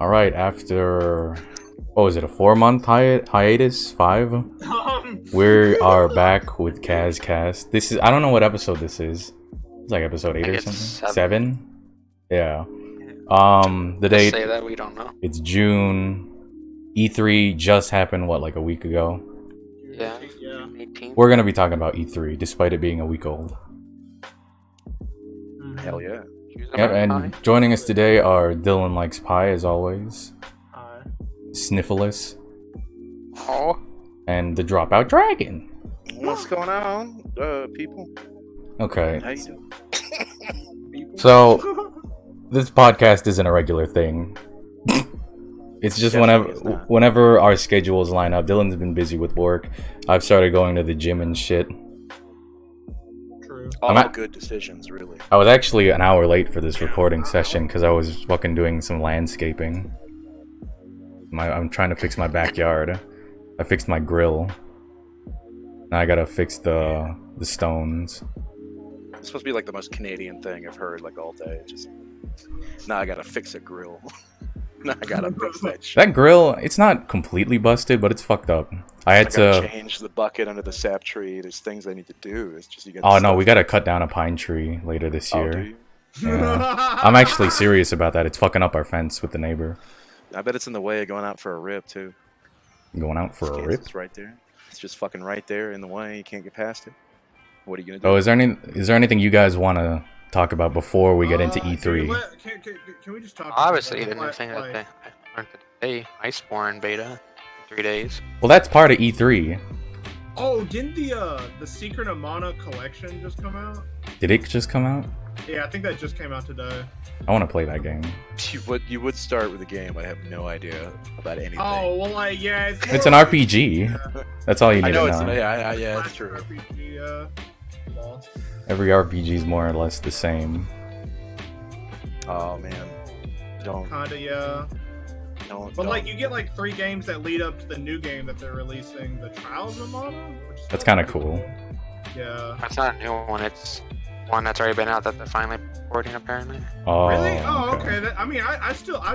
All right, after what was it, a 4-month hiatus? 5? We are back with KazKast. This is, I don't know what episode this is. It's like episode 8 or something. 7? Yeah. The date. Say that we don't know. It's June. E3 just happened. What, like a week ago? Yeah. 18. We're gonna be talking about E3, despite it being a week old. Hell yeah. Yep, and joining us today are Dylan Likes Pie, as always. Hi. Sniffless. Oh. And the Dropout Dragon. What's going on, people? Okay. How you doing? So, this podcast isn't a regular thing. It's just whenever our schedules line up. Dylan's been busy with work. I've started going to the gym and shit. True. All good decisions, really. I was actually an hour late for this recording session because I was fucking doing some landscaping. I'm trying to fix my backyard. I fixed my grill. Now I gotta fix the stones. It's supposed to be like the most Canadian thing I've heard like all day. Just now I gotta fix a grill. Now I gotta fix that shit. That grill, it's not completely busted, but it's fucked up. I gotta change the bucket under the sap tree. There's things I need to do. It's just you gotta. Oh no, we gotta cut down a pine tree later this year. Do you? Yeah. I'm actually serious about that. It's fucking up our fence with the neighbor. I bet it's in the way of going out for a rip too. Going out for a rip? It's right there. It's just fucking right there in the way. You can't get past it. What are you gonna do? Oh, is there anything you guys want to talk about before we get into E3? Can we just talk? Obviously, about the thing that they learned today, Iceborne beta, 3 days. Well, that's part of E3. Oh, didn't the Secret of Mana collection just come out? Did it just come out? Yeah, I think that just came out today. I want to play that game. You would start with a game. I have no idea about anything. Oh well, like yeah, it's an RPG. Yeah. That's all you need to know. Yeah, that's true. RPG, lost. Every RPG is more or less the same. Oh man, don't. Kinda, yeah. But like, you get like 3 games that lead up to the new game that they're releasing, the Trials of Mana. That's kind of cool. Yeah. That's not a new one. It's one that's already been out that they're finally porting, apparently. Oh, really? Oh, okay. I'm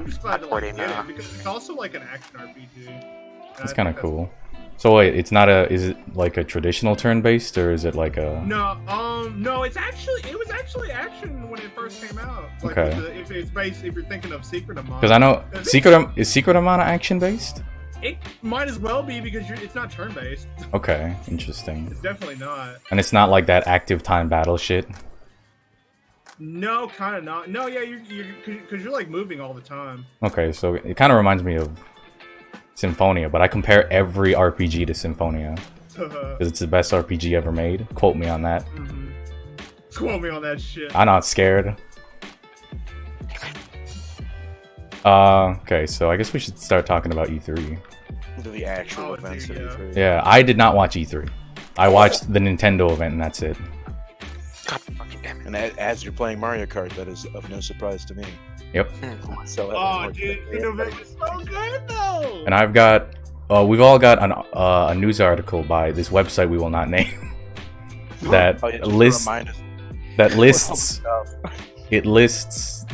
just glad to like, get now. it because it's also like an action RPG. That's kind of cool. So wait, it's not is it like a traditional turn-based, or is it like a... No, it was actually action when it first came out. Like, okay. If you're thinking of Secret of Mana. Because I know, is Secret of Mana action-based? It might as well be because it's not turn-based. Okay, interesting. It's definitely not. And it's not like that active time battle shit? No, kind of not. No, yeah, because you're like moving all the time. Okay, so it kind of reminds me of Symphonia, but I compare every RPG to Symphonia because it's the best RPG ever made. Quote me on that. Mm-hmm. Quote me on that shit. I'm not scared. Okay, so I guess we should start talking about E3. The actual events of E3. Yeah, I did not watch E3. I watched the Nintendo event, and that's it. God fucking damn it. And as you're playing Mario Kart, that is of no surprise to me. Yep. Oh, dude, the event was so good though. And I've got, we've all got a news article by this website we will not name that lists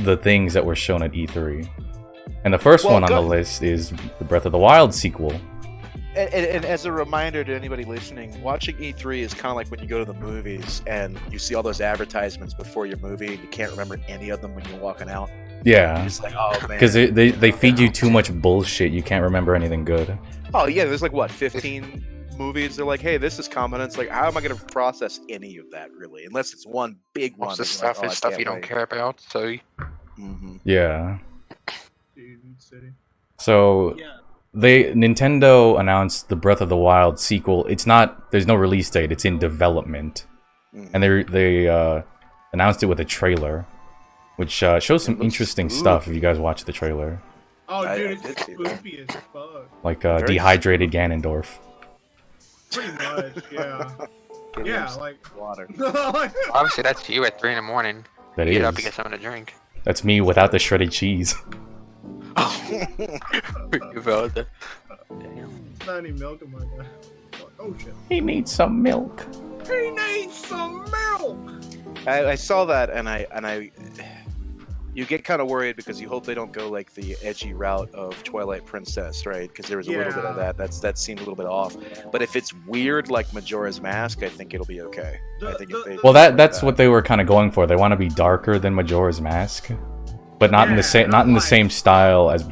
the things that were shown at E3. And the first one on the list is the Breath of the Wild sequel. And as a reminder to anybody listening, watching E3 is kind of like when you go to the movies and you see all those advertisements before your movie and you can't remember any of them when you're walking out. Yeah. You're just like, oh man. Because they feed you too much bullshit, you can't remember anything good. Oh yeah, there's like, what, 15 movies? They're like, hey, this is coming. It's like, how am I going to process any of that, really? Unless it's one big one. Most of the stuff is stuff you don't care about, so... Mm-hmm. Yeah. City. So... Yeah. Nintendo announced the Breath of the Wild sequel. There's no release date. It's in development, and they announced it with a trailer, which shows some interesting stuff. If you guys watch the trailer, oh dude, it's spooky as fuck. Like dehydrated Ganondorf. Pretty much, yeah. Yeah, like water. Obviously, that's you at 3 in the morning. That Get is. up and get something to drink. That's me without the shredded cheese. About that. Not any milk in my bag. Oh shit. He needs some milk. He needs some milk. I saw that and I You get kind of worried because you hope they don't go like the edgy route of Twilight Princess, right? Because there was a little bit of that. That seemed a little bit off. But if it's weird like Majora's Mask, I think it'll be okay. I think if they that's what they were kind of going for. They want to be darker than Majora's Mask, but not in the same style as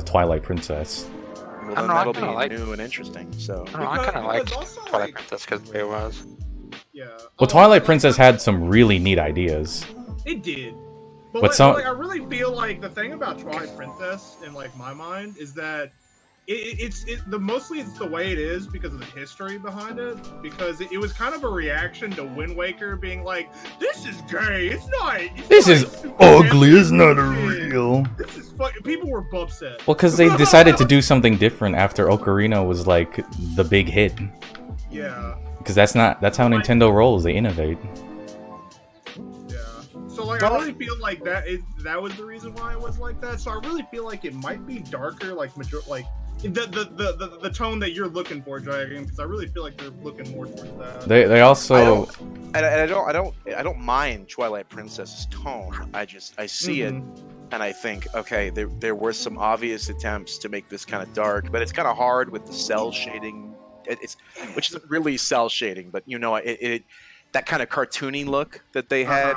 Twilight Princess. Well, then that'll be new and interesting. So I kind of like Twilight Princess because the way it was. Yeah. Well, Twilight Princess had some really neat ideas. It did. But like, I really feel like the thing about Twilight Princess, in like my mind, is that mostly it's the way it is because of the history behind it. Because it was kind of a reaction to Wind Waker being like, "This is gay. It's not. This is ugly. It's not real." This is people were upset. Well, because they decided to do something different after Ocarina was like the big hit. Yeah. Because that's how Nintendo rolls. They innovate. So like, I really feel like that was the reason why it was like that. So I really feel like it might be darker, like the tone that you're looking for, Dragon. Because I really feel like they're looking more towards that. They also. I don't mind Twilight Princess's tone. I see it, and I think, okay, there were some obvious attempts to make this kind of dark, but it's kind of hard with the cell shading. Which isn't really cell shading, but that kind of cartoony look that they had.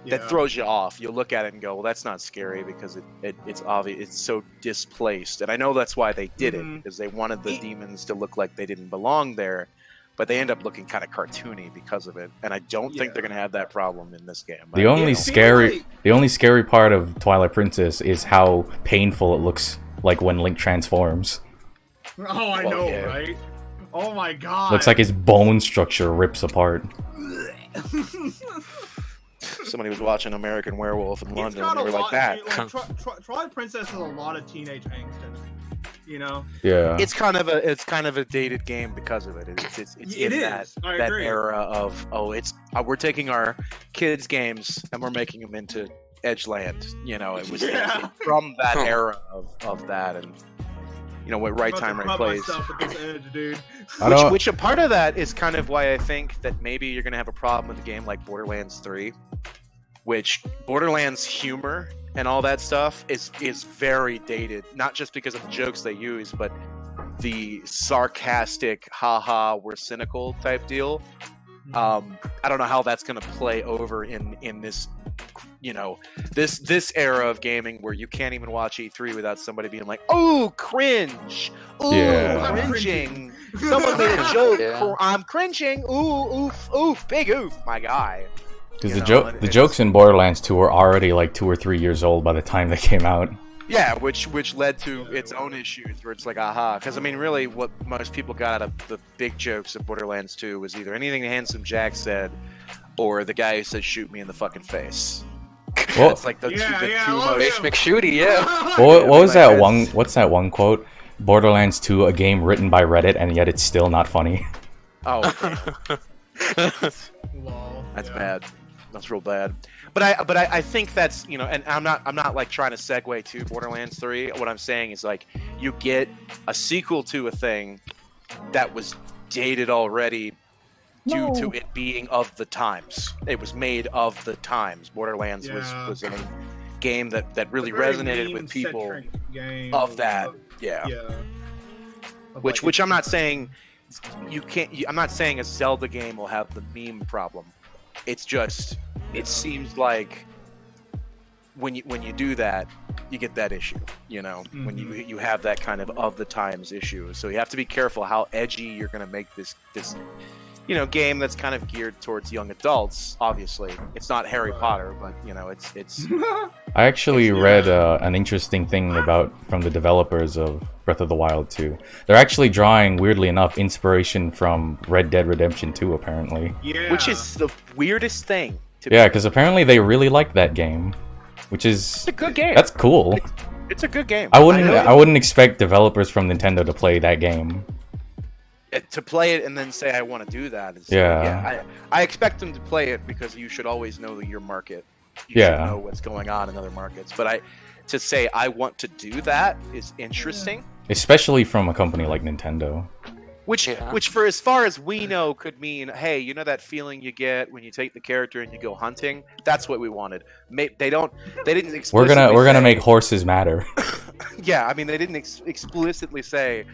That throws you off. You look at it and go, well, that's not scary because it's obvious. It's so displaced. And I know that's why they did it, because they wanted the demons to look like they didn't belong there. But they end up looking kind of cartoony because of it. And I don't think they're going to have that problem in this game. The only scary part of Twilight Princess is how painful it looks like when Link transforms. Oh, I know, right? Oh my god. Looks like his bone structure rips apart. Somebody was watching American Werewolf in London, and they were like that. Twilight Princess has a lot of teenage angst in it, you know. Yeah. It's kind of a dated game because of it. It's that era of we're taking our kids' games and we're making them into Edgeland. You know, it was from that era of that, and you know what, right time, right place. Which a part of that is kind of why I think that maybe you're gonna have a problem with a game like Borderlands 3, which Borderlands humor and all that stuff is very dated, not just because of the jokes they use, but the sarcastic, haha, we're cynical type deal. I don't know how that's gonna play over in this, you know, this era of gaming where you can't even watch E3 without somebody being like, "Oh, cringe! Ooh, cringing! Someone made a joke. I'm cringing! Ooh, oof, big oof, my guy." Because the jokes in Borderlands 2 were already like 2 or 3 years old by the time they came out. Yeah, which led to its own issues where it's like, aha. Because, I mean, really, what most people got out of the big jokes of Borderlands 2 was either anything Handsome Jack said or the guy who said, "Shoot me in the fucking face." Well, it's like the two Face McShooty, yeah. What was that one? What's that one quote? Borderlands 2, a game written by Reddit, and yet it's still not funny. Oh, that's bad. That's real bad. But I think that's, you know, and I'm not like trying to segue to Borderlands 3. What I'm saying is, like, you get a sequel to a thing that was dated already due to it being of the times. It was made of the times. Borderlands was a game that really resonated with people of that. Which I'm not saying I'm not saying a Zelda game will have the meme problem. It's just, it seems like when you do that, you get that issue, you know, when you have that kind of the times issue. So you have to be careful how edgy you're going to make this, you know, game that's kind of geared towards young adults. Obviously, it's not Harry Potter, but you know, it's. I actually read an interesting thing from the developers of Breath of the Wild 2. They're actually drawing, weirdly enough, inspiration from Red Dead Redemption 2, apparently. Yeah. Which is the weirdest thing. Because apparently they really liked that game, which is. It's a good game. That's cool. It's a good game. I wouldn't expect developers from Nintendo to play that game. To play it and then say I want to do that. I expect them to play it because you should always know your market. You should know what's going on in other markets. But to say I want to do that is interesting. Especially from a company like Nintendo. Which for as far as we know could mean, hey, you know that feeling you get when you take the character and you go hunting? That's what we wanted. They didn't explicitly we're gonna make horses matter. Yeah, I mean they didn't explicitly say,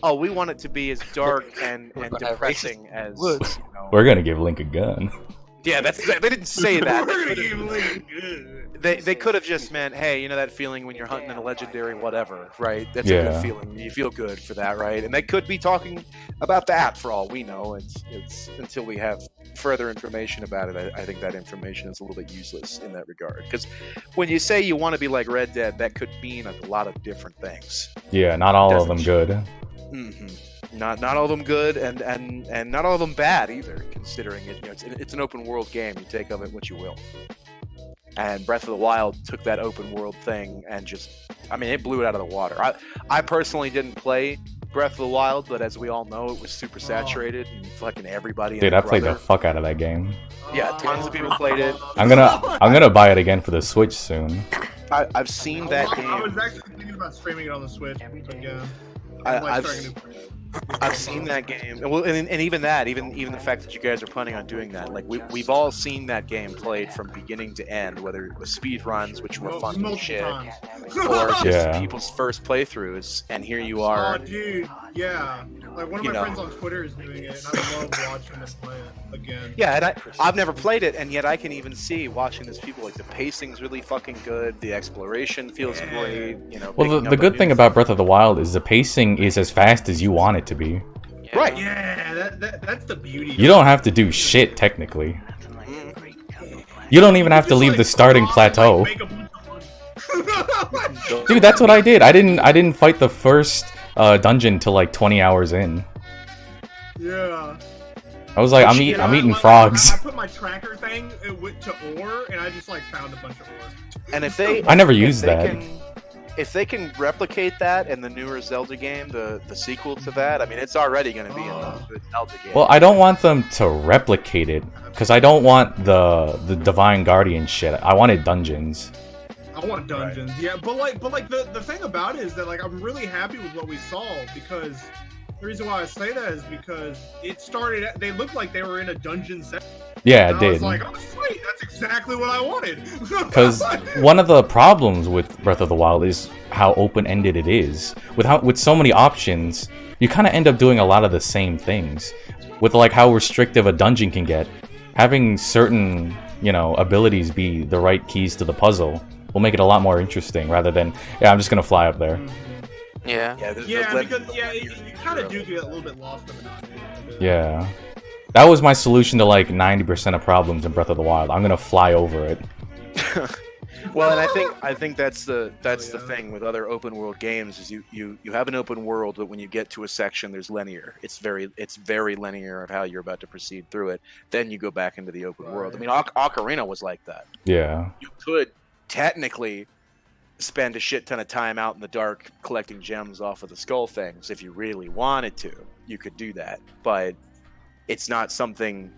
oh, we want it to be as dark and depressing as. You know. We're gonna give Link a gun. Yeah, they didn't say that. They could have just meant, hey, you know that feeling when you're hunting in a legendary whatever, right? That's a good feeling. You feel good for that, right? And they could be talking about that for all we know. It's until we have further information about it. I think that information is a little bit useless in that regard. Because when you say you want to be like Red Dead, that could mean a lot of different things. Yeah, not all of them good. Mm-hmm. Not all of them good, and not all of them bad either. Considering it, it's an open world game. You take of it what you will. And Breath of the Wild took that open world thing and it blew it out of the water. I personally didn't play Breath of the Wild, but as we all know, it was super saturated and fucking everybody. Dude, I played the fuck out of that game. Yeah, tons of people played it. I'm gonna buy it again for the Switch soon. I've seen that game. I was actually thinking about streaming it on the Switch, but yeah. I've seen that game, and even the fact that you guys are planning on doing that, like we've all seen that game played from beginning to end, whether it was speed runs, which were fun as shit, or just people's first playthroughs, and here you are. Oh, dude, yeah. Like one of my friends on Twitter is doing it, and I love watching them play it again. Yeah, and I've never played it, and yet I can even see watching these people, like the pacing's really fucking good, the exploration feels great. Well, the good thing about Breath of the Wild is the pacing is as fast as you want it to be. Yeah. Right. Yeah, that's the beauty. You don't have to do shit technically. You don't even have to leave the starting plateau. Dude, that's what I did. I didn't fight the first dungeon till like 20 hours in. Yeah. I was like, I'm eating frogs. I put my tracker thing to ore, and I just like found a bunch of ore. And I never used that. If they can replicate that in the newer Zelda game, the sequel to that, I mean, it's already going to be in the Zelda game. Well, I don't want them to replicate it, because I don't want the Divine Guardian shit. I wanted dungeons. I want dungeons, yeah. But the thing about it is that like I'm really happy with what we saw, because the reason why I say that is because it started. They looked like they were in a dungeon set. Yeah, it did. I was like, oh sweet, that's exactly what I wanted. Because one of the problems with Breath of the Wild is how open-ended it is. With so many options, you kind of end up doing a lot of the same things. With like how restrictive a dungeon can get, having certain abilities be the right keys to the puzzle will make it a lot more interesting. Rather than I'm just gonna fly up there. Yeah. Because you kind of do get a little bit lost in it. Yeah. That was my solution to like 90% of problems in Breath of the Wild. I'm gonna fly over it. Well, and I think that's the thing with other open world games is you have an open world, but when you get to a section, there's linear. It's very linear of how you're about to proceed through it. Then you go back into the open world. I mean, Ocarina was like that. Yeah. You could technically spend a shit ton of time out in the dark collecting gems off of the skull things if you really wanted to. You could do that, but it's not something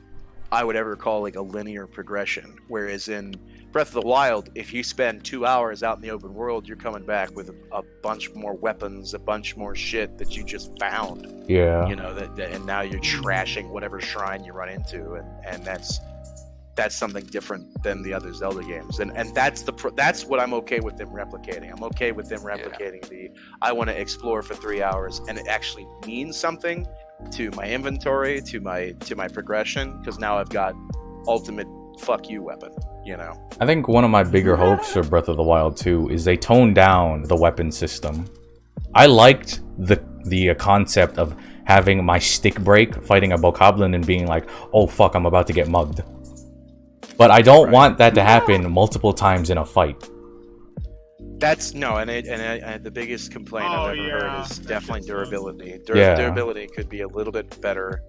I would ever call like a linear progression. Whereas in Breath of the Wild, if you spend 2 hours out in the open world, you're coming back with a bunch more weapons, a bunch more shit that you just found. Yeah. And now you're trashing whatever shrine you run into, and that's something different than the other Zelda games. And that's what I'm okay with them replicating. I'm okay with them replicating I want to explore for 3 hours, and it actually means something to my inventory, to my progression, because now I've got ultimate fuck you weapon. I think one of my bigger hopes for Breath of the Wild 2 is they toned down the weapon system. I liked the concept of having my stick break, fighting a bokoblin, and being like, oh fuck, I'm about to get mugged. But I don't want that to happen multiple times in a fight. That's no, and the biggest complaint I've ever heard is definitely durability. Durability could be a little bit better.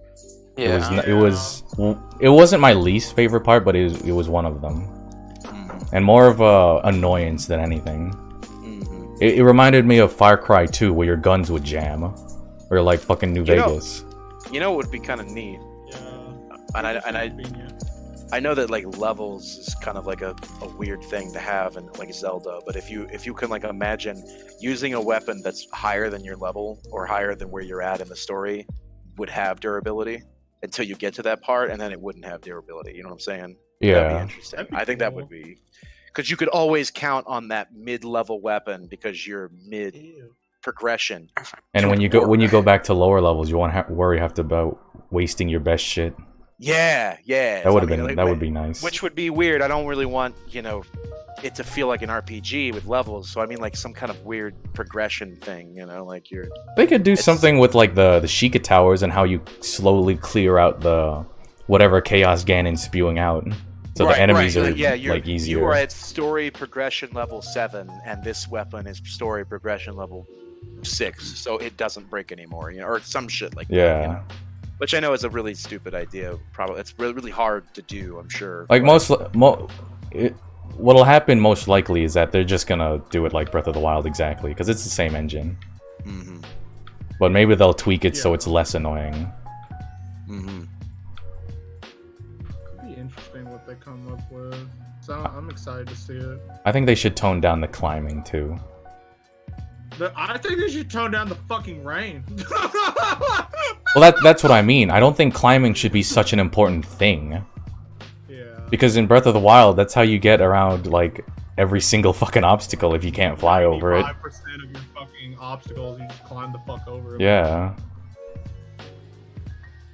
Yeah. It wasn't my least favorite part, but it was one of them, and more of a annoyance than anything. Mm-hmm. It reminded me of Far Cry 2, where your guns would jam, or like fucking New Vegas. It would be kind of neat. Yeah. I know that like levels is kind of like a weird thing to have in like Zelda, but if you can like imagine using a weapon that's higher than your level or higher than where you're at in the story, would have durability until you get to that part, and then it wouldn't have durability. You know what I'm saying? Yeah. That'd be interesting. I think that would be, because you could always count on that mid-level weapon because you're mid progression. And when you go back to lower levels, you won't worry about wasting your best shit. Yeah. That would be nice. Which would be weird. I don't really want, it to feel like an RPG with levels. So I mean, like some kind of weird progression thing, like you're. They could do something with like the Sheikah towers and how you slowly clear out the whatever chaos Ganon's spewing out. So the enemies are like easier. You are at story progression level 7, and this weapon is story progression level 6, so it doesn't break anymore, or some shit like that. Which I know is a really stupid idea. Probably it's really hard to do. I'm sure. Like what'll happen most likely is that they're just gonna do it like Breath of the Wild exactly, because it's the same engine. Mm-hmm. But maybe they'll tweak it so it's less annoying. Mm-hmm. Could be interesting what they come up with. So I'm excited to see it. I think they should tone down the climbing too. I think they should tone down the fucking rain. Well, that's what I mean. I don't think climbing should be such an important thing. Yeah. Because in Breath of the Wild, that's how you get around like every single fucking obstacle if you can't fly over it. 5% of your fucking obstacles, you just climb the fuck over it. Yeah.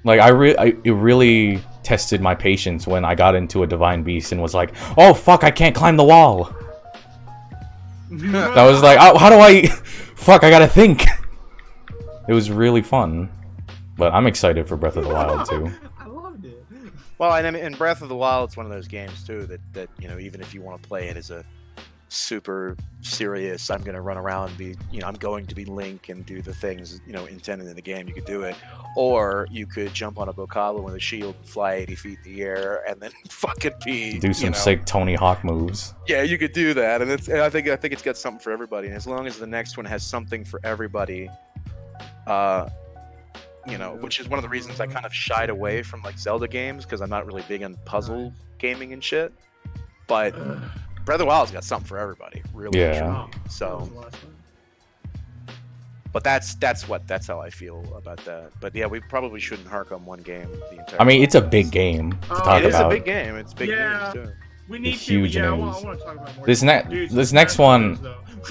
Like it really tested my patience when I got into a Divine Beast and was like, "Oh fuck, I can't climb the wall." I was like, oh, how do I... Fuck, I gotta think. It was really fun. But I'm excited for Breath of the Wild, too. I loved it. Well, and I mean, in Breath of the Wild, it's one of those games, too, that even if you want to play it as a super serious, I'm going to run around and be, I'm going to be Link and do the things, intended in the game, you could do it. Or you could jump on a Bokoblin with a shield and fly 80 feet in the air and then fucking do some sick Tony Hawk moves. Yeah, you could do that. And I think it's got something for everybody. And as long as the next one has something for everybody, which is one of the reasons I kind of shied away from like Zelda games, because I'm not really big on puzzle gaming and shit. But Breath of the Wild's got something for everybody, really. Yeah. So, but that's how I feel about that. But yeah, we probably shouldn't hark on one game the entire. I mean, it's a big game to talk about. It is a big game. It's big news too. We need huge I news. want to talk about more. This next one.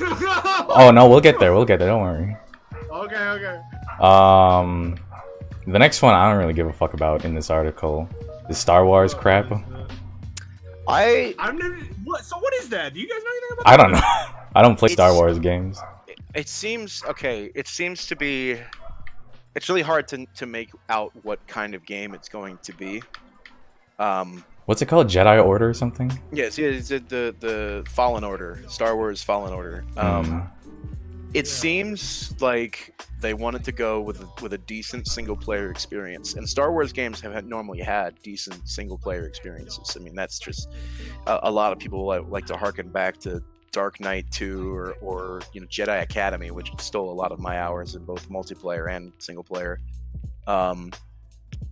Oh no, we'll get there. Don't worry. Okay. The next one I don't really give a fuck about in this article. The Star Wars crap. I've never. What? So what is that? Do you guys know anything about that? I don't know. I don't play Star Wars games. It seems okay. It seems to be. It's really hard to make out what kind of game it's going to be. What's it called? Jedi Order or something? Yes, it's the Fallen Order. Star Wars Fallen Order. It seems like they wanted to go with a decent single player experience, and Star Wars games have normally had decent single player experiences. I mean, that's just a lot of people like to harken back to Dark Knight 2 or Jedi Academy, which stole a lot of my hours in both multiplayer and single player. And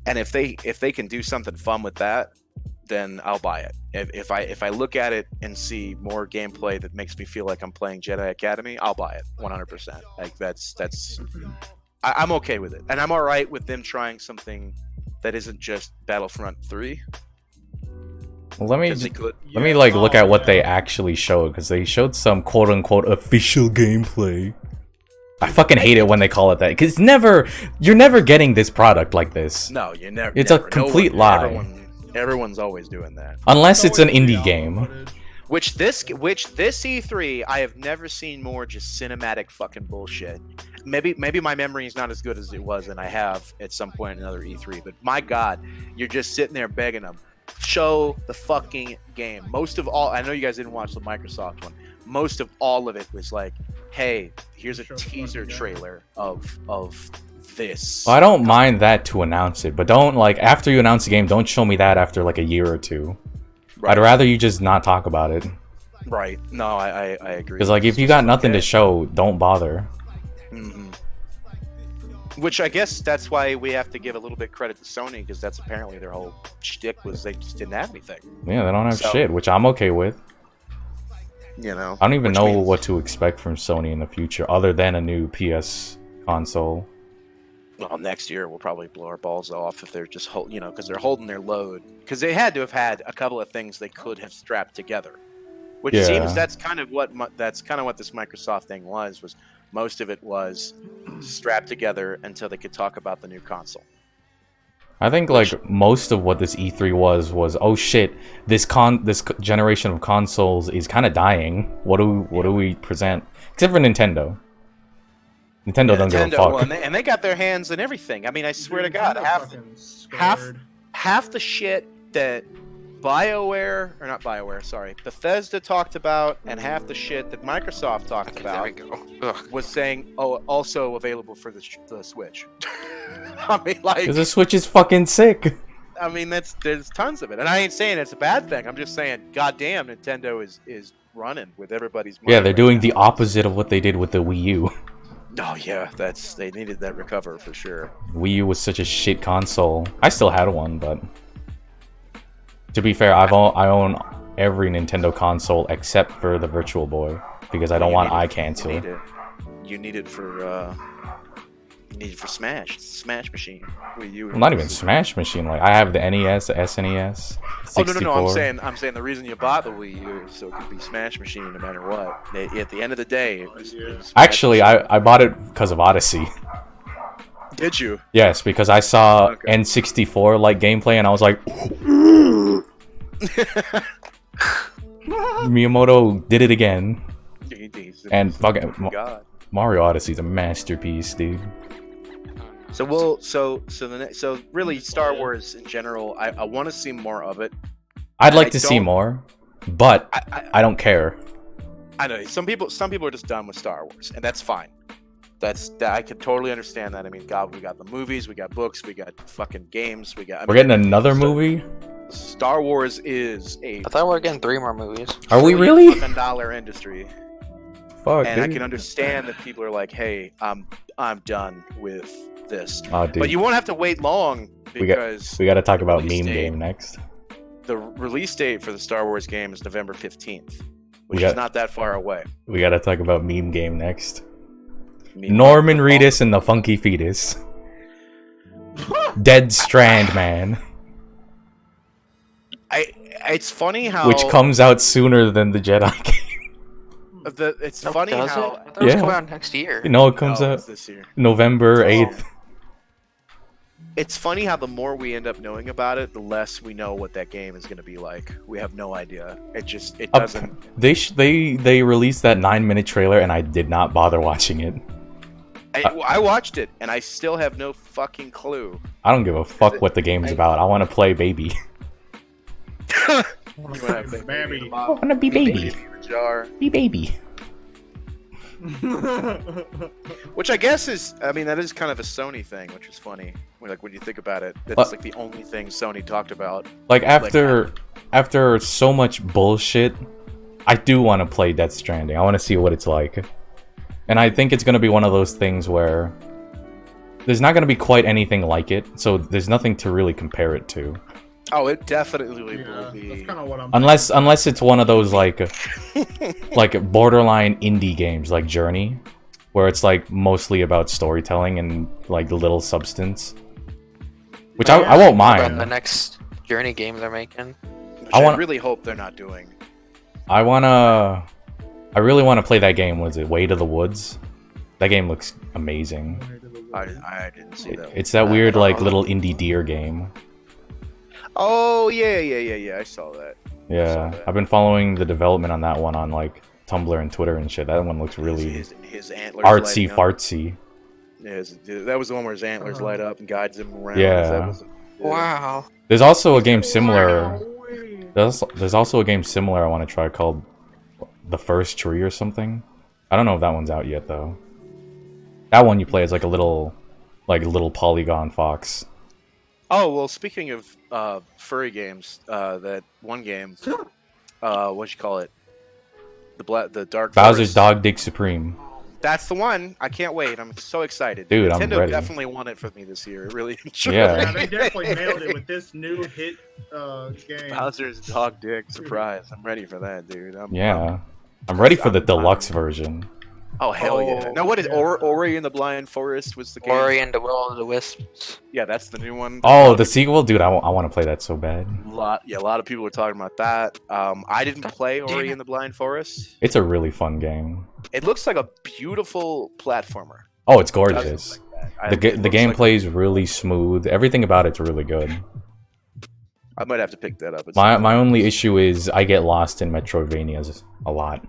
if they can do something fun with that, then I'll buy it. If I look at it and see more gameplay that makes me feel like I'm playing Jedi Academy, I'll buy it 100%. Like I'm okay with it, and I'm all right with them trying something that isn't just Battlefront 3. Well, let me look at what they actually showed, because they showed some quote unquote official gameplay. I fucking hate it when they call it that, because you're never getting this product like this. No, you're never. It's a complete lie. Everyone's always doing that. Unless it's an indie game. Which this E3, I have never seen more just cinematic fucking bullshit. Maybe my memory is not as good as it was, and I have at some point in another E3. But my God, you're just sitting there begging them, show the fucking game. Most of all, I know you guys didn't watch the Microsoft one. Most of all of it was like, hey, here's a teaser trailer of this. Well, I don't mind that to announce it, but don't, like, after you announce the game, don't show me that after like a year or two. Right. I'd rather you just not talk about it. Right. No, I agree. Because like, if you got nothing to show, don't bother. Mm-hmm. Which I guess that's why we have to give a little bit credit to Sony, because that's apparently their whole shtick was they just didn't have anything. Yeah, they don't have shit, which I'm okay with. You know, I don't even know what to expect from Sony in the future, other than a new PS console. Well, next year we'll probably blow our balls off if they're just because they're holding their load. Because they had to have had a couple of things they could have strapped together, which seems that's kind of what this Microsoft thing was most of it was strapped together until they could talk about the new console. I think like most of what this E3 was oh shit, this generation of consoles is kind of dying. What do we present? Except for Nintendo. Nintendo don't give a fuck. Well, and they got their hands in everything. I mean, I swear to God, half the shit that Bethesda talked about, and half the shit that Microsoft talked about was saying, also available for the Switch. I mean, like, because the Switch is fucking sick. I mean, there's tons of it, and I ain't saying it's a bad thing. I'm just saying, goddamn, Nintendo is running with everybody's money. Yeah, they're doing the opposite of what they did with the Wii U. Oh yeah, they needed that recover for sure. Wii U was such a shit console. I still had one, but to be fair, I own every Nintendo console except for the Virtual Boy because I don't want eye cancer. You need it for Smash. It's a Smash machine. Wii U. Well, not even Smash machine. Like I have the NES, the SNES. 64. Oh no! I'm saying the reason you bought the Wii U is so it could be Smash machine no matter what. At the end of the day, it was actually I bought it because of Odyssey. Did you? Yes, because I saw N64 like gameplay and I was like, Miyamoto did it again. And fucking Mario Odyssey is a masterpiece, dude. So really Star Wars in general, I want to see more of it. I'd like to see more, but I don't care. I know some people are just done with Star Wars, and that's fine. I can totally understand that. I mean, God, we got the movies, we got books, we got fucking games, we're getting another movie. Star Wars is I thought we were getting 3 more movies. Are we really? $1 industry. Fuck, and dude. I can understand that people are like, "Hey, I'm done with this." Oh, dude. But you won't have to wait long because we got to talk about meme game next. The release date for the Star Wars game is November 15th, which is not that far away. We got to talk about meme game next. Norman Reedus and the Funky Fetus. Dead Strand, man. It's funny how which comes out sooner than the Jedi game. It's funny how I thought it was coming out next year. No, it comes out this year. November 8th. It's funny how the more we end up knowing about it, the less we know what that game is going to be like. We have no idea. It doesn't. They released that 9-minute trailer, and I did not bother watching it. I watched it, and I still have no fucking clue. I don't give a fuck what the game's about. I want to play baby. Baby. I want to be baby. Be baby. Which I guess is, I mean, that is kind of a Sony thing, which is funny. Like when you think about it, that's like the only thing Sony talked about. Like after so much bullshit, I do want to play Death Stranding. I want to see what it's like. And I think it's going to be one of those things where there's not going to be quite anything like it, so there's nothing to really compare it to. Oh, it definitely will be. That's kind of what I'm unless it's one of those like borderline indie games like Journey, where it's like mostly about storytelling and like little substance, which I won't mind. The next Journey game they're making. I really hope they're not doing. I really want to play that game. Was it Way to the Woods? That game looks amazing. I didn't see that. It's that weird like little indie deer game. Oh yeah. I saw that. Yeah, I've been following the development on that one on like Tumblr and Twitter and shit. That one looks really his antlers artsy fartsy. Yeah, that was the one where his antlers light up and guides him around. Yeah. Wow. There's also a game similar. There's also a game similar I want to try called The First Tree or something. I don't know if that one's out yet though. That one you play as like a little polygon fox. Oh well, speaking of furry games, that one game, what you call it? The Dark Bowser's Forest. Dog Dig Supreme. That's the one. I can't wait. I'm so excited. Dude, Nintendo I'm ready. definitely won it for me this year. It really. Yeah. they definitely nailed it with this new hit game. Bowser's Dog Dig Surprise. I'm ready for that, dude. I'm ready for the deluxe version. Oh hell yeah! Now what is Ori and the Blind Forest was the game? Ori and the Will of the Wisps. Yeah, that's the new one. Oh, the sequel, dude! I want to play that so bad. A lot of people are talking about that. I didn't play Ori and the Blind Forest. It's a really fun game. It looks like a beautiful platformer. Oh, it's gorgeous. Like the gameplay is really smooth. Everything about it's really good. I might have to pick that up. My only issue is I get lost in Metroidvanias a lot.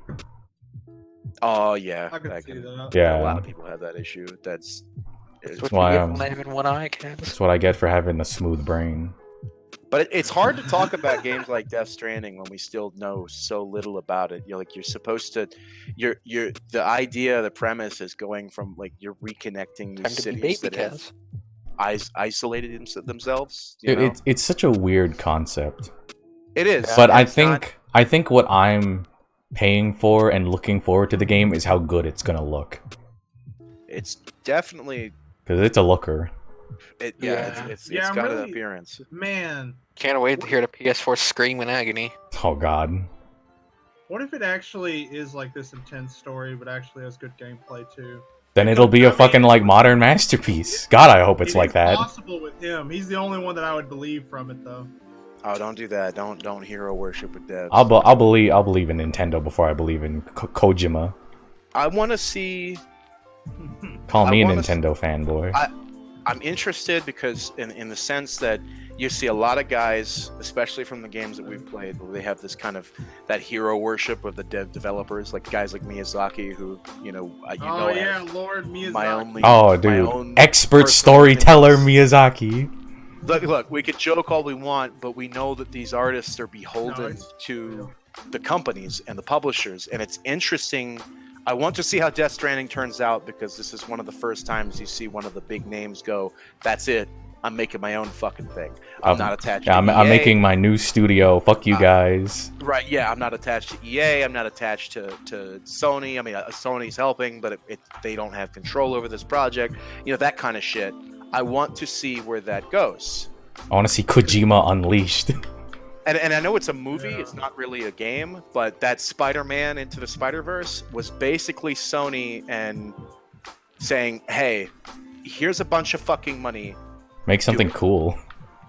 Oh yeah, I can see that. Yeah, a lot of people have that issue. That's why having one eye, that's what I get for having a smooth brain. But it's hard to talk about games like Death Stranding when we still know so little about it. You're supposed to, the idea, the premise is going from like you're reconnecting these cities that have isolated themselves. It's such a weird concept. It is, but I think what I'm paying for and looking forward to the game is how good it's gonna look. It's definitely because it's a looker. It's got an appearance. Man, can't wait to hear the PS4 scream in agony. Oh god. What if it actually is like this intense story, but actually has good gameplay too? Then it'll be a fucking like modern masterpiece. God, I hope it's like that. It's possible with him. He's the only one that I would believe from it, though. Oh, don't do that. Don't hero worship with devs. I'll believe in Nintendo before I believe in Kojima. I want to see. Call me a Nintendo fanboy. I'm interested because in the sense that you see a lot of guys, especially from the games that we've played, where they have this kind of that hero worship of the developers, like guys like Miyazaki, who Lord Miyazaki. My own expert storyteller Miyazaki. Look, we could joke all we want, but we know that these artists are beholden to the companies and the publishers, and it's interesting. I want to see how Death Stranding turns out because this is one of the first times you see one of the big names go, that's it, I'm making my own fucking thing. I'm not attached to EA. I'm making my new studio. Fuck you guys. Right, yeah, I'm not attached to EA. I'm not attached to Sony. I mean, Sony's helping, but they don't have control over this project. That kind of shit. I want to see where that goes. I want to see Kojima unleashed. And I know it's a movie, it's not really a game, but that Spider-Man Into the Spider-Verse was basically Sony and saying, hey, here's a bunch of fucking money. Make something cool.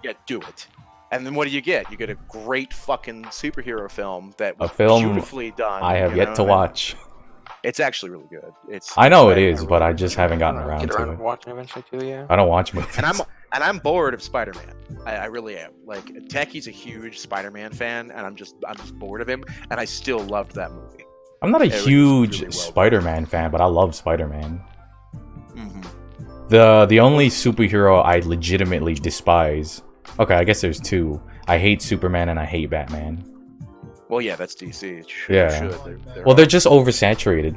Yeah, do it. And then what do you get? You get a great fucking superhero film that was beautifully done. I have yet to watch. It's actually really good. I know it is, but I just haven't gotten around to it. Watching eventually too, yeah. I don't watch movies. And I'm bored of Spider-Man. I really am. Like Techie's a huge Spider-Man fan, and I'm just bored of him. And I still loved that movie. I'm not a huge Spider-Man fan, but I love Spider-Man. Mm-hmm. The only superhero I legitimately despise. Okay, I guess there's two. I hate Superman and I hate Batman. Well, yeah, that's DC. They're just oversaturated.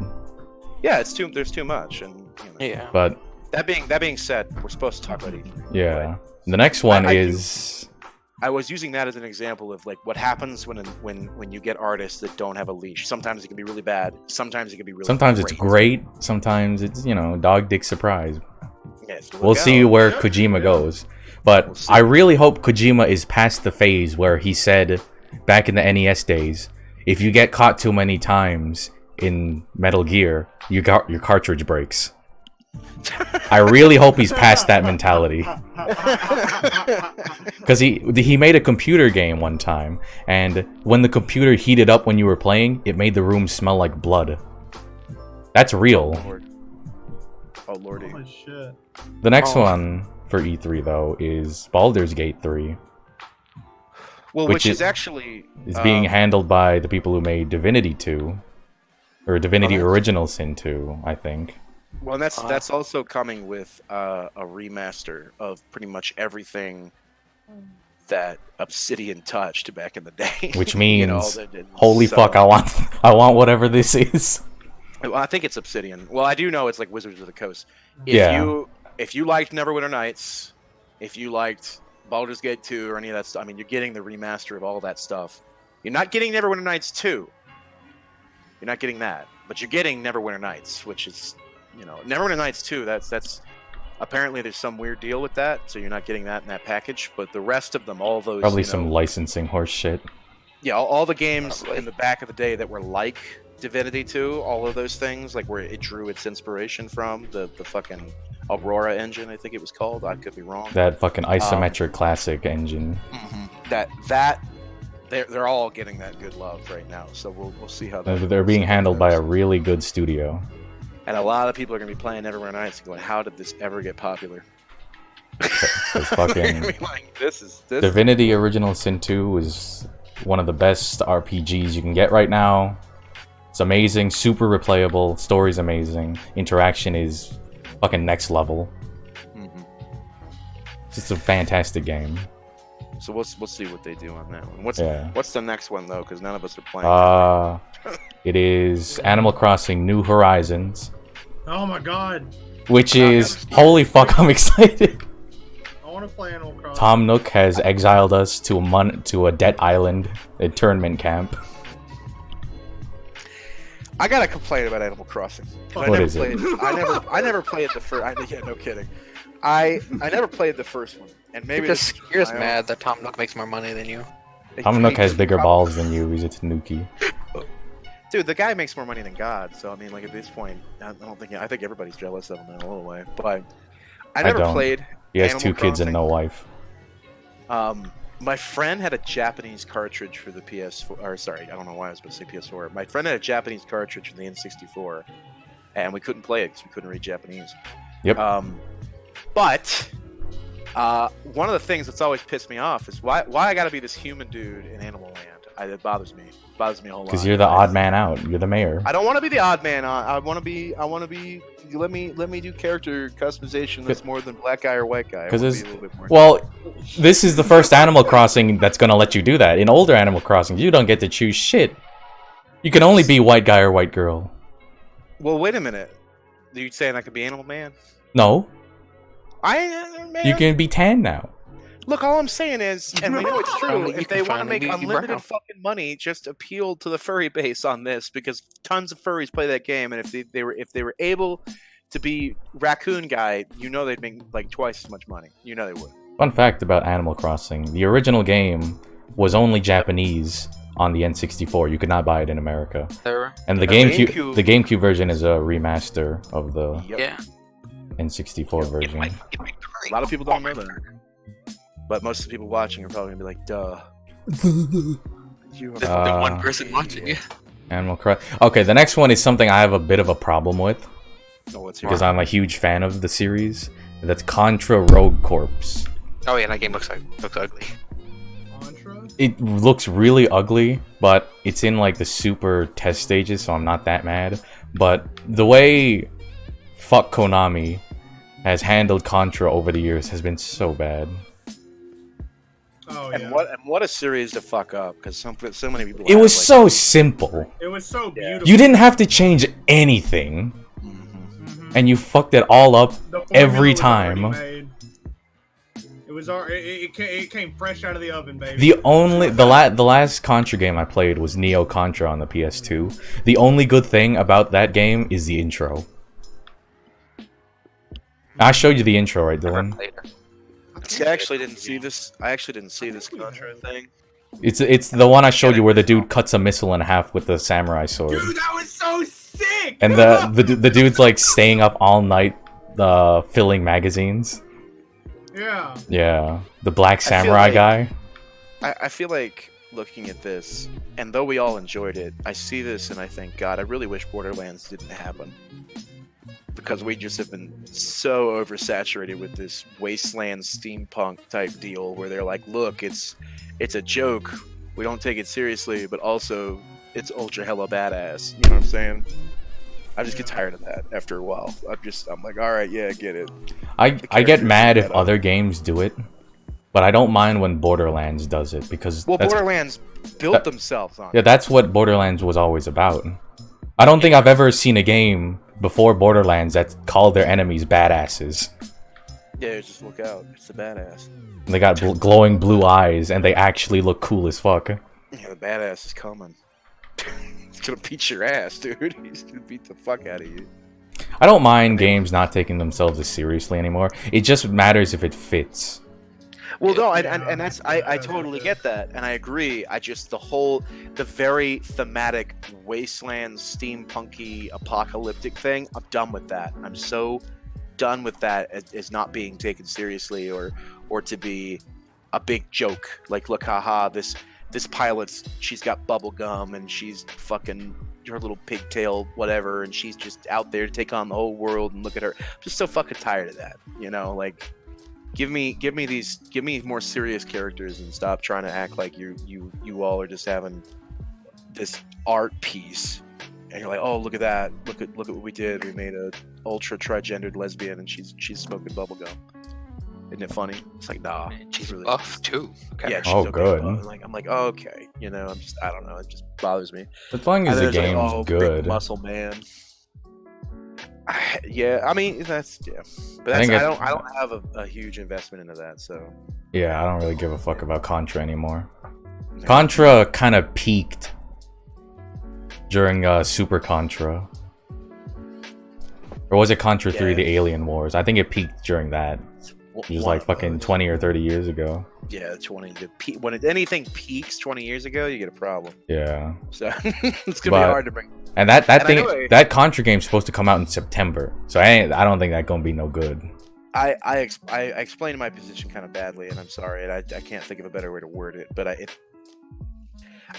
Yeah, there's too much, and yeah. But that being said, we're supposed to talk about E3. Yeah. Right? The next one is. I was using that as an example of like what happens when you get artists that don't have a leash. Sometimes it can be really bad. Sometimes it can be really. Sometimes it's great. Sometimes it's dog dick surprise. Yes, we'll see where Kojima goes, but I really hope Kojima is past the phase where he said back in the NES days, if you get caught too many times in Metal Gear, your cartridge breaks. I really hope he's past that mentality. Because he made a computer game one time, and when the computer heated up when you were playing, it made the room smell like blood. That's real. Oh lordy. Oh shit. The next one for E3 though is Baldur's Gate 3. Well, which is actually being handled by the people who made Divinity 2, or Divinity Original Sin 2, I think. Well, that's also coming with a remaster of pretty much everything that Obsidian touched back in the day. Which means, holy fuck, I want whatever this is. Well, I think it's Obsidian. Well, I do know it's like Wizards of the Coast. If you liked Neverwinter Nights, if you liked Baldur's Gate 2 or any of that stuff, I mean, you're getting the remaster of all that stuff. You're not getting Neverwinter Nights 2. You're not getting that, but you're getting Neverwinter Nights, which is, Neverwinter Nights 2. That's apparently there's some weird deal with that, so you're not getting that in that package. But the rest of them, all those probably some licensing horse shit. Yeah, all the games in the back of the day that were like Divinity 2, all of those things, like where it drew its inspiration from, the fucking Aurora engine, I think it was called. I could be wrong. That fucking isometric classic engine. They're all getting that good love right now. So we'll see how they're being handled by a really good studio. And a lot of people are gonna be playing Neverwinter Nights and going, "How did this ever get popular?" It's fucking like, this Divinity Original Sin 2 is one of the best RPGs you can get right now. It's amazing, super replayable, story's amazing, interaction is fucking next level. It's just a fantastic game. So we'll see what they do on that one. What's the next one though? Because none of us are playing. It is Animal Crossing New Horizons. Oh my god! Which is holy fuck! I'm excited. I want to play Animal Crossing. Tom Nook has exiled us to a dead island, internment camp. I gotta complain about Animal Crossing. What is it? I never played the first. Yeah, no kidding. I never played the first one, and maybe because you're just mad that Tom Nook makes more money than you. Tom Nook has bigger balls than you. He's a Tanuki. Dude, the guy makes more money than God. So I mean, like at this point, I think everybody's jealous of him in a little way. But I never played. He has Animal 2 kids and no wife. My friend had a Japanese cartridge for the PS4. Or sorry, I don't know why I was supposed to say PS4. My friend had a Japanese cartridge for the N64, and we couldn't play it because we couldn't read Japanese. Yep. But one of the things that's always pissed me off is why I gotta be this human dude in Animal Land. It bothers me. It bothers me a whole lot. Because you're the odd man out. You're the mayor. I don't want to be the odd man out. I want to be. Let me do character customization that's more than black guy or white guy. Because this is the first Animal Crossing that's gonna let you do that. In older Animal Crossings, you don't get to choose shit. You can only be white guy or white girl. Well, wait a minute. Are you saying I could be Animal Man? No. Man. You can be tan now. Look, all I'm saying is, and we know it's true, if they want to make unlimited fucking money, just appeal to the furry base on this, because tons of furries play that game, and if they were able to be Raccoon Guy, you know they'd make like twice as much money. You know they would. Fun fact about Animal Crossing: the original game was only Japanese on the N64. You could not buy it in America. And the GameCube version is a remaster of the N64 version. A lot of people don't know that. But most of the people watching are probably gonna be like, duh. The one person watching it. Animal Crossing. Okay, the next one is something I have a bit of a problem with. Because I'm a huge fan of the series. That's Contra Rogue Corps. Oh yeah, that game looks ugly. Contra? It looks really ugly, but it's in like the super test stages, so I'm not that mad. But the way fuck Konami has handled Contra over the years has been so bad. Oh, and what a series to fuck up, because so many people. It was so simple. It was so beautiful. You didn't have to change anything, and you fucked it all up every time. It came fresh out of the oven, baby. The last Contra game I played was Neo Contra on the PS2. The only good thing about that game is the intro. I showed you the intro, right, Dylan? See, I actually didn't see this Contra thing. It's the one I showed you where the dude cuts a missile in half with the samurai sword. Dude, that was so sick! And the dude's like staying up all night filling magazines. Yeah. Yeah. The black samurai guy. I feel like looking at this, and though we all enjoyed it, I see this and I think, God, I really wish Borderlands didn't happen. Because we just have been so oversaturated with this wasteland steampunk type deal where they're like, look, it's a joke. We don't take it seriously, but also it's ultra hella badass. You know what I'm saying? I just get tired of that after a while. I'm like, all right, yeah, I get it. I get mad if other games do it, but I don't mind when Borderlands does it because Borderlands built themselves on it. Yeah, that's what Borderlands was always about. I don't think I've ever seen a game before Borderlands that called their enemies badasses. Yeah, just look out. It's a badass. They got glowing blue eyes, and they actually look cool as fuck. Yeah, the badass is coming. He's gonna beat your ass, dude. He's gonna beat the fuck out of you. I don't mind games not taking themselves as seriously anymore. It just matters if it fits. Well, no, and that's I totally get that, and I agree. I just the very thematic wasteland, steampunky, apocalyptic thing. I'm done with that. I'm so done with that as not being taken seriously or to be a big joke. Like, look, haha, this she's got bubble gum and she's fucking her little pigtail whatever, and she's just out there to take on the whole world. And look at her. I'm just so fucking tired of that. You know, like. Give me more serious characters and stop trying to act like you all are just having this art piece and you're like, oh, look at that, look at what we did, we made a ultra trigendered lesbian and she's smoking bubblegum. Isn't it funny? It's like, nah, she's really buff too. Okay. Yeah, she's good. I'm like, oh, okay, you know, I don't know, it just bothers me. As long as the game's good. Big muscle man. Yeah, I mean but I don't have a huge investment into that, so yeah, I don't really give a fuck about Contra anymore. No. Contra kind of peaked during Super Contra, or was it Contra 3: The Alien Wars? I think it peaked during that. It was like fucking 20 or 30 years ago. Yeah, 20. When anything peaks 20 years ago, you get a problem. Yeah. So it's gonna be hard to bring. And that Contra game's supposed to come out in September, so I don't think that's gonna be no good. I explained my position kind of badly, and I'm sorry, and I can't think of a better way to word it. But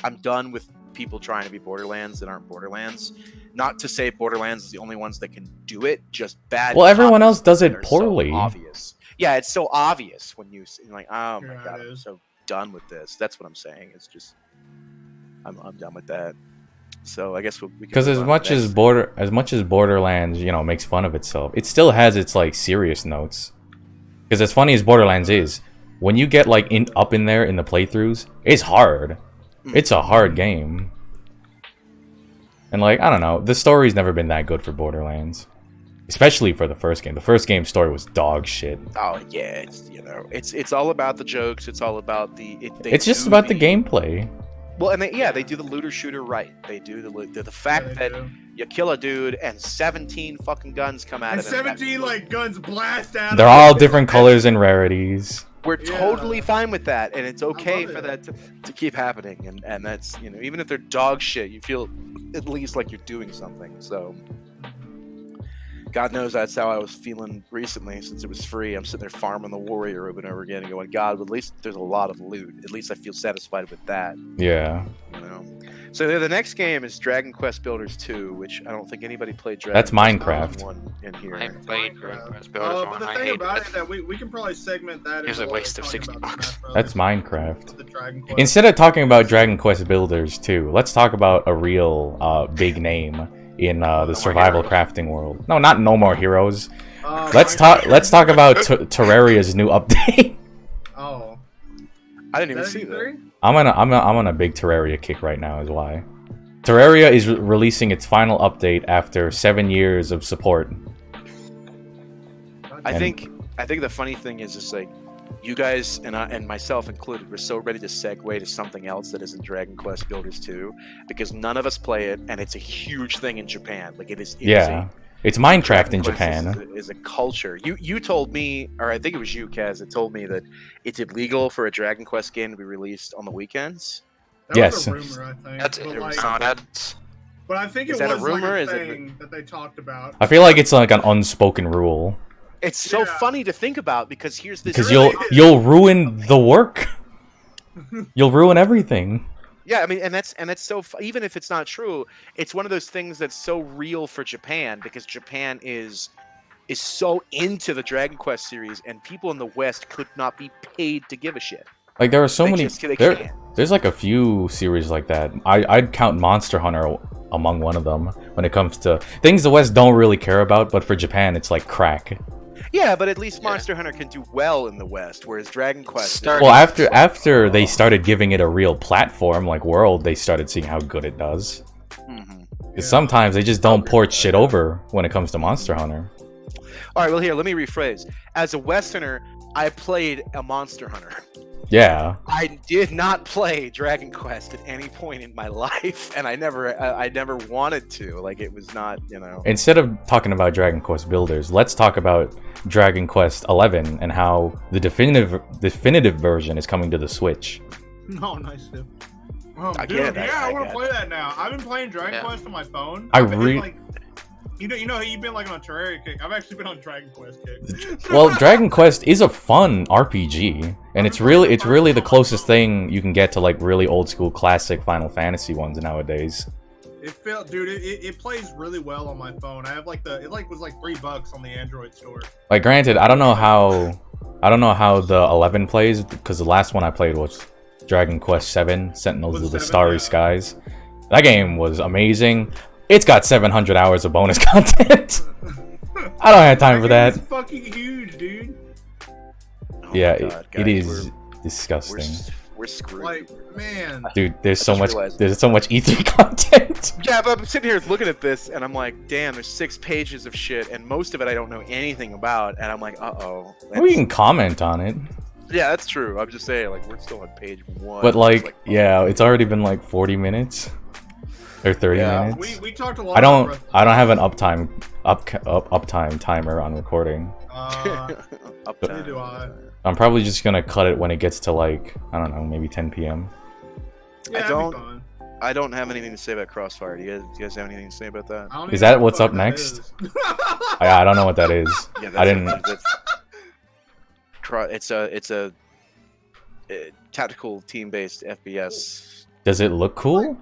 I'm done with people trying to be Borderlands that aren't Borderlands. Not to say Borderlands is the only ones that can do it, just bad. Well, everyone else does it poorly. So obvious. Yeah, it's so obvious when you're like, oh my god, I'm so done with this. That's what I'm saying. It's just, I'm done with that. So I guess because as much as Borderlands, you know, makes fun of itself, it still has its like serious notes. Because as funny as Borderlands is, when you get like up in there in the playthroughs, it's hard. It's a hard game. And like, I don't know, the story's never been that good for Borderlands, especially for the first game. The first game's story was dog shit. Oh yeah, it's all about the jokes. It's all about it's just about the gameplay. Well, and they do the looter shooter right. They do the fact that you kill a dude and 17 fucking guns come out of it. 17 like guns blast out. They're all different colors and rarities. We're totally fine with that, and it's okay for that to keep happening. And that's, you know, even if they're dog shit, you feel at least like you're doing something. So God knows that's how I was feeling recently since it was free. I'm sitting there farming the warrior over and over again and going, God, at least there's a lot of loot. At least I feel satisfied with that. Yeah. You know. So the next game is Dragon Quest Builders 2, which I don't think anybody played. That's Minecraft. 1 in here. I played Dragon Quest Builders 1. But the thing about it is that we can probably segment that. It's a waste of $60. That's Minecraft. Instead of talking about Dragon Quest Builders 2, let's talk about a real big name in the survival crafting world. No, not No More Heroes. Let's talk about Terraria's new update. Oh, I didn't even see that. I'm on a big Terraria kick right now, is why. Terraria is releasing its final update after 7 years of support. I think the funny thing is just like, you guys and myself included, we're so ready to segue to something else that isn't Dragon Quest Builders 2, because none of us play it, and it's a huge thing in Japan. Like it is. It's Minecraft in Japan. Is a culture. You told me, or I think it was you, Kaz, that told me that it's illegal for a Dragon Quest game to be released on the weekends. That was a rumor, I think. But I think it was a rumor, like a thing that they talked about. I feel like it's like an unspoken rule. It's so funny to think about, because here's this. Because you'll ruin the work. You'll ruin everything. Yeah, I mean, and that's so. Even if it's not true, it's one of those things that's so real for Japan, because Japan is so into the Dragon Quest series, and people in the West could not be paid to give a shit. Like there are so many. There's like a few series like that. I'd count Monster Hunter among one of them when it comes to things the West don't really care about, but for Japan it's like crack. Yeah, but at least Monster Hunter can do well in the West, whereas Dragon Quest... Well, after they started giving it a real platform, like World, they started seeing how good it does. Because sometimes they just don't port shit over when it comes to Monster Hunter. Alright, well here, let me rephrase. As a Westerner, I played a Monster Hunter. Yeah. I did not play Dragon Quest at any point in my life, and I never wanted to. Like, it was not, you know. Instead of talking about Dragon Quest Builders, let's talk about Dragon Quest 11 and how the definitive version is coming to the Switch. Oh, nice dude. Oh, Again, dude, I want to play that now. I've been playing Dragon Quest on my phone. You know, you've been like on a Terraria kick. I've actually been on Dragon Quest kick. Well, Dragon Quest is a fun RPG, and it's really the closest thing you can get to like really old school classic Final Fantasy ones nowadays. It plays really well on my phone. I have like it was like $3 on the Android store. Like, granted, I don't know how the 11 plays, because the last one I played was Dragon Quest 7, Sentinels of the Starry Skies. That game was amazing. It's got 700 hours of bonus content. I don't have time for that. It's fucking huge, dude. Yeah, God, it is disgusting. We're screwed. Like, man. Dude, there's so much E3 content. Yeah, but I'm sitting here looking at this, and I'm like, damn, there's 6 pages of shit, and most of it I don't know anything about, and I'm like, uh-oh. We can comment on it. Yeah, that's true. I'm just saying, like, we're still on page 1. But like, yeah, it's already been like 40 minutes. Or 30 minutes. We talked a lot. I don't have an uptime timer on recording. Neither do I. I'm probably just gonna cut it when it gets to like, I don't know, maybe 10 p.m. Yeah, I don't have anything to say about Crossfire. Do you guys have anything to say about that? Is that what's up next? I don't know what that is. Yeah, I didn't. It's a tactical team-based FPS. Does it look cool?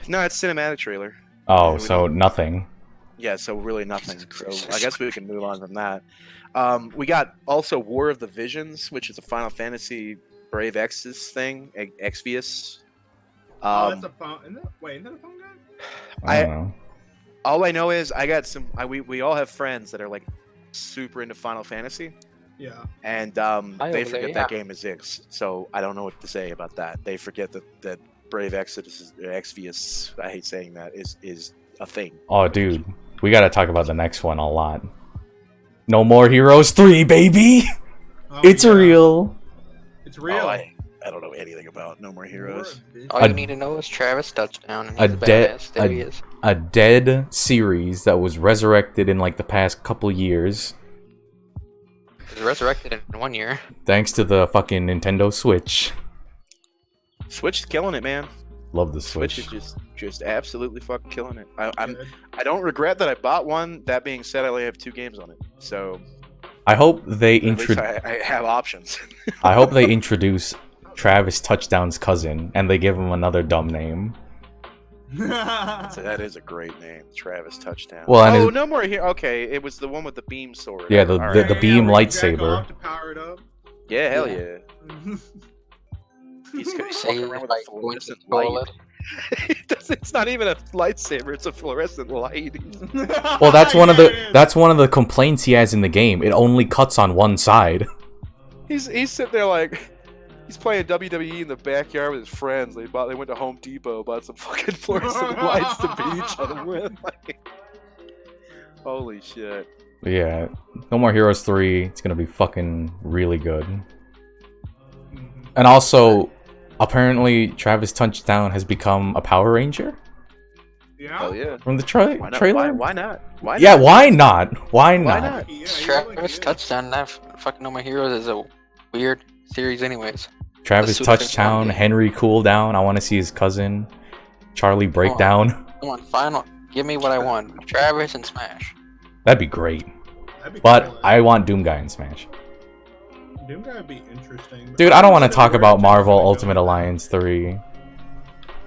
No, it's cinematic trailer. Oh, so nothing. Yeah, so really nothing. So I guess we can move on from that. We got also War of the Visions, which is a Final Fantasy Brave Ex's thing, Exvius. That's a phone. Isn't that a phone game? I don't know. All I know is I got some. We all have friends that are like super into Final Fantasy. Yeah. And they forget that game exists. So I don't know what to say about that. They forget that Brave Exodus, Exvius, I hate saying that, is a thing. Oh, dude, we gotta talk about the next one a lot. No More Heroes 3, baby! It's real! It's real. Oh, I don't know anything about No More Heroes. All you need to know is Travis touchdown, and he's a badass. There he is. A dead series that was resurrected in like the past couple years. It was resurrected in 1 year. Thanks to the fucking Nintendo Switch. Switch is killing it, man. Love the Switch. Switch is just absolutely fucking killing it. I don't regret that I bought one. That being said, I only have 2 games on it, so I hope they I have options. I hope they introduce Travis Touchdown's cousin and they give him another dumb name. So that is a great name, Travis Touchdown. Well, No More here. Okay, it was the one with the beam sword. Yeah, the beam lightsaber. To power it up. Yeah, hell yeah. He's walking around with a fluorescent light. It's not even a lightsaber; it's a fluorescent light. Well, that's one of the complaints he has in the game. It only cuts on one side. He's sitting there like he's playing WWE in the backyard with his friends. They went to Home Depot, bought some fucking fluorescent lights to beat each other with. Like, holy shit! Yeah, No More Heroes 3. It's gonna be fucking really good. And also, apparently, Travis Touchdown has become a Power Ranger. Yeah. Hell yeah. From the trailer. Why not? Yeah, why not? Why not? Yeah, Travis Touchdown, that fucking No More Heroes is a weird series anyways. Travis Touchdown, Henry Cooldown. I want to see his cousin, Charlie Breakdown. Come on, final. Give me what I want. Travis and Smash. That'd be great. But cool. I want Doom Guy in Smash. Doom Guy would be interesting. Dude, I don't want to talk about Marvel Ultimate Alliance 3.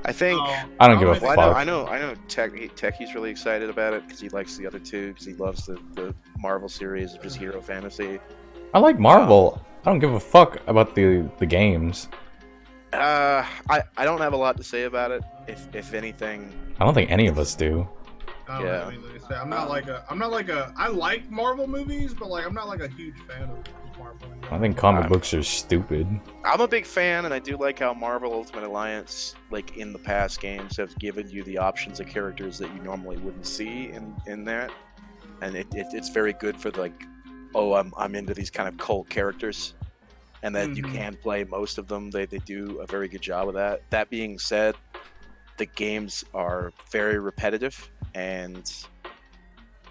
I think I don't give a fuck. I know Techie's really excited about it because he likes the other 2 because he loves the Marvel series of just hero fantasy. I like Marvel. I don't give a fuck about the games. I don't have a lot to say about it. If anything, I don't think any of us do. Yeah. I'm not like a. I like Marvel movies, but like I'm not like a huge fan of Marvel. I think comic books are stupid. I'm a big fan, and I do like how Marvel Ultimate Alliance, like in the past games, have given you the options of characters that you normally wouldn't see in that, and it's very good for like oh, I'm into these kind of cult characters, and that you can play most of them. They do a very good job of that. That being said, the games are very repetitive, and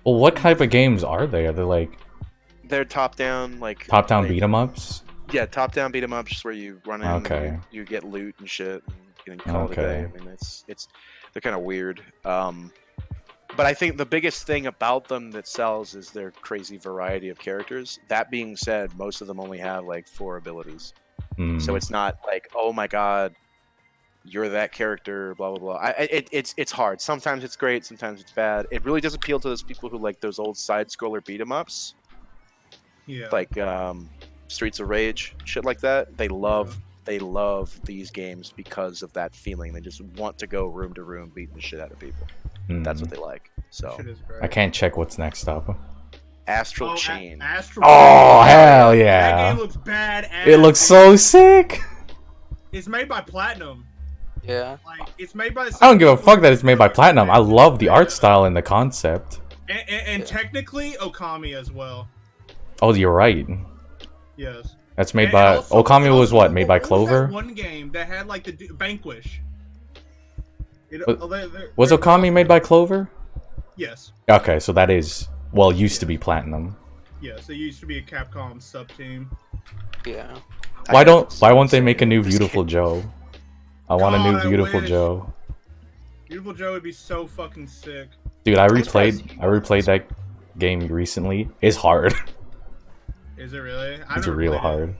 well, what type of games are they? Are they like they're top-down, like top-down beat 'em ups? Yeah, top-down beat 'em ups where you run in, Okay. and you get loot and shit, and call it a day. I mean, it's they're kind of weird. But I think the biggest thing about them that sells is their crazy variety of characters. That being said, most of them only have like 4 abilities. So it's not like, oh my god, you're that character, blah blah blah. It's hard. Sometimes it's great, sometimes it's bad. It really does appeal to those people who like those old side-scroller beat 'em ups. Yeah. Like Streets of Rage, shit like that. They love these games because of that feeling. They just want to go room to room beating the shit out of people. That's what they like. So I can't check what's next up. Astral Chain. Oh hell yeah! That game looks badass. It looks so sick. It's made by Platinum. Yeah. Like it's made by. I don't give a fuck that it's made by Platinum. I love the art style and the concept. And technically Okami as well. Oh, you're right. Yes. That's made by Okami was what? Made by Clover? One game that had like the Vanquish. Was Okami made by Clover? Yes. Okay, so that is used to be Platinum. Yes, it used to be a Capcom sub team. Yeah. Why won't they make a new Beautiful Joe? I want a new Beautiful Joe. Beautiful Joe would be so fucking sick. Dude, I replayed that game recently. It's hard. Is it really? It's real hard.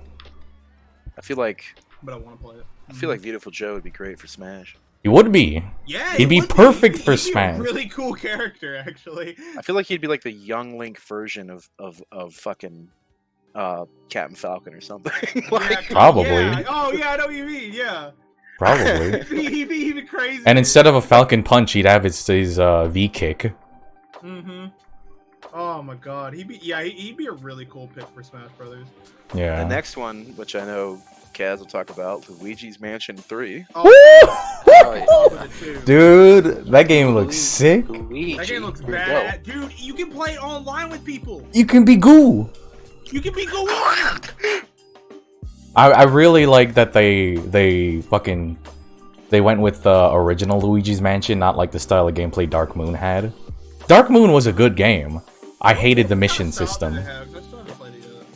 I feel like. But I want to play it. I feel like Beautiful Joe would be great for Smash. He would be. Yeah, he'd be perfect for Smash. He'd be a really cool character, actually. I feel like he'd be like the young Link version of fucking Captain Falcon or something. Like, yeah, probably. Yeah. Oh yeah, I know what you mean. Yeah. Probably. he'd be crazy. And instead of a Falcon Punch, he'd have his V kick. Oh my god, he'd be a really cool pick for Smash Brothers. Yeah. The next one, which I know Kaz will talk about, Luigi's Mansion 3. Dude, that game looks sick. That game looks bad. Dude, you can play online with people. You can be Goo. You can be Goo. I really like that they went with the original Luigi's Mansion, not like the style of gameplay Dark Moon had. Dark Moon was a good game. I hated the mission system.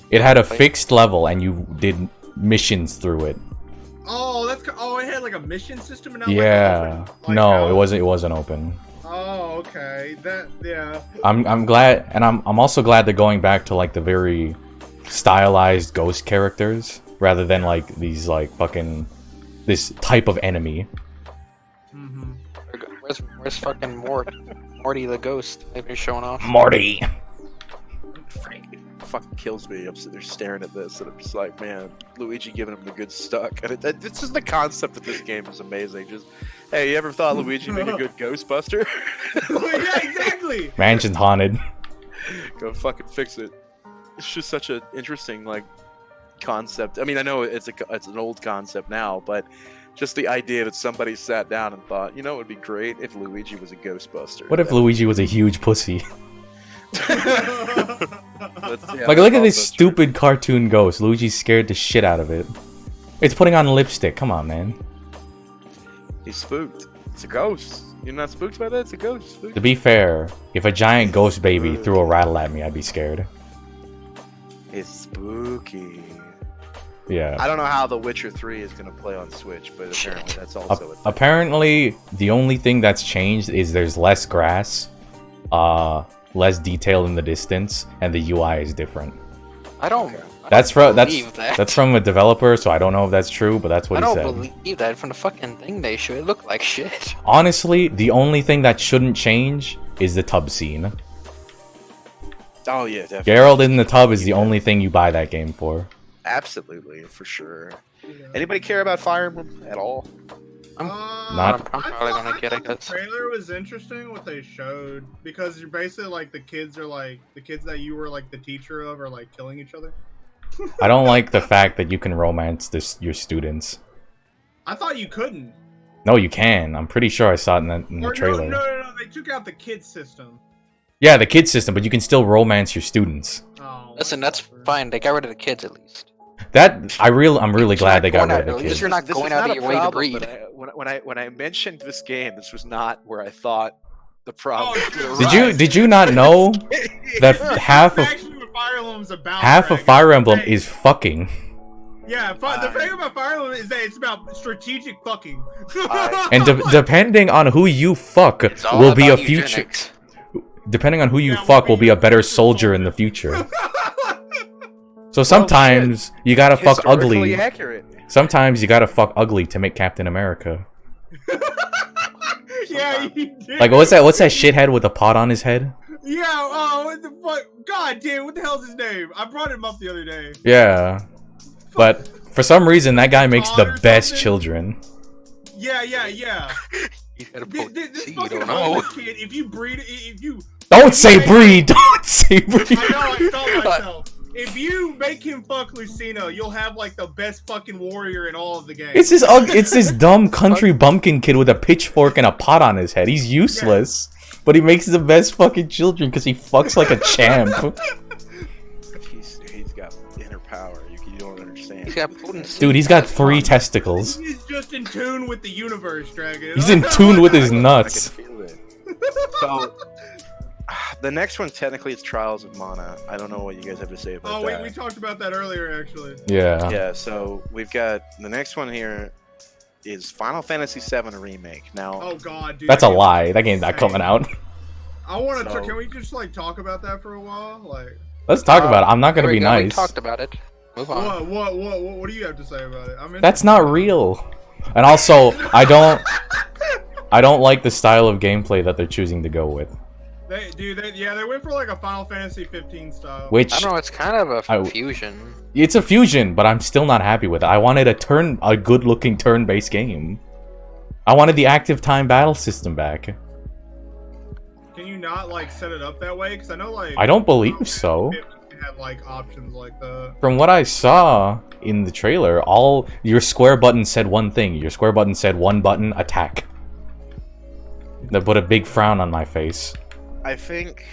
It had a fixed level and you did missions through it. Oh, it had like a mission system and yeah. Like no, it wasn't open. Oh, okay. Yeah. I'm glad, and I'm also glad they're going back to like the very stylized ghost characters rather than like these like fucking this type of enemy. Where's fucking Morty the ghost? Maybe showing off. Morty. Fucking kills me. I'm sitting there staring at this, and I'm just like, man, Luigi giving him the good stuck. And it's just the concept of this game is amazing. Just, hey, you ever thought Luigi made a good Ghostbuster? Yeah, exactly. Mansion's haunted. Go fucking fix it. It's just such an interesting like concept. I mean, I know it's an old concept now, but just the idea that somebody sat down and thought, you know, it would be great if Luigi was a Ghostbuster. What if Luigi was a huge pussy? Yeah, like, look at this stupid cartoon ghost. Luigi's scared the shit out of it. It's putting on lipstick. Come on, man. He's spooked. It's a ghost. You're not spooked by that? It's a ghost. Spooked. To be fair, if a giant ghost baby threw a rattle at me, I'd be scared. It's spooky. Yeah. I don't know how The Witcher 3 is going to play on Switch, but apparently that's also a thing. Apparently, the only thing that's changed is there's less grass, less detail in the distance, and the UI is different. That's from a developer, so I don't know if that's true, but that's what he said. I don't believe that. From the fucking thing they show, it looked like shit. Honestly, the only thing that shouldn't change is the tub scene. Oh yeah, definitely. Geralt in the tub is the only thing you buy that game for. Absolutely, for sure. Anybody care about Fire Emblem at all? I'm probably gonna get it. The trailer was interesting what they showed because you're basically like the kids that you were like the teacher of are like killing each other. I don't like the fact that you can romance your students. I thought you couldn't. No, you can. I'm pretty sure I saw it in the trailer. No. They took out the kid system. Yeah, the kid system, but you can still romance your students. Oh. Listen, that's fine. They got rid of the kids at least. I'm really glad they got rid of the At least kids. you're not going out of your way to breed. When I mentioned this game, this was not where I thought the problem. Did you not know that half of Fire Emblem is fucking? Yeah, the thing about Fire Emblem is that it's about strategic fucking. And depending on who you fuck, will be a future. Depending on who you fuck, will be a better soldier in the future. So sometimes you gotta fuck ugly. Accurate. Sometimes you gotta fuck ugly to make Captain America. Yeah, he did. Like what's that shithead with a pot on his head? Yeah, oh, what the fuck? God damn, what the hell's his name? I brought him up the other day. Yeah. But for some reason that guy makes the best children. Yeah. You gotta put This seed fucking on all. kid, if you breed, if you... Don't say breed! Don't say breed! I know, I told myself. If you make him fuck Lucina, you'll have like the best fucking warrior in all of the game. It's this dumb country bumpkin kid with a pitchfork and a pot on his head. He's useless, but he makes the best fucking children because he fucks like a champ. He's got inner power. You don't understand. He's got potency. Dude, he's got 3 testicles. He's just in tune with the universe, Dragon. He's in tune with his nuts. I can feel it. So, the next one technically is Trials of Mana. I don't know what you guys have to say about that. Oh, we talked about that earlier, actually. Yeah. Yeah, so we've got the next one here is Final Fantasy VII Remake. Now, oh god, dude, that's a lie. That game's not coming out. I want to. Can we just like talk about that for a while? Like, let's talk about it. I'm not gonna be nice. We talked about it. Move on. What do you have to say about it? That's not real. And also, I don't like the style of gameplay that they're choosing to go with. They went for like a Final Fantasy 15 style. Which I don't know. It's kind of a fusion. It's a fusion, but I'm still not happy with it. I wanted a good-looking turn-based game. I wanted the active time battle system back. Can you not like set it up that way? Because I know like I don't believe so. Had like options like that. From what I saw in the trailer, all your square button said one thing. Your square button said one button attack. That put a big frown on my face. I think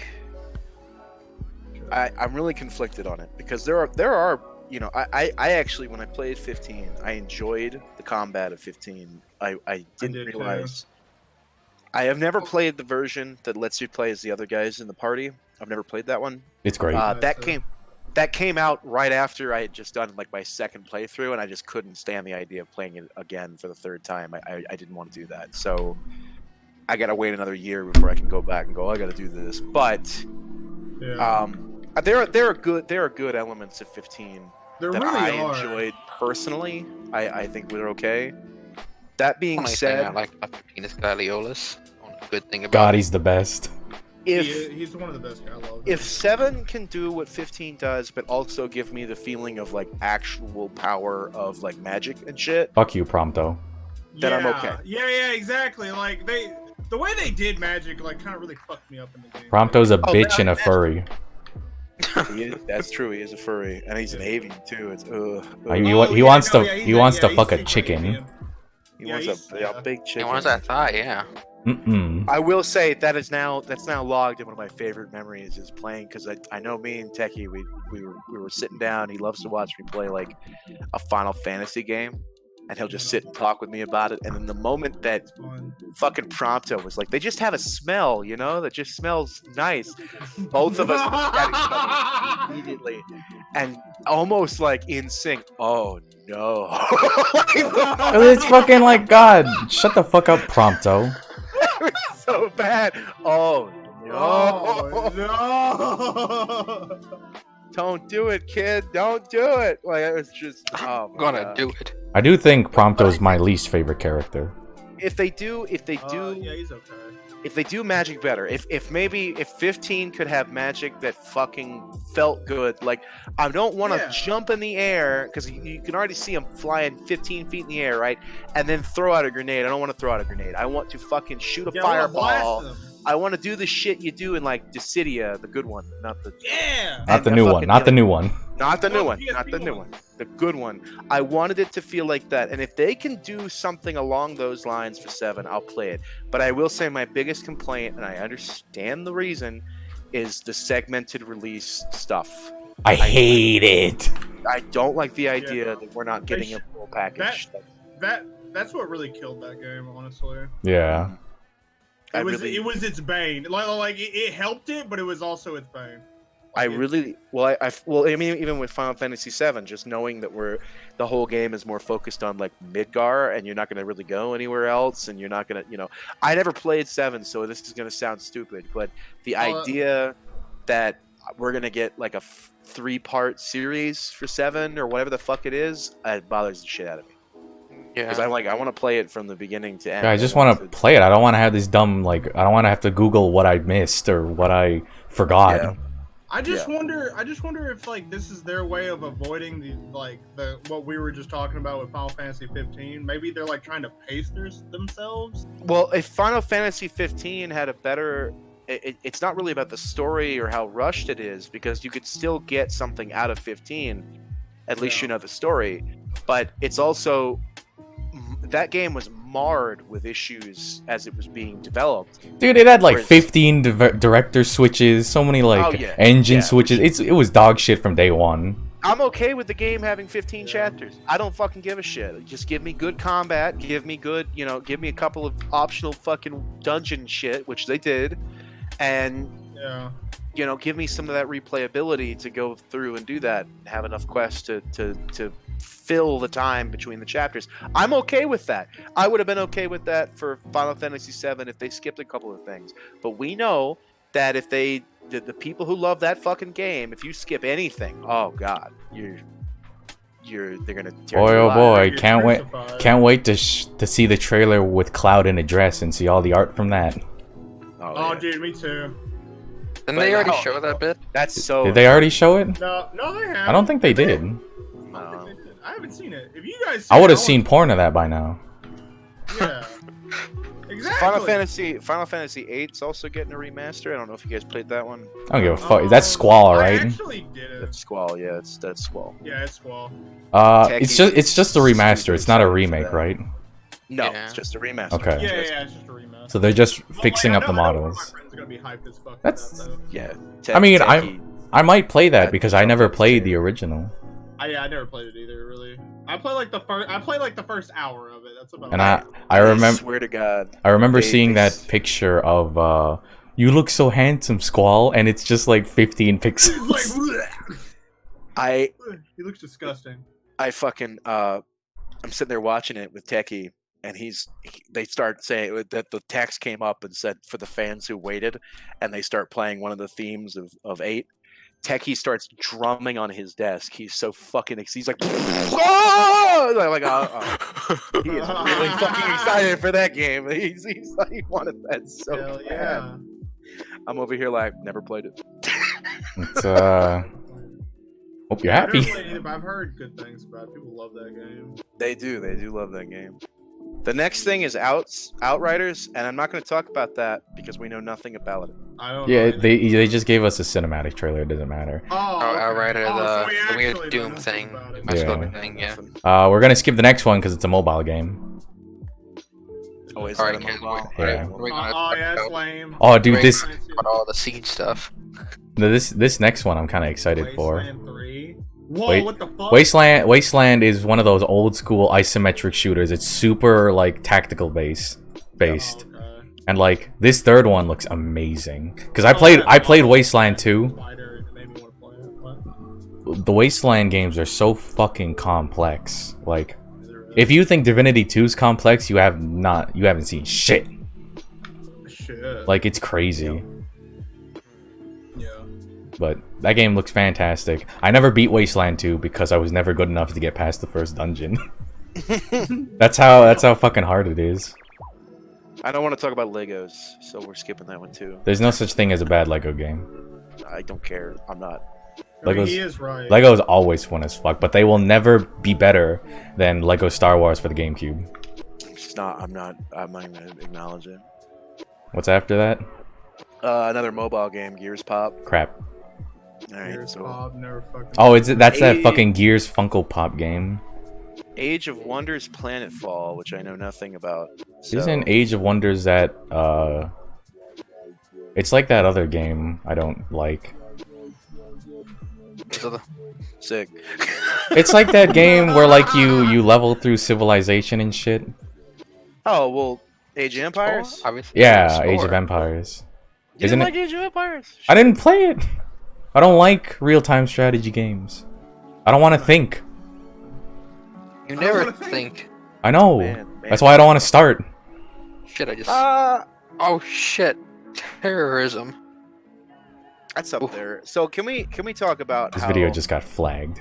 I'm really conflicted on it because there are you know I actually when I played 15 I enjoyed the combat of 15. I didn't realize I have never played the version that lets you play as the other guys in the party. I've never played that one. It's great. That came out right after I had just done like my second playthrough, and I just couldn't stand the idea of playing it again for the third time. I didn't want to do that, so I gotta wait another year before I can go back and go, I gotta do this. But there are good elements of 15 that really I enjoyed personally. I think we're okay. That being said, I like 15 is Gladiolus. Good thing about God, he's the best. He's one of the best. I love him. If 7 can do what 15 does, but also give me the feeling of like actual power of like magic and shit, fuck you, Prompto. Then I'm okay. Yeah, exactly. Like the way they did magic, like kind of really fucked me up in the game. Prompto's a bitch and a furry. That's true. He is a furry, and he's an avian too. It's he wants to fuck a chicken. He wants a big chicken. He wants that thigh, yeah. I will say that's now logged in one of my favorite memories is playing because I know me and Techie we were sitting down. He loves to watch me play like a Final Fantasy game, and he'll just sit and talk with me about it. And then the moment that fucking Prompto was like, they just have a smell, you know, that just smells nice. Both of us looked at each other immediately, and almost like in sync. Oh no! It's fucking like God. Shut the fuck up, Prompto. It was so bad. Oh no! No! Don't do it, kid. Don't do it. Like it was just. Oh, I'm gonna do it. I do think Prompto's my least favorite character. If they do, yeah, he's okay. If they do magic better, if 15 could have magic that fucking felt good, like I don't want to jump in the air because you can already see him flying 15 feet in the air, right? And then throw out a grenade. I don't want to throw out a grenade. I want to fucking shoot a fireball. I want to do the shit you do in like Dissidia, the good one, not the not the new one, not the new one. Not the new one, not the new one. The good one. I wanted it to feel like that. And if they can do something along those lines for 7, I'll play it. But I will say my biggest complaint, and I understand the reason, is the segmented release stuff. I hate it. I don't like the idea that we're not getting a full package. That's what really killed that game, honestly. Yeah. It was its bane. Like it helped it, but it was also its bane. I mean, even with Final Fantasy VII, just knowing that the whole game is more focused on like Midgar, and you're not going to really go anywhere else, and you're not going to, I never played 7, so this is going to sound stupid, but the idea that we're going to get like a 3-part series for 7 or whatever the fuck it is, it bothers the shit out of me. Yeah, because I want to play it from the beginning to end. Yeah, I just want to play it. I don't want to have this dumb I don't want to have to Google what I missed or what I forgot. Yeah. I just wonder if like this is their way of avoiding the what we were just talking about with Final Fantasy 15. Maybe they're like trying to pace themselves. Well, if Final Fantasy 15 had a better, it's not really about the story or how rushed it is, because you could still get something out of 15. At least you know the story, but it's also that game was marred with issues as it was being developed. Dude, it had like 15 director switches, so many engine switches. It was dog shit from day one. I'm okay with the game having 15 chapters. I don't fucking give a shit. Just give me good combat, give me good, give me a couple of optional fucking dungeon shit, which they did, and give me some of that replayability to go through and do that, and have enough quests to fill the time between the chapters. I'm okay with that. I would have been okay with that for Final Fantasy VII if they skipped a couple of things. But we know that if the people who love that fucking game, if you skip anything, oh god, they're gonna tear boy, you oh boy, alive. can't wait to see the trailer with Cloud in a dress and see all the art from that. Oh dude, me too. Didn't they already show that bit? That's so. Did they already show it? No, they haven't. I don't think they did. I haven't seen it. If you guys, I would have seen porn of that by now. Yeah, exactly. Final Fantasy VIII's also getting a remaster. I don't know if you guys played that one. I don't give a fuck. That's Squall, right? I actually did it. That's Squall. Yeah, that's Squall. Yeah, it's Squall. It's just a remaster. It's not a remake, right? No, it's just a remaster. Okay. Yeah, it's just a remaster. So they're just fixing up the models. My friends are gonna be hyped as fuck. That's yeah. I mean, I might play that because I never played the original. I never played it either. Really, I played like the first hour of it. That's about. And I remember. Swear to God. I remember seeing that picture of you look so handsome, Squall, and it's just like 15 pixels. He looks disgusting. I fucking I'm sitting there watching it with Techie, and they start saying that the text came up and said for the fans who waited, and they start playing one of the themes of 8. Techie starts drumming on his desk. He's so fucking he's like, oh! Like he is really fucking excited for that game. He wanted that so Hell bad. Yeah. I'm over here like never played it. It's hope you're happy. I've never played it, but I've heard good things about it. People love that game. They do love that game. The next thing is Outriders, and I'm not going to talk about that because we know nothing about it. I don't Yeah, know. they just gave us a cinematic trailer. It doesn't matter. Outrider, so the weird actually Doom don't know thing. about it. Yeah. Thing, yeah. We're gonna skip the next one because it's a mobile game. Oh, is Alright, that a mobile? Yeah. It's lame. Oh, dude, this About all the Siege stuff. this next one I'm kind of excited for. Wasteland 3. Whoa, what the fuck? Wasteland is one of those old school isometric shooters. It's super like tactical based. Oh, okay. And like this third one looks amazing because I played Wasteland 2. Spider, it made me want to play it. What? The Wasteland games are so fucking complex. Like if you think Divinity 2 is complex, you haven't seen shit. Shit. Like it's crazy. Yeah. But that game looks fantastic. I never beat Wasteland 2 because I was never good enough to get past the first dungeon. That's how fucking hard it is. I don't want to talk about Legos, so we're skipping that one too. There's no such thing as a bad Lego game. I don't care. I'm not. I mean, he is right. Lego is always fun as fuck, but they will never be better than Lego Star Wars for the GameCube. It's not. I'm not gonna acknowledge it. What's after that? Another mobile game, Gears Pop. Crap. All right, Gears so Pop, never fucking. Oh, that's that fucking Gears Funko Pop game. Age of Wonders Planetfall, which I know nothing about. So. Isn't Age of Wonders that it's like that other game I don't like. Sick. It's like that game where like you level through civilization and shit. Oh well, Age of Empires. Yeah, Age of Empires. You didn't like Age of Empires? I didn't play it. I don't like real-time strategy games. I don't want to think. You never think. I know. Man. That's why I don't want to start. Shit, I just. Oh shit, terrorism. That's up there. So can we talk about This how, video just got flagged.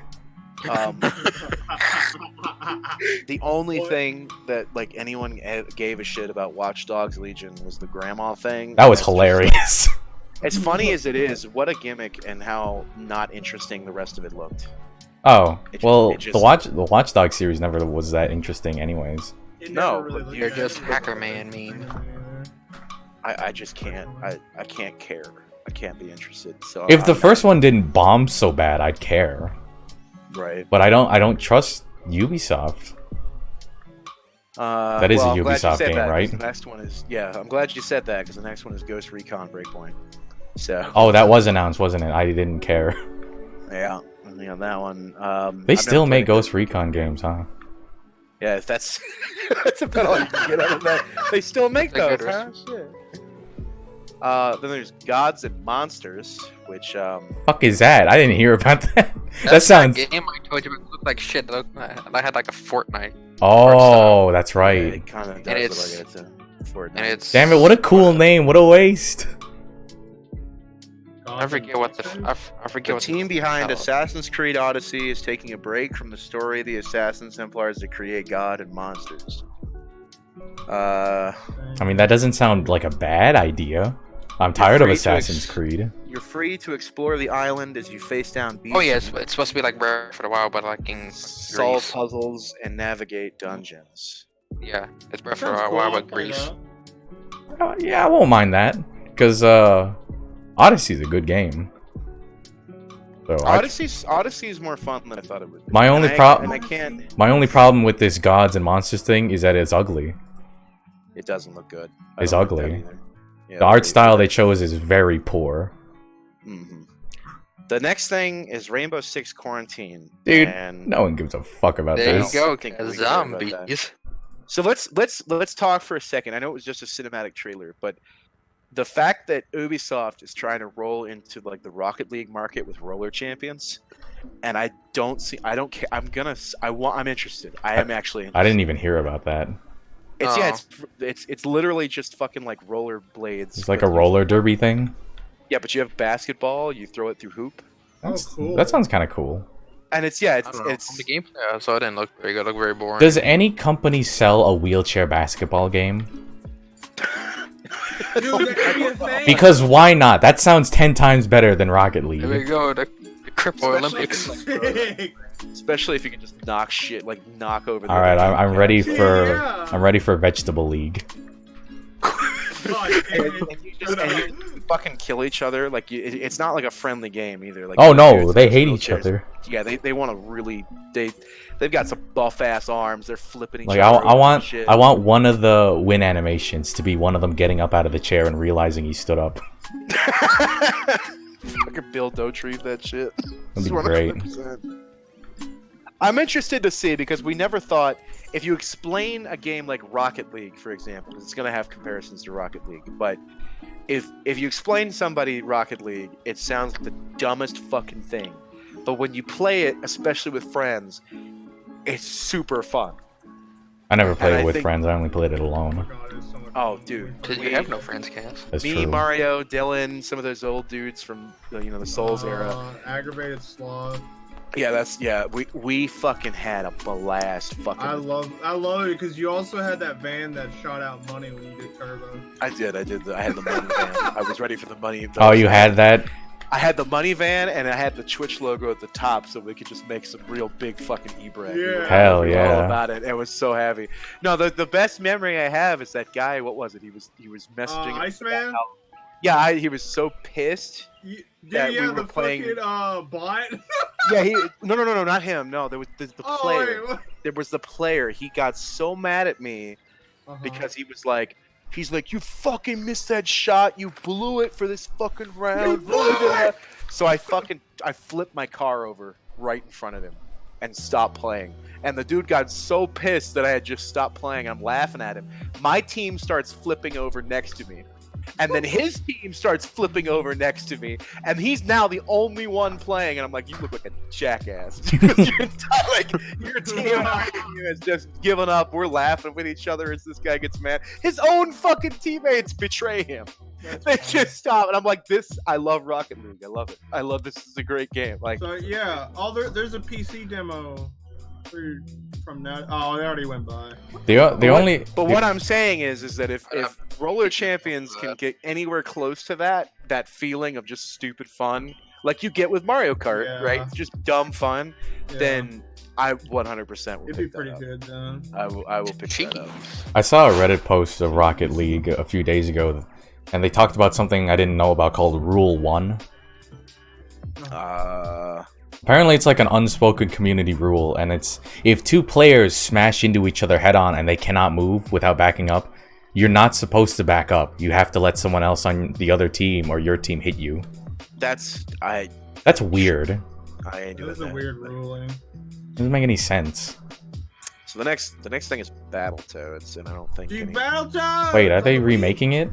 The only thing that like anyone gave a shit about Watch Dogs Legion was the grandma thing. That was hilarious. As funny as it is, what a gimmick, and how not interesting the rest of it looked. Oh, well, just- the Watch Dogs series never was that interesting anyways. No, You're just Hacker Man meme. I just can't. I can't care. I can't be interested. So If the first one didn't bomb so bad, I'd care. right, But I don't trust Ubisoft. That is a I'm glad you Ubisoft said game, that, 'cause right? The next one is I'm glad you said that because the next one is Ghost Recon Breakpoint. So Oh, that was announced, wasn't it? I didn't care. yeah, that one. They I've still never make played it. Ghost Recon games, huh? Yeah, that's that's about all you can get out of that. They still make They're those, good, huh? Shit. Then there's Gods and Monsters, which Fuck is that? I didn't hear about that. That That's sounds. that game I told you about looked like shit. I had like a Fortnite. Oh, that's yeah, right. it kind of does it's- look like it's a Fortnite. And it's Damn it! What a cool name. What a waste. I forget what the I forget The what team behind oh. Assassin's Creed Odyssey is taking a break from the story of the Assassin Templars to create God and monsters. I mean, that doesn't sound like a bad idea. I'm tired of free to Assassin's Creed. You're free to explore the island as you face down beasts. Oh yeah, it's supposed to be like Breath of the Wild, but like in solve Greece. puzzles and navigate dungeons. Yeah, it's Breath of the Wild, but Greece. Yeah, I won't mind that. Because Odyssey's a good game. So Odyssey is more fun than I thought it would be. My only and I can't. my only problem with this Gods and Monsters thing is that it's ugly. It doesn't look good. I It's don't like that ugly. either. Yeah, The art style they chose is very poor. Mm-hmm. The next thing is Rainbow Six Quarantine. Dude, and no one gives a fuck about There this. you go, I think we care about that. zombies. So let's talk for a second. I know it was just a cinematic trailer, but the fact that Ubisoft is trying to roll into like the Rocket League market with roller champions, and I don't care. I'm interested. I am actually interested. I didn't even hear about that. It's literally just fucking like roller blades. It's like a roller derby thing. Yeah, but you have basketball. You throw it through hoop, Cool. That sounds kind of cool. and it's I don't know. it's On the gameplay I saw, it didn't look very good. It looked very boring. Does any company sell a wheelchair basketball game? Dude, that could be a thing. Because why not? That sounds 10 times better than Rocket There we League. go. The Cripple Olympics. Sick. especially if you can just knock over. All right, I'm ready Yeah. for Yeah. I'm ready for Vegetable League. God, And you fucking kill each other. Like it's not like a friendly game either. Like Oh the no, dudes they in hate those each wheelchairs, other. Yeah, they want to really they've got some buff ass arms. They're flipping each Like other. I over want and shit. I want one of the win animations to be one of them getting up out of the chair and realizing he stood up. Fucking Bill Dotrieve that shit. That'd be great. 100%. I'm interested to see because we never thought if you explain a game like Rocket League, for example, it's going to have comparisons to Rocket League, but if you explain somebody Rocket League, it sounds like the dumbest fucking thing. But when you play it, especially with friends, it's super fun. I never played And I it with think- friends. I only played it alone. Oh, dude. Because you have no friends, Cass. That's Me, true. Mario, Dylan, some of those old dudes from the Souls era. Aggravated sloth. Yeah, we fucking had a blast. Fucking. I love it because you also had that van that shot out money when you did turbo. I did. I had the money van. I was ready for the money. Oh, you had that? I had the money van and I had the Twitch logo at the top, so we could just make some real big fucking e-break. Yeah. Hell We were yeah. all about it. It was so heavy. No, the best memory I have is that guy. What was it? He was messaging. Iceman? Yeah, he was so pissed. That we Yeah, were the playing- fucking bot. Yeah, no, not him. No, there was the Oh, player. wait, what? There was the player. He got so mad at me because he's like, you fucking missed that shot. You blew it for this fucking round. You blew it! So I flipped my car over right in front of him and stopped playing. And the dude got so pissed that I had just stopped playing. I'm laughing at him. My team starts flipping over next to me. And then his team starts flipping over next to me, and he's now the only one playing. And I'm like, "You look like a jackass." Your team has just given up. We're laughing with each other as this guy gets mad. His own fucking teammates betray him. They just stop, and I'm like, "This. I love Rocket League. I love it. I love this. Is a great game." Like, so yeah, there's a PC demo from that. Oh, they already went by. But what I'm saying is that if Roller Champions can get anywhere close to that feeling of just stupid fun, like you get with Mario Kart, right? It's just dumb fun. Then I 100% will. It'd be pretty good then. I will pick that up. I saw a Reddit post of Rocket League a few days ago, and they talked about something I didn't know about called Rule 1. Apparently it's like an unspoken community rule, and it's if two players smash into each other head on and they cannot move without backing up, you're not supposed to back up. You have to let someone else on the other team or your team hit you. That's weird. I ain't doing that. That's a weird ruling. Doesn't make any sense. So the next thing is Battletoads, and I don't think Battletoads! Wait, are they remaking it?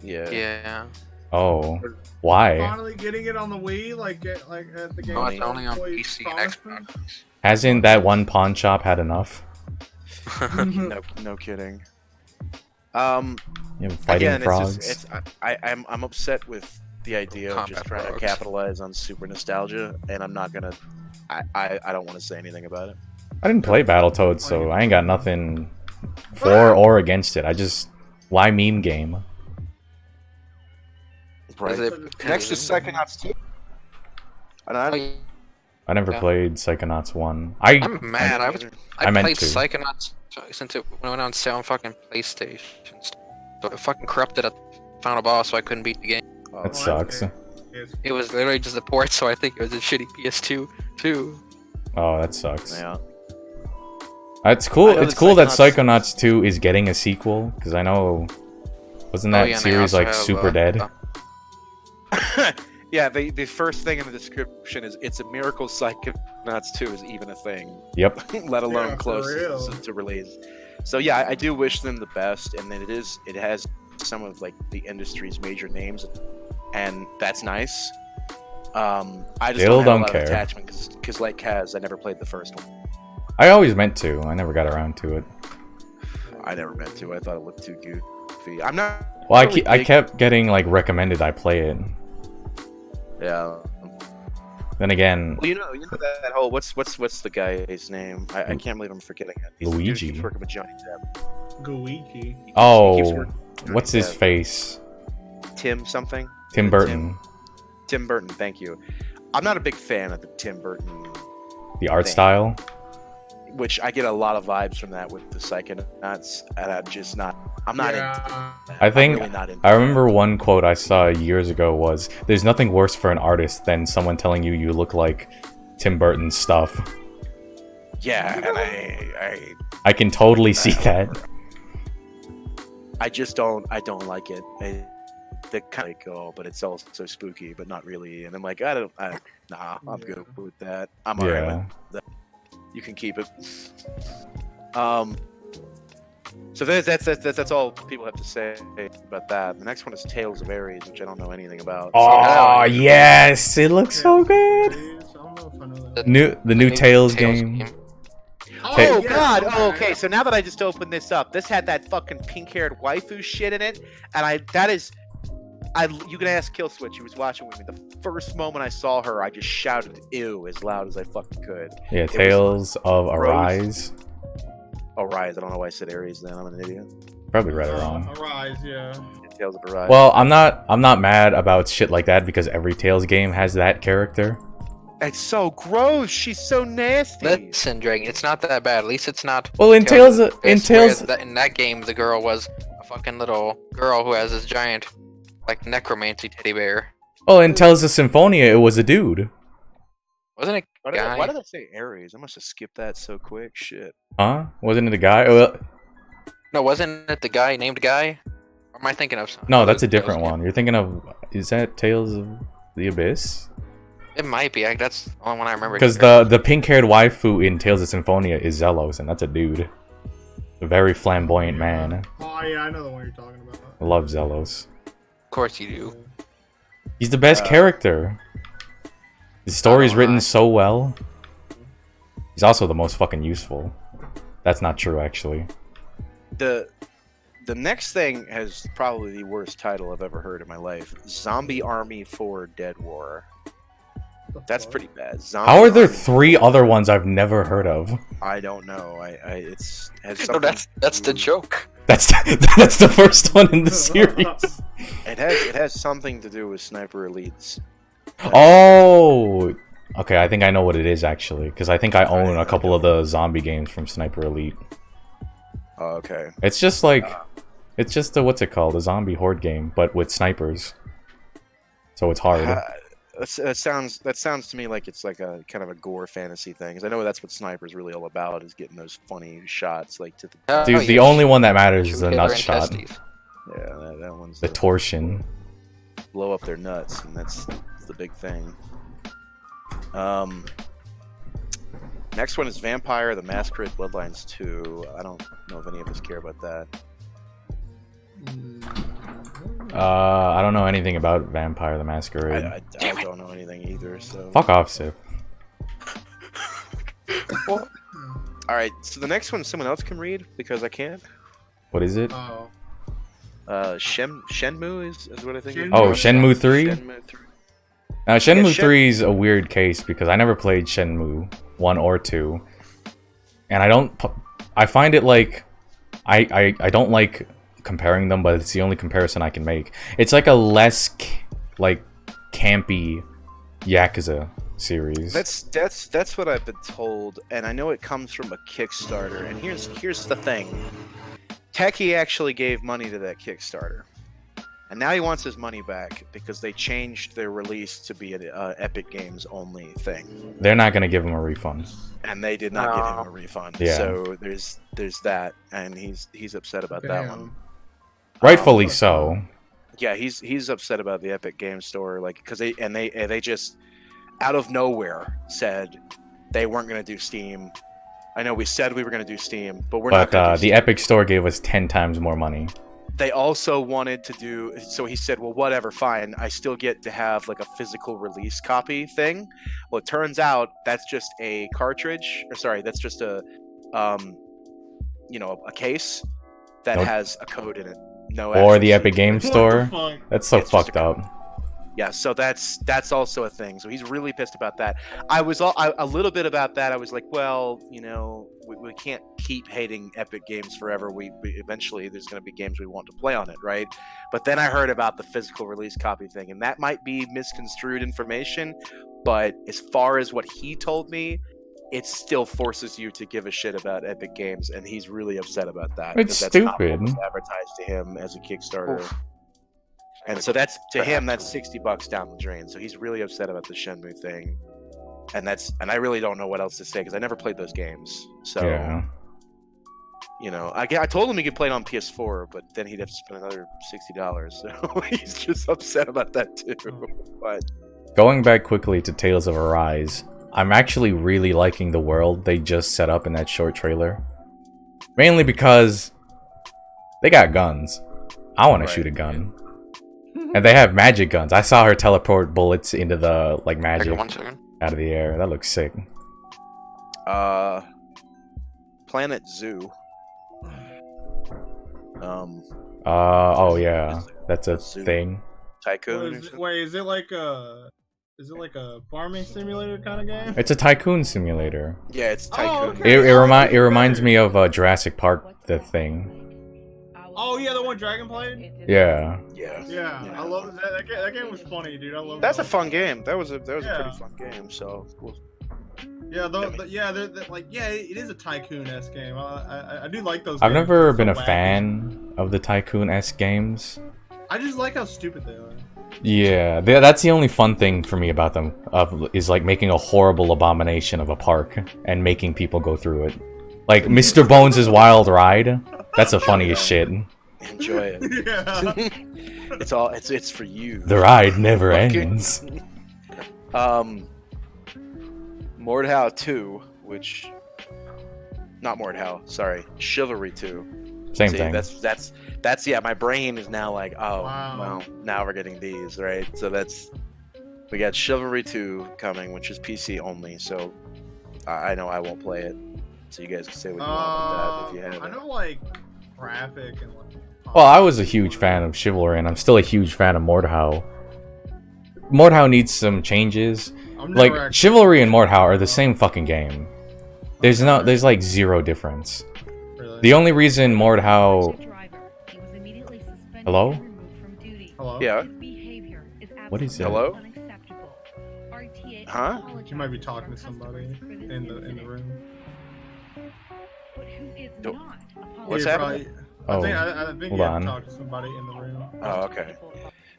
Yeah. Oh, why? Finally getting it on the Wii, like at the game. No, it's only on PC and Xbox. Hasn't that one pawn shop had enough? No kidding. Fighting frogs. I'm upset with the idea of just trying to capitalize on super nostalgia, and I'm not gonna. I don't want to say anything about it. I didn't play Battletoads, so I ain't got nothing for or against it. Why meme game? Right. Next is Psychonauts 2. I never played Psychonauts 1. I'm mad. I played 2. Psychonauts since it went on sale on fucking PlayStation. So it fucking corrupted at final boss, so I couldn't beat the game. That sucks. It was literally just a port, so I think it was a shitty PS2 too. Oh, that sucks. Yeah. It's cool. It's cool that Psychonauts 2 is getting a sequel, because I know wasn't that series like super dead? Yeah, the first thing in the description is it's a miracle Psychonauts 2 is even a thing. Yep. Let alone close to release. So yeah, I do wish them the best, and then it has some of like the industry's major names, and that's nice. I just don't have a lot of attachment because like Kaz, I never played the first one. I always meant to. I never got around to it. I never meant to. I thought it looked too goofy. I'm not. Well, I kept getting like recommended I play it. Yeah. Then again. Well, you know that whole what's the guy's name? I can't believe I'm forgetting it. Luigi. He keeps working with Johnny Depp. Luigi. Oh, what's his face? Tim something. Tim Burton. Tim Burton. Thank you. I'm not a big fan of the Tim Burton. The art style. Which I get a lot of vibes from that with the Psychonauts, and I'm just not. I'm not into. I think really not into I remember one quote I saw years ago was, "There's nothing worse for an artist than someone telling you look like Tim Burton's stuff." Yeah, and I can totally see that. I just don't. I don't like it. They kind of go, but it's all so spooky, but not really. And I'm like, nah, I'm good with that. I'm alright with that. You can keep it. So that's all people have to say about that. The next one is Tales of Ares, which I don't know anything about. Oh yes, it looks so good. The new Tales game. Oh god! Oh, okay, so now that I just opened this up, this had that fucking pink-haired waifu shit in it, and you can ask Killswitch, who was watching with me. The first moment I saw her, I just shouted "ew" as loud as I fucking could. Yeah, Tales of Arise. Arise. I don't know why I said Ares then. I'm an idiot. Probably read it wrong. Arise, yeah. Tales of Arise. Well, I'm not mad about shit like that because every Tales game has that character. It's so gross. She's so nasty. Listen, Dragon, it's not that bad. At least it's not. Well, in Tales, in that game, the girl was a fucking little girl who has this giant, like, necromancy teddy bear. Oh, in Tales of Symphonia, it was a dude. Wasn't it? Why did I say Ares? I must have skipped that so quick. Shit. Huh? Wasn't it a guy? Well, no, wasn't it the guy named Guy? Or am I thinking of something? No, that's a different one. You're thinking of, is that Tales of the Abyss? It might be. That's the only one I remember. Because the pink-haired waifu in Tales of Symphonia is Zelos, and that's a dude. A very flamboyant man. Oh yeah, I know the one you're talking about. I love Zelos. Of course you do. He's the best character. His story's written so well. He's also the most fucking useful. That's not true, actually. The next thing has probably the worst title I've ever heard in my life. Zombie Army 4 Dead War. That's pretty bad. How are there 3 other ones I've never heard of? I don't know. It's has No, that's the joke. That's the first one in the series. It has something to do with Sniper Elites. Oh, okay. I think I know what it is actually, because I think I own a couple of the zombie games from Sniper Elite. Oh, okay. It's just like, it's just a what's it called, a zombie horde game, but with snipers. So it's hard. That sounds to me like it's like a kind of a gore fantasy thing. 'Cause I know that's what Sniper's really all about, is getting those funny shots like to the. Dude, the only one that matters is the nut shot. Yeah, that one's the torsion. Blow up their nuts, and that's the big thing. Next one is Vampire: The Masquerade Bloodlines 2. I don't know if any of us care about that. I don't know anything about Vampire: The Masquerade. I don't know anything either. So fuck off, Sif. Well, all right. So the next one, someone else can read because I can't. What is it? Shenmue is what I think. Oh, Shenmue 3. Shenmue 3. Now, Shenmue 3 is a weird case because I never played Shenmue 1 or 2, and I find it like I don't like comparing them, but it's the only comparison I can make. It's like a less like campy Yakuza series. That's what I've been told, and I know it comes from a Kickstarter. And here's the thing: Techie actually gave money to that Kickstarter, and now he wants his money back because they changed their release to be an Epic Games only thing. They're not gonna give him a refund, and they did not give him a refund. Yeah. So there's that, and he's upset about that one. Rightfully so. Yeah, he's upset about the Epic Games Store, like, because they just out of nowhere said they weren't going to do Steam. I know we said we were going to do Steam, but we're not going to do Steam. The Epic Store gave us 10 times more money. They also wanted to do, so he said, well, whatever, fine. I still get to have like a physical release copy thing. Well, it turns out that's just a cartridge, or sorry, that's just a case that has a code in it. Or the Epic Games Store. That's so fucked up. Yeah, so that's also a thing. So he's really pissed about that. I was a little bit about that. I was like, well, we can't keep hating Epic Games forever. We eventually there's going to be games we want to play on it, right? But then I heard about the physical release copy thing, and that might be misconstrued information. But as far as what he told me, it still forces you to give a shit about Epic Games, and he's really upset about that. It's that's stupid. Not what was advertised to him as a Kickstarter. Oof. And so that's to him, that's $60 down the drain. So he's really upset about the Shenmue thing, and I really don't know what else to say because I never played those games. So, yeah. I told him he could play it on PS4, but then he'd have to spend another $60. So he's just upset about that too. But going back quickly to Tales of Arise, I'm actually really liking the world they just set up in that short trailer. Mainly because they got guns. I want to shoot a gun. And they have magic guns. I saw her teleport bullets into the magic out of the air. That looks sick. Planet Zoo. Oh yeah, that's a thing. Tycoon. Is it like a farming simulator kind of game? It's a tycoon simulator. Yeah, it's Tycoon. It reminds me of Jurassic Park, the thing. Oh yeah, the one Dragon played. Yeah. I love that. That game was funny, dude. I love. That's a fun game. That was a pretty fun game. So. Cool. Yeah, it is a tycoon-esque game. I do like those. I've never been a fan of the tycoon-esque games. I just like how stupid they are. Yeah, that's the only fun thing for me about them. Is like making a horrible abomination of a park and making people go through it. Like Mr. Bones' Wild Ride. That's the funniest shit. Enjoy it. Yeah. It's for you. The ride never ends. Mordhau 2, which not Mordhau, sorry, Chivalry 2. Same See, thing. That's yeah. My brain is now like, oh, Wow. well, now we're getting these, right? So we got Chivalry 2 coming, which is PC only. So I know I won't play it. So you guys can say what you want about that if you have it. I know, like, graphic and like. Well, I was a huge fan of Chivalry, and I'm still a huge fan of Mordhau. Mordhau needs some changes. Like, Chivalry and Mordhau are the same fucking game. There's like zero difference. Really? The only reason Mordhau... Hello? Hello? Yeah. What is that? Hello? Huh? You might be talking to somebody in the room. What's happening? Oh, I think hold you have on. to talk to somebody in the room. Oh, okay.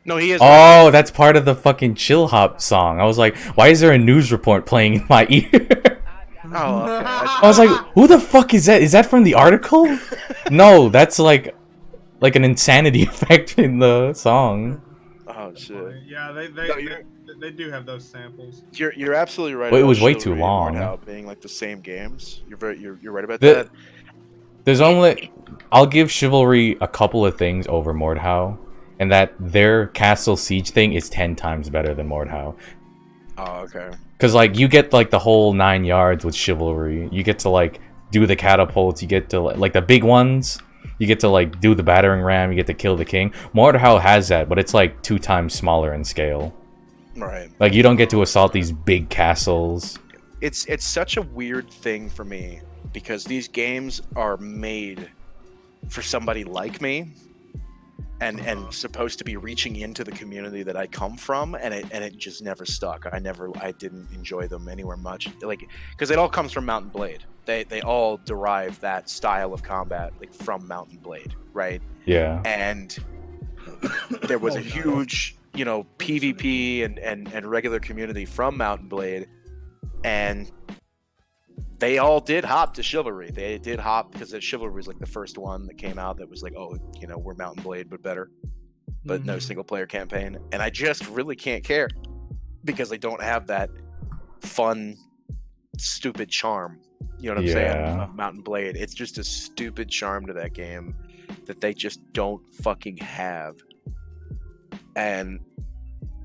No, he is. Oh, that's part of the fucking Chill Hop song. I was like, why is there a news report playing in my ear? Oh, okay. I was like, who the fuck is that? Is that from the article? No, that's like an insanity effect in the song. Oh shit. Yeah, they do have those samples. You're absolutely right. Well, it about was way too Chivalry and long. Mordhau being like the same games. You're right about The- that. There's only... I'll give Chivalry a couple of things over Mordhau, and that their Castle Siege thing is 10 times better than Mordhau. Oh, okay. Because, like, you get, like, the whole 9 yards with Chivalry. You get to, like, do the catapults. You get to, like, the big ones. You get to, like, do the battering ram. You get to kill the king. Mordhau has that, but it's, like, 2 times smaller in scale. Right. Like, you don't get to assault these big castles. It's such a weird thing for me because these games are made for somebody like me and supposed to be reaching into the community that I come from, and it just never stuck. I didn't enjoy them anywhere much, like, because it all comes from Mount & Blade. They all derive that style of combat like from Mount & Blade, right? Yeah. And there was a huge, PvP and regular community from Mount & Blade, and they all did hop to Chivalry. They did hop because Chivalry was like the first one that came out that was like, oh, we're Mount & Blade but better, but no single player campaign. And I just really can't care because they don't have that fun, stupid charm. You know what I'm saying? Of Mount & Blade. It's just a stupid charm to that game that they just don't fucking have. And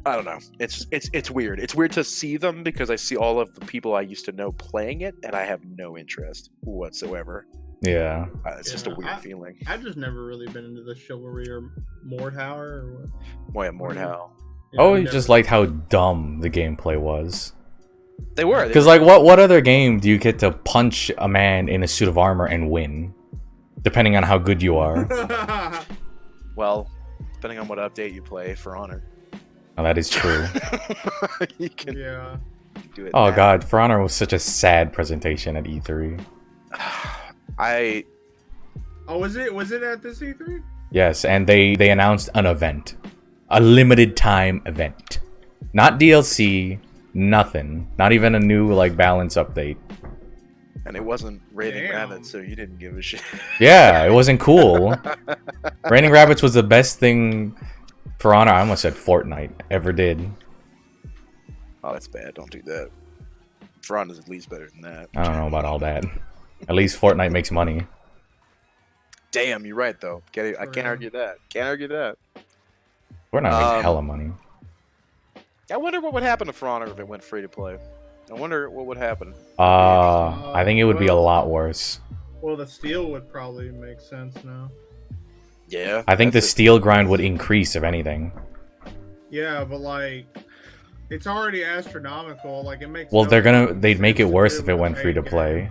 I don't know. It's weird. It's weird to see them because I see all of the people I used to know playing it, and I have no interest whatsoever. Yeah. It's just a weird feeling. I've just never really been into the Chivalry or Mordhau or what. Boy, Mordhau. I always just liked how dumb the gameplay was. They were. Because, like, what other game do you get to punch a man in a suit of armor and win? Depending on how good you are. Well, depending on what update you play, For Honor. Oh, that is true. You can do it. Oh god, For Honor was such a sad presentation at E3. Was it at this E3? Yes, and they announced an event. A limited time event. Not DLC, nothing. Not even a new, like, balance update. And it wasn't Raining Rabbits, so you didn't give a shit. Yeah, it wasn't cool. Raining Rabbits was the best thing For Honor, I almost said Fortnite, ever did. Oh, that's bad. Don't do that. For Honor's at least better than that. I don't know about all that. At least Fortnite makes money. Damn, you're right, though. I can't argue that. Can't argue that. Fortnite makes hella money. I wonder what would happen to For Honor if it went free to play. I wonder what would happen. I think it would be a lot worse. Well, the steel would probably make sense now. Yeah. I think the steel grind would increase, if anything. Yeah, but like, it's already astronomical. Like, it makes. Well, they'd make it worse if it went free to play.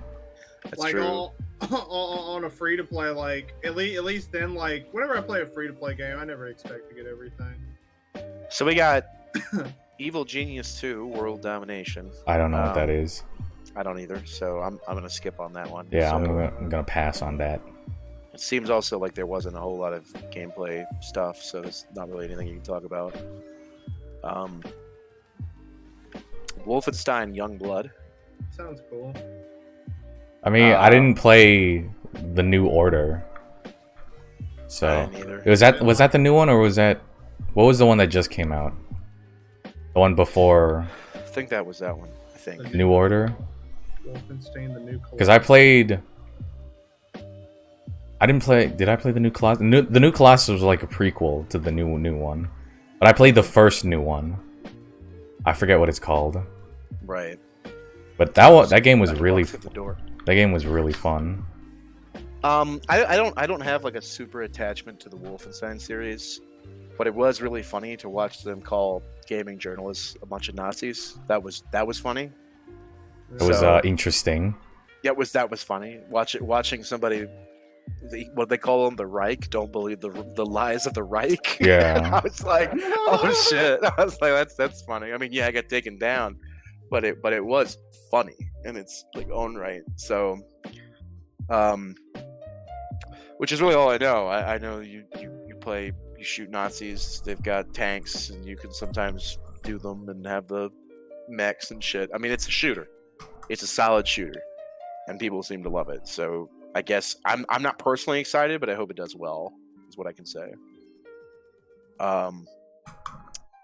That's like, true. On a free to play, like at least then, like whenever I play a free to play game, I never expect to get everything. So we got Evil Genius 2, World Domination. I don't know what that is. I don't either, so I'm gonna skip on that one. Yeah, so, I'm gonna pass on that. It seems also like there wasn't a whole lot of gameplay stuff, so there's not really anything you can talk about. Wolfenstein Youngblood. Sounds cool. I mean, I didn't play the New Order. So I didn't either. was that the new one, or was that, what was the one that just came out? The one before think that was that one. I think. New Order. Wolfenstein: The New Because I played. I didn't play. Did I play the new Colossus? The new Colossus was like a prequel to the new one, but I played the first new one. I forget what it's called. Right. But that game was really. The door. That game was really fun. I don't have like a super attachment to the Wolfenstein series, but it was really funny to watch them call gaming journalists a bunch of Nazis. That was funny. It was interesting. Yeah, that was funny. Watching somebody, what they call them, the Reich. Don't believe the lies of the Reich. Yeah. I was like, oh shit. I was like, that's funny. I mean, yeah, I got taken down, but it was funny in its like own right. So, which is really all I know. I know you shoot Nazis. They've got tanks, and you can sometimes do them and have the mechs and shit. I mean, it's a shooter. It's a solid shooter, and people seem to love it. So I guess I'm not personally excited, but I hope it does well. Is what I can say.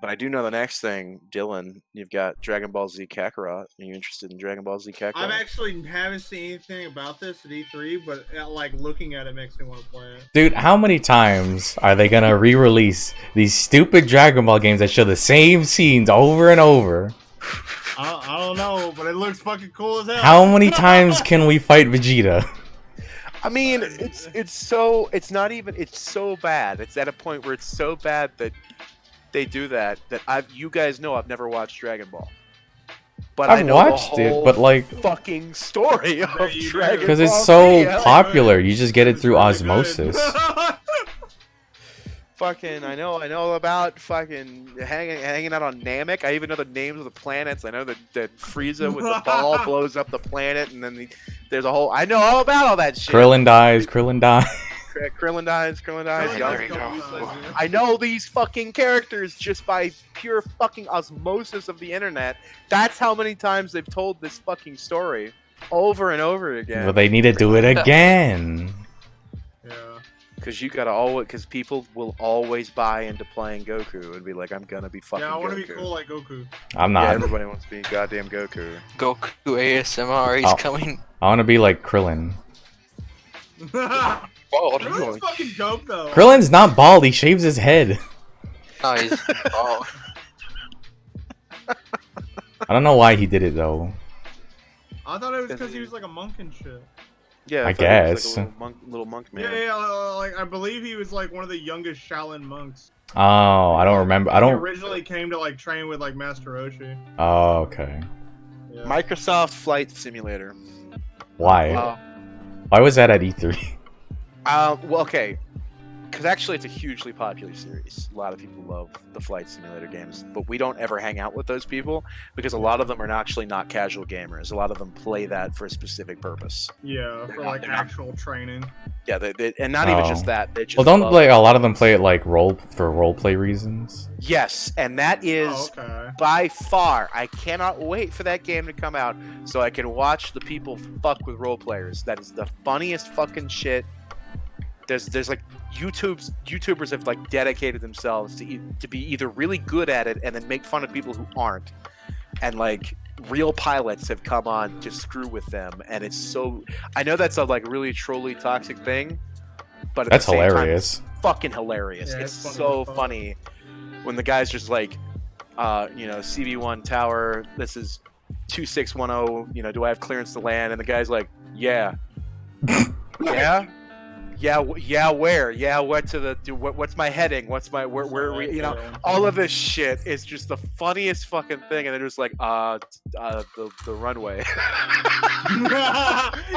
But I do know the next thing, Dylan. You've got Dragon Ball Z Kakarot. Are you interested in Dragon Ball Z Kakarot? I actually haven't seen anything about this at E3, but like looking at it makes me want to play it. Dude, how many times are they gonna re-release these stupid Dragon Ball games that show the same scenes over and over? I don't know, but it looks fucking cool as hell. How many times can we fight Vegeta? I mean, it's so bad. It's at a point where it's so bad that they do that you guys know I've never watched Dragon Ball. But I've I know watched the whole it, but like fucking story of Dragon Ball. Because it's so Z. popular, you just get it through osmosis. Fucking, I know about fucking hanging out on Namek. I even know the names of the planets. I know that Frieza with the ball blows up the planet, and then there's a whole. I know all about all that shit. Krillin dies. Krillin dies. There you go. I know these fucking characters just by pure fucking osmosis of the internet. That's how many times they've told this fucking story over and over again. Well, they need to do it again. Yeah. Because people will always buy into playing Goku and be like, I'm gonna be fucking Goku. Yeah, I want to be cool like Goku. I'm not. Yeah, everybody wants to be goddamn Goku. Goku ASMR, he's coming. I want to be like Krillin. Bald. Krillin's fucking dope though. Krillin's not bald, he shaves his head. Oh, he's bald. I don't know why he did it though. I thought it was because he was like a monk and shit. Yeah, I guess. Like a little monk man. Yeah, like I believe he was like one of the youngest Shaolin monks. Oh, I don't remember. He originally came to like train with like Master Roshi. Oh, okay. Yeah. Microsoft Flight Simulator. Why? Why was that at E3? Well, okay. Because actually, it's a hugely popular series. A lot of people love the Flight Simulator games, but we don't ever hang out with those people because a lot of them are actually not casual gamers. A lot of them play that for a specific purpose. Yeah, for like actual training. Yeah, and not even just that. They just well, don't play. A lot of them play it like for role play reasons. Yes, and that is by far. I cannot wait for that game to come out so I can watch the people fuck with role players. That is the funniest fucking shit. There's like YouTubers have like dedicated themselves to be either really good at it and then make fun of people who aren't, and like real pilots have come on to screw with them, and it's so. I know that's a like really trolly toxic thing, but at that's the same hilarious. time, it's fucking hilarious. Yeah, it's so funny when the guy's just like, CB1 tower. This is 2610. Do I have clearance to land? And the guy's like, yeah, yeah. Yeah, where? Yeah, what to the? What's my heading? What's my where? All of this shit is just the funniest fucking thing, and they're just like, the runway.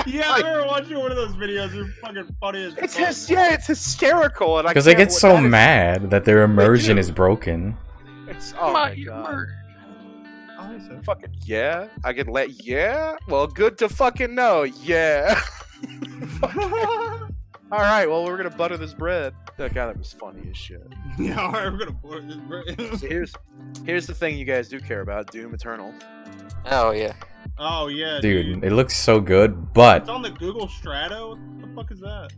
Yeah, I remember watching one of those videos. They're fucking funny as fuck. It's hysterical, and because they get so mad that their immersion is broken. It's my god. Fucking yeah, I can let Well, good to fucking know. Yeah. All right, well, we're gonna butter this bread. Oh god, that was funny as shit. Yeah, all right, we're gonna butter this bread. So here's the thing you guys do care about: Doom Eternal. Oh yeah. Oh yeah, dude, it looks so good, but it's on the Google Strato. What the fuck is that?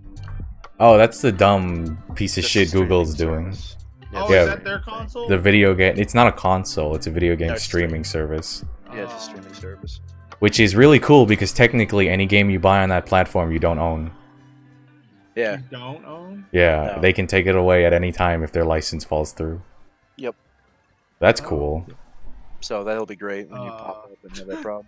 Oh, that's the dumb piece of shit Google's doing. Oh, Yeah. is that their console? The video game. It's not a console. It's a video game streaming service. Yeah, it's a streaming service. Which is really cool because technically any game you buy on that platform you don't own. Yeah. You don't own? Yeah, No. they can take it away at any time if their license falls through. Yep. That's cool. So that'll be great when you pop up and have that problem.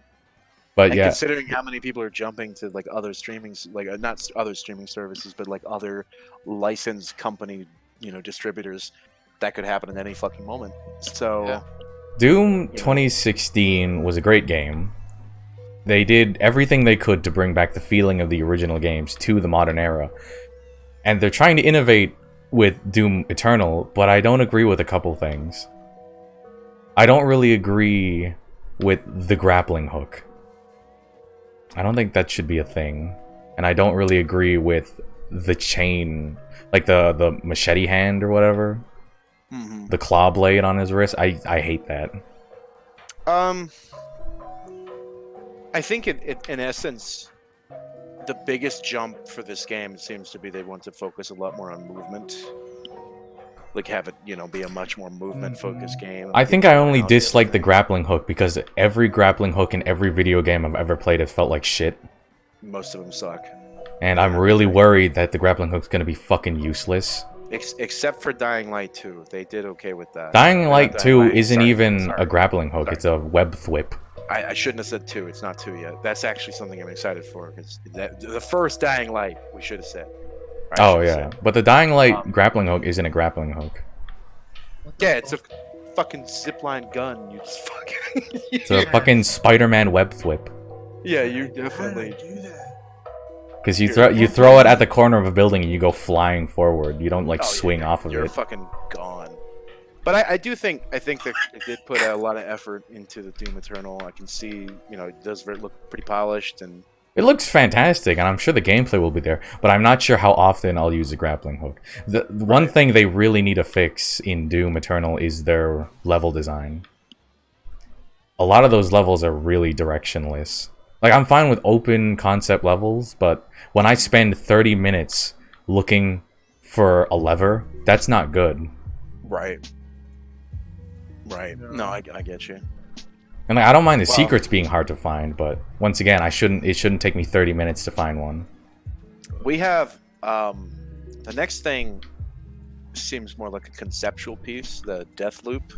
But And yeah, considering how many people are jumping to like other streaming, like not other streaming services, but like other licensed company, distributors, that could happen at any fucking moment. So, Yeah. Doom 2016 was a great game. They did everything they could to bring back the feeling of the original games to the modern era. And they're trying to innovate with Doom Eternal, but I don't agree with a couple things. I don't really agree with the grappling hook. I don't think that should be a thing. And I don't really agree with the chain, like the machete hand or whatever. mhm. The claw blade on his wrist. I hate that. I think in essence, the biggest jump for this game seems to be they want to focus a lot more on movement. Like have it, be a much more movement-focused game. I think I only dislike the grappling hook because every grappling hook in every video game I've ever played has felt like shit. Most of them suck. And I'm really worried that the grappling hook's gonna be fucking useless. Except for Dying Light 2. They did okay with that. Dying Light 2 isn't sorry, even sorry. a grappling hook, Sorry. it's a web thwip. I shouldn't have said 2. It's not 2 yet. That's actually something I'm excited for. Because the first Dying Light, we should have said. Or I Oh should have yeah, said. but the Dying Light grappling hook isn't a grappling hook. Yeah, it's a fucking zipline gun. You just fucking... It's a fucking Spider-Man web thwip. Yeah, you How did I definitely... do that? Because you throw it at the corner of a building and you go flying forward. You don't like Oh, swing yeah, off of you're it. fucking gone. But I think that they did put a lot of effort into the Doom Eternal. I can see, it does look pretty polished, and It looks fantastic, and I'm sure the gameplay will be there, but I'm not sure how often I'll use a grappling hook. The one thing they really need to fix in Doom Eternal is their level design. A lot of those levels are really directionless. Like, I'm fine with open concept levels, but when I spend 30 minutes looking for a lever, that's not good. right. No, I get you. And like, I don't mind the Well- secrets being hard to find, but once again, it shouldn't take me 30 minutes to find one. We have the next thing seems more like a conceptual piece, the Death Loop.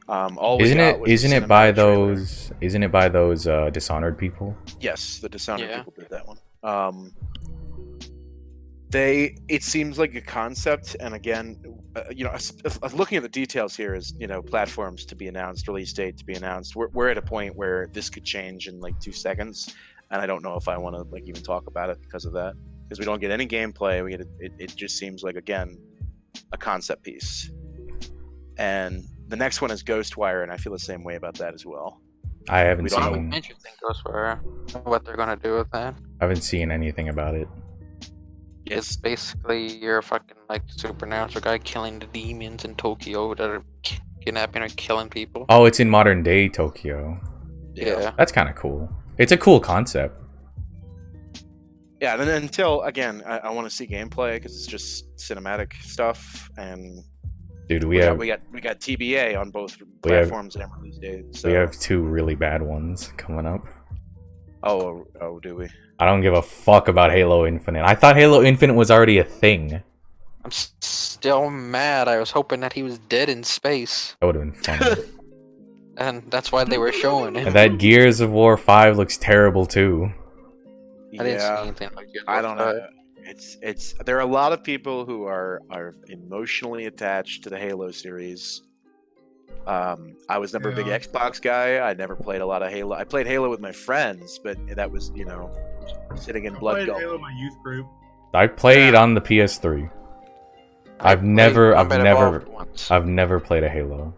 All we Isn't got was a it by cinematic trailer. those Dishonored people? Yes, the Dishonored Yeah. people did that one. It seems like a concept, and again, looking at the details here is, platforms to be announced, release date to be announced. We're at a point where this could change in like 2 seconds, and I don't know if I want to like even talk about it because of that, because we don't get any gameplay. It just seems like, again, a concept piece. And the next one is Ghostwire, and I feel the same way about that as well. I haven't We don't have seen Interesting Ghostwire. What they're gonna do with that? anything about it. It's basically you're a fucking like supernatural guy killing the demons in Tokyo that are kidnapping or killing people. Oh, it's in modern day Tokyo. Yeah. That's kind of cool. It's a cool concept. Yeah, and then until, again, I want to see gameplay because it's just cinematic stuff, and Dude, we got TBA on both platforms and release dates. So. we have 2 really bad ones coming up. Oh, do we? I don't give a fuck about Halo Infinite. I thought Halo Infinite was already a thing. I'm still mad. I was hoping that he was dead in space, That would have been fun. and that's why they were showing it. And that Gears of War 5 looks terrible too. I didn't see Yeah, anything like it. I don't know. It's there are a lot of people who are emotionally attached to the Halo series. I was never a big Yeah. Xbox guy. I never played a lot of Halo. I played Halo with my friends, but that was sitting in I Blood played Gulch. Halo in my youth group. I played on the PS3. I've never played a Halo.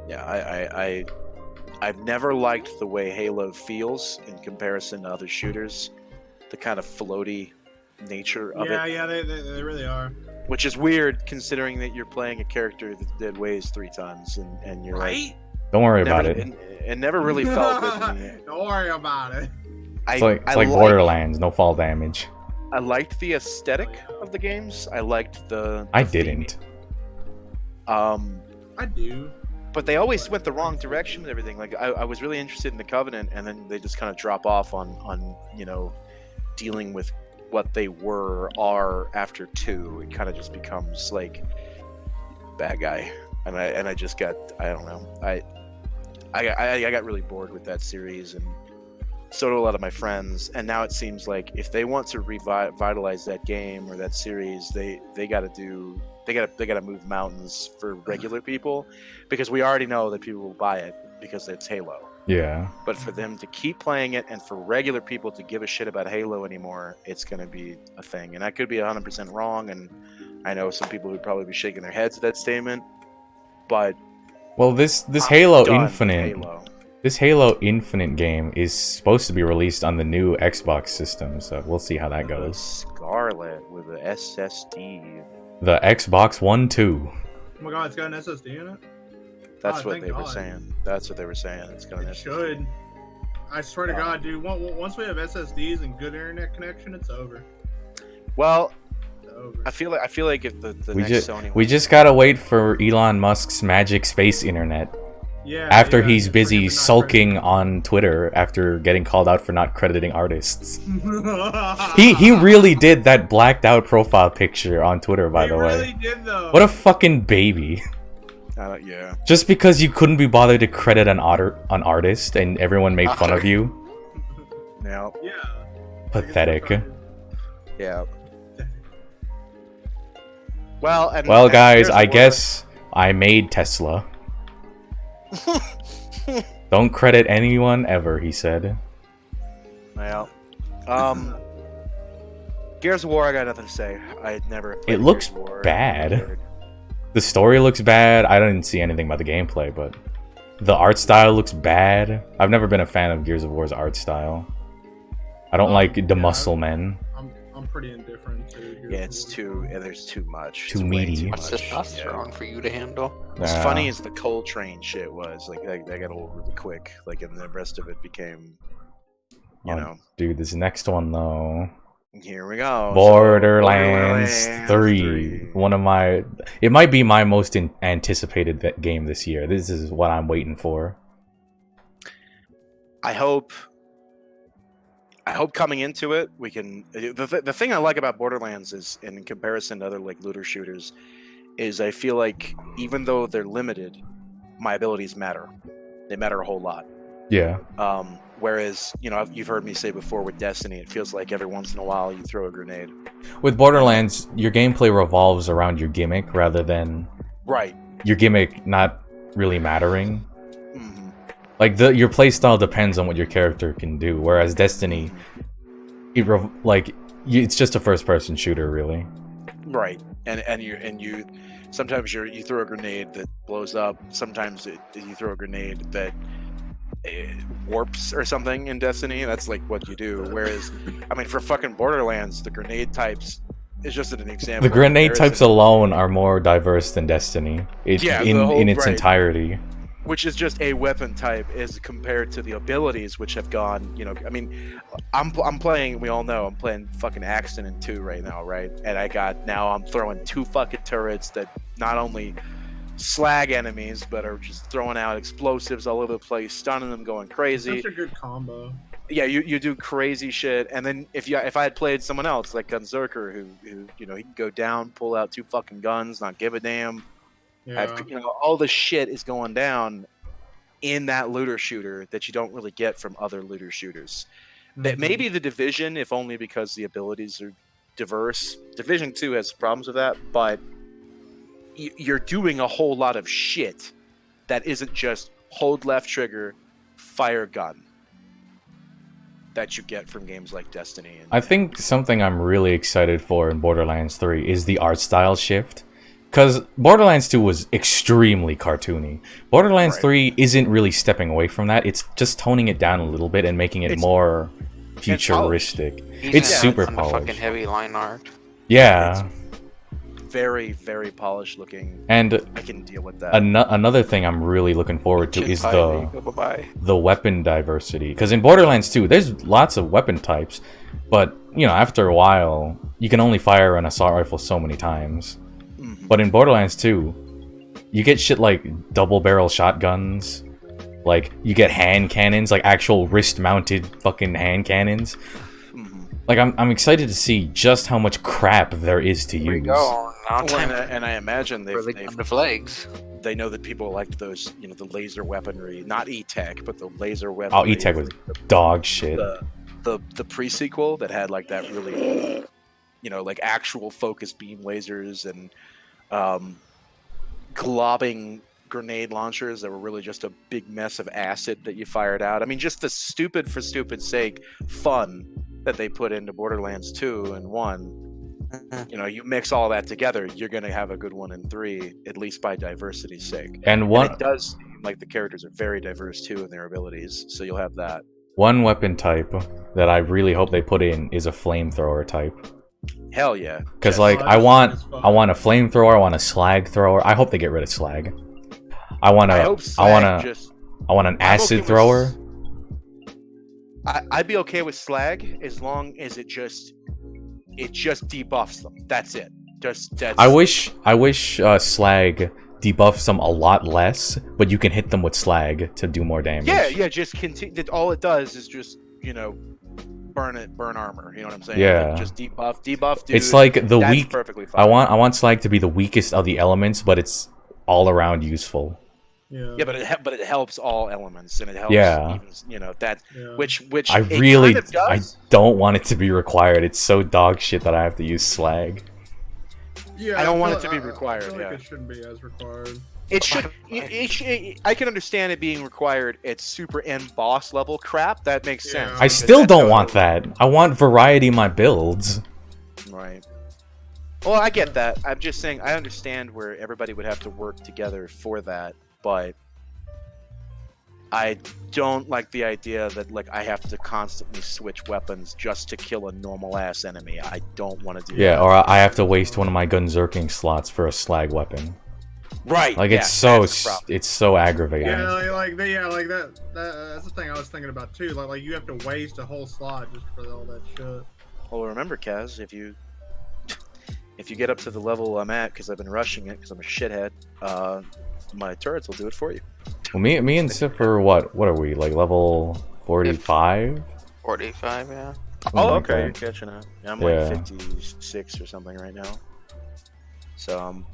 Yeah, I've never liked the way Halo feels in comparison to other shooters. The kind of floaty nature of it, Yeah, they really are. which is weird considering that you're playing a character that weighs 3 tons, and you're Right? Don't worry never, about it. It never really felt good to me. Don't worry about it. It's like Borderlands, no fall damage. I liked the aesthetic of the games. I liked the I theme. didn't. I do. But they always went the wrong direction and everything. Like I was really interested in the Covenant, and then they just kind of drop off on dealing with what they are after 2. It kind of just becomes like bad guy, and I just got, I don't know, I got really bored with that series, and so do a lot of my friends. And now it seems like if they want to revitalize that game or that series, they got to move mountains for regular people, because we already know that people will buy it because it's Halo. Yeah. But for them to keep playing it and for regular people to give a shit about Halo anymore, it's going to be a thing. And I could be 100% wrong, and I know some people would probably be shaking their heads at that statement, but well, this Halo Infinite, this Halo Infinite game is supposed to be released on the new Xbox system, so we'll see how that goes. Scarlet with an SSD. The Xbox One 2. Oh my god, it's got an SSD in it? That's what they were saying. That's what they were saying. It's got an SSD. Should. I swear to God, dude, once we have SSDs and good internet connection, it's over. Well, I feel like if the next Sony... We just gotta wait for Elon Musk's magic space internet. Yeah. After he's busy sulking on Twitter after getting called out for not crediting artists. he really did that blacked out profile picture on Twitter, by the way. He really did, though. What a fucking baby. Yeah. Just because you couldn't be bothered to credit an artist and everyone made fun of you. Yeah. Pathetic. Yeah. Well, guys, I guess I made Tesla. Don't credit anyone ever, he said. Well, Gears of War, I got nothing to say. I had never played It looks Gears of War. bad. The story looks bad. I didn't see anything about the gameplay, but the art style looks bad. I've never been a fan of Gears of War's art style. I don't like the muscle men. I'm pretty indifferent to Gears it's too... there's too much. Too meaty. Too much testosterone for you to handle. As funny as the Coltrane shit was, like, that got old really quick. Like, and the rest of it became, you know... Dude, this next one, though... Here we go. Borderlands 3. One of my... It might be my most anticipated game this year. This is what I'm waiting for. I hope coming into it, we can... The thing I like about Borderlands is, in comparison to other, like, looter shooters, is I feel like, even though they're limited, my abilities matter. They matter a whole lot. Yeah. Whereas, you've heard me say before with Destiny, it feels like every once in a while you throw a grenade. With Borderlands, your gameplay revolves around your gimmick rather than your gimmick not really mattering. Mm-hmm. Like your playstyle depends on what your character can do, whereas Destiny, it's just a first-person shooter, really. Right, and you sometimes you throw a grenade that blows up. Sometimes you throw a grenade that warps or something in Destiny. That's like what you do. Whereas, I mean, for fucking Borderlands, the grenade types is just an example. The grenade types alone are more diverse than Destiny. In its entirety. Which is just a weapon type as compared to the abilities, which have gone, I mean, I'm playing, we all know, I'm playing fucking Axton in 2 right now, right? And I'm throwing 2 fucking turrets that not only slag enemies, but are just throwing out explosives all over the place, stunning them, going crazy. Such a good combo. Yeah, you do crazy shit, and then if I had played someone else like Gunzerker, who he can go down, pull out 2 fucking guns, not give a damn. Yeah. All the shit is going down in that looter shooter that you don't really get from other looter shooters. Mm-hmm. That maybe the Division, if only because the abilities are diverse. Division 2 has problems with that, but you're doing a whole lot of shit that isn't just hold left trigger, fire gun, that you get from games like Destiny. I think something I'm really excited for in Borderlands 3 is the art style shift. Because Borderlands 2 was extremely cartoony. Borderlands 3 isn't really stepping away from that. It's just toning it down a little bit and making it more futuristic. It's super polished. Fucking heavy line art. Yeah. It's very, very polished looking. And I can deal with that. Another thing I'm really looking forward to is the weapon diversity. Because in Borderlands 2, there's lots of weapon types. But, after a while, you can only fire an assault rifle so many times. But in Borderlands 2, you get shit like double barrel shotguns. Like, you get hand cannons, like actual wrist-mounted fucking hand cannons. Like, I'm excited to see just how much crap there is to use. Go. And I imagine they've the flags. They know that people liked those, you know, the laser weaponry, not E-Tech, but the laser weaponry. Oh, E-Tech was dog shit. The pre-sequel that had like that really, you know, like actual focus beam lasers and globbing grenade launchers that were really just a big mess of acid that you fired out. I mean, just the stupid for stupid sake fun that they put into Borderlands 2 and 1. You know, you mix all that together, you're going to have a good one in 3, at least by diversity's sake. And it does seem like the characters are very diverse too in their abilities, so you'll have that. One weapon type that I really hope they put in is a flamethrower type. Hell yeah. Because like I want a flamethrower, I want a slag thrower. I hope they get rid of slag. I want an acid thrower. I'd be okay with slag as long as it just debuffs them. That's it. I wish slag debuffs them a lot less, but you can hit them with slag to do more damage. Yeah. Just continue. All it does is just, you know, burn armor. You know what I'm saying? Yeah. Like, just debuff. Dude, it's like the weak. Perfectly fine. I want slag to be the weakest of the elements, but it's all around useful. Yeah, but it helps all elements, and it helps. Yeah. Even, you know that which I really I don't want it to be required. It's so dog shit that I have to use slag. Yeah, I don't want it to be required. I feel like it shouldn't be as required. It should. I can understand it being required at super end boss level crap. That makes sense. I still don't want that. I want variety in my builds. Right. Well, I get that. I'm just saying I understand where everybody would have to work together for that. But I don't like the idea that like I have to constantly switch weapons just to kill a normal ass enemy. I don't want to do that. Yeah, or I have to waste one of my gunzerking slots for a slag weapon. Right. Like it's so aggravating. Yeah, like that. That's the thing I was thinking about too. Like you have to waste a whole slot just for all that shit. Well, remember, Kaz, if you get up to the level I'm at, because I've been rushing it because I'm a shithead. My turrets will do it for you. Well, me and Sif are what are we, like level 45? 45, yeah. Oh, okay, you're catching up. Yeah, I'm like 56 or something right now. So I'm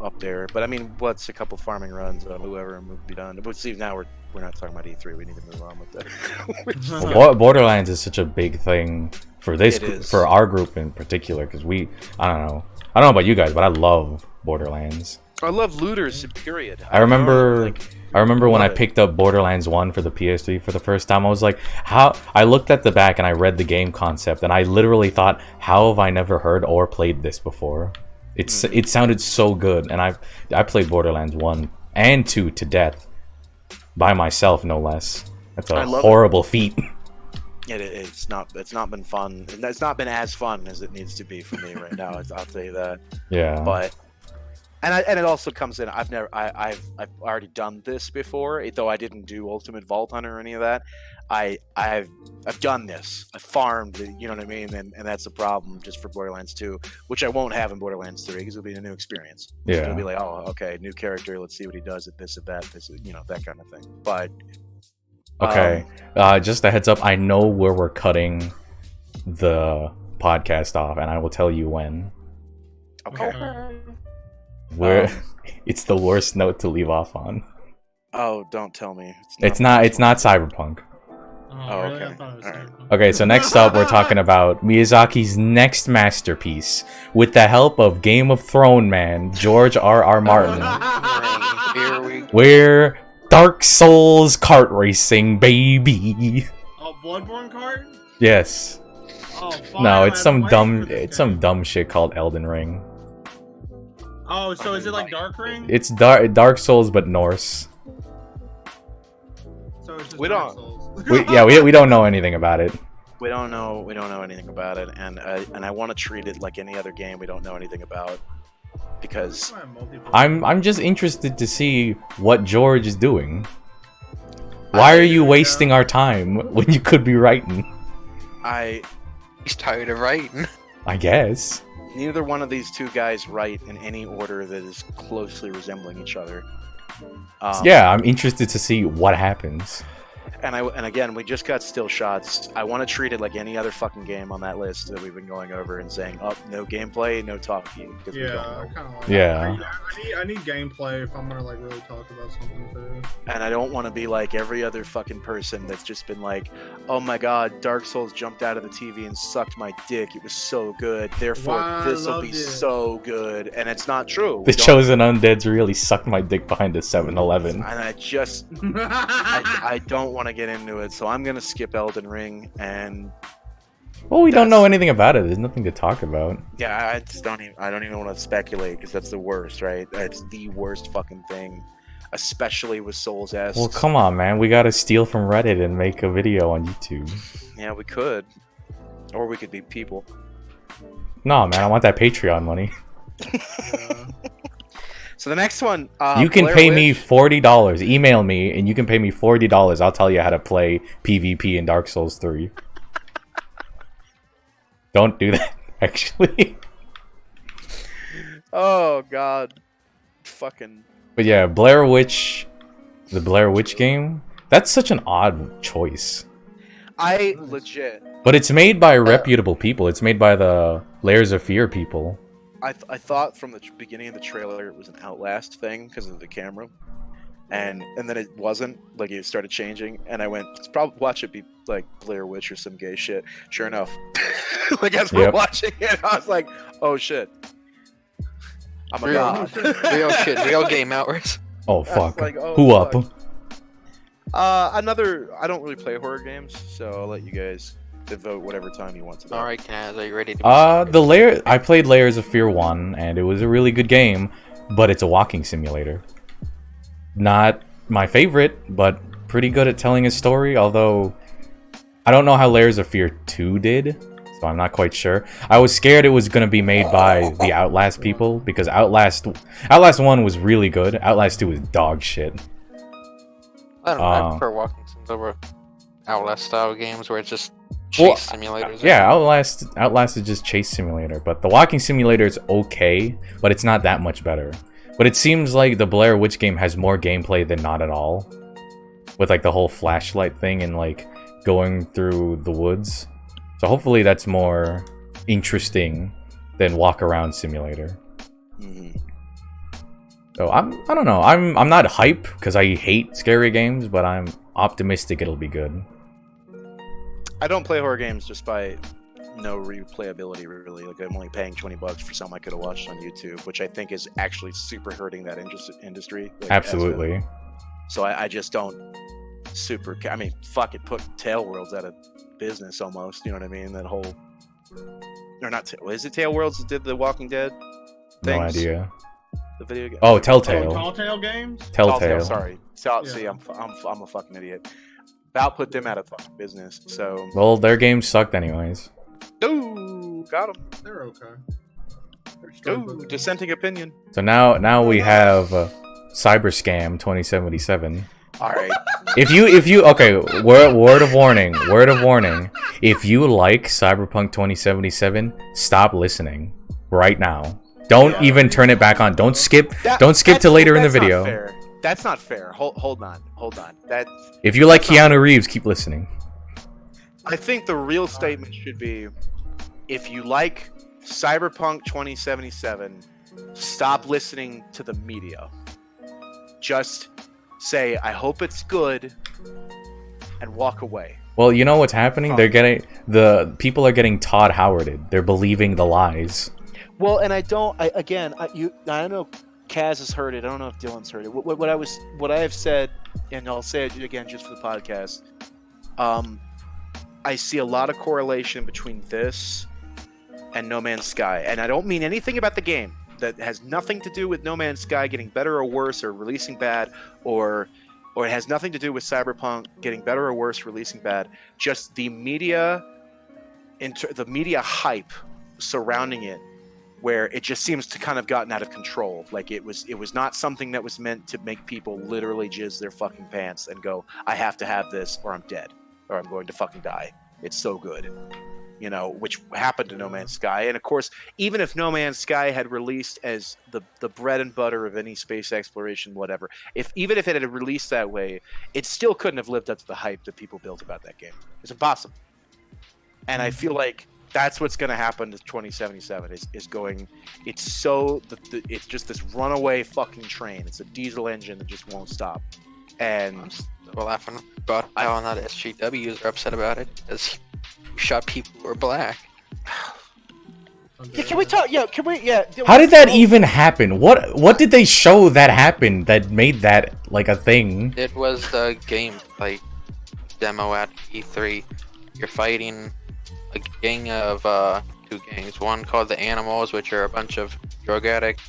up there. But I mean, what's a couple farming runs on whoever and we'll be done. But see, now we're not talking about E3. We need to move on with that. Well, Borderlands is such a big thing for for our group in particular, because I don't know about you guys, but I love Borderlands. I love looters, period. I remember when I picked up Borderlands 1 for the PS3 for the first time. I was like, how? I looked at the back and I read the game concept, and I literally thought, how have I never heard or played this before? It sounded so good, and I played Borderlands 1 and 2 to death by myself, no less. That's a horrible feat. It's not been fun. It's not been as fun as it needs to be for me right now. I'll tell you that. Yeah. But. And it also comes in. I've already done this before, though I didn't do Ultimate Vault Hunter or any of that. I've done this. I farmed, you know what I mean, and that's a problem just for Borderlands 2, which I won't have in Borderlands 3 because it'll be a new experience. Yeah, it'll be like, oh, okay, new character. Let's see what he does at this, at that, this, you know, that kind of thing. But okay, just a heads up. I know where we're cutting the podcast off, and I will tell you when. Okay. It's the worst note to leave off on. Oh, don't tell me. It's not Cyberpunk. Oh, really? okay. All right. Okay, so next up we're talking about Miyazaki's next masterpiece with the help of Game of Thrones man George R.R. Martin. We're Dark Souls kart racing, baby. Oh, Bloodborne kart? Yes. Oh, fine. No, it's some dumb shit called Elden Ring. Oh, so is it like Dark Ring? It's Dark Souls, but Norse. So it's just We Dark don't- Souls. We don't know anything about it. We don't know anything about it, and I want to treat it like any other game we don't know anything about, because I'm just interested to see what George is doing. Why are you wasting our time when you could be writing? He's tired of writing. I guess. Neither one of these two guys write in any order that is closely resembling each other. Yeah, I'm interested to see what happens. And again, we just got still shots. I want to treat it like any other fucking game on that list that we've been going over and saying, "Oh, no gameplay, no talking." Yeah, I kind of like yeah. I need gameplay if I'm gonna like really talk about something too. And I don't want to be like every other fucking person that's just been like, "Oh my god, Dark Souls jumped out of the TV and sucked my dick. It was so good. Therefore, this will be so good." And it's not true. The Chosen Undead's really sucked my dick behind the 7-Eleven. And I just, I don't want to get into it, so I'm gonna skip Elden Ring. And well, we don't know anything about it. There's nothing to talk about. Yeah, I don't even want to speculate because that's the worst, right? It's the worst fucking thing, especially with Souls S. Well, come on, man. We gotta steal from Reddit and make a video on YouTube. Yeah, we could, or we could be people. No, man. I want that Patreon money. So the next one, you can pay me $40. Email me, and you can pay me $40. I'll tell you how to play PvP in Dark Souls 3. Don't do that, actually. Oh god, fucking. But yeah, the Blair Witch game. That's such an odd choice. I legit. But it's made by reputable people. It's made by the Layers of Fear people. I thought from the beginning of the trailer it was an Outlast thing because of the camera, and then it wasn't. Like it started changing, and I went, "Let's probably watch it be like Blair Witch or some gay shit." Sure enough, like as we're watching it, I was like, "Oh shit, I'm a god." Real shit, real game hours. Oh fuck! Like, oh, who fuck. up? I don't really play horror games, so I'll let you guys devote whatever time you want to that. All right, Kaz, are you ready to? I played Layers of Fear 1, and it was a really good game, but it's a walking simulator. Not my favorite, but pretty good at telling a story. Although I don't know how Layers of Fear 2 did, so I'm not quite sure. I was scared it was gonna be made by the Outlast people because Outlast 1 was really good. Outlast 2 was dog shit. I don't know. I prefer walking sims over Outlast style games where it's just chase simulators. Yeah, Outlast is just chase simulator, but the walking simulator is okay, but it's not that much better. But it seems like the Blair Witch game has more gameplay than not at all, with like the whole flashlight thing and like going through the woods. So hopefully that's more interesting than walk around simulator. Mm-hmm. So I don't know. I'm not hype because I hate scary games, but I'm optimistic it'll be good. I don't play horror games just by no replayability, really. Like I'm only paying $20 for something I could have watched on YouTube, which I think is actually super hurting that industry. Like, absolutely. So I just don't super. I mean, fuck it, put Tailworlds out of business almost. You know what I mean? That whole, or not? Is it Tailworlds that did the Walking Dead things? No idea. The video game. Oh, Telltale. Telltale games. Telltale. Sorry. See, I'm a fucking idiot. About put them out of fucking business. So. Well, their games sucked anyways. Ooh, got them. They're okay. Ooh, dissenting opinion. So now we have Cyberscam 2077. All right. If you okay, word of warning. If you like Cyberpunk 2077, stop listening right now. Don't even turn it back on. Don't skip. Don't skip to later in the video. Not fair. That's not fair. Hold on. If you like Keanu Reeves, keep listening. I think the real statement should be, if you like Cyberpunk 2077, stop listening to the media. Just say, I hope it's good, and walk away. Well, you know what's happening? The people are getting Todd Howarded. They're believing the lies. Well, and I don't know. Kaz has heard it. I don't know if Dylan's heard it. What I have said, and I'll say it again just for the podcast. I see a lot of correlation between this and No Man's Sky, and I don't mean anything about the game. That has nothing to do with No Man's Sky getting better or worse, or releasing bad, or it has nothing to do with Cyberpunk getting better or worse, releasing bad. Just the media hype surrounding it, where it just seems to kind of gotten out of control. Like it was not something that was meant to make people literally jizz their fucking pants and go, I have to have this or I'm dead or I'm going to fucking die. It's so good. you know, which happened to No Man's Sky. And of course, even if No Man's Sky had released as the bread and butter of any space exploration, whatever, even if it had released that way, it still couldn't have lived up to the hype that people built about that game. It's impossible. And I feel like that's what's going to happen to 2077 is going. It's so it's just this runaway fucking train. It's a diesel engine that just won't stop. And we're laughing about how not SGWs are upset about it because you shot people who are black. Yeah, can we talk? Yeah, can we? Yeah. How did that even happen? What did they show that happened that made that like a thing? It was the game like demo at E3. You're fighting a gang of two gangs. One called the Animals, which are a bunch of drug addicts.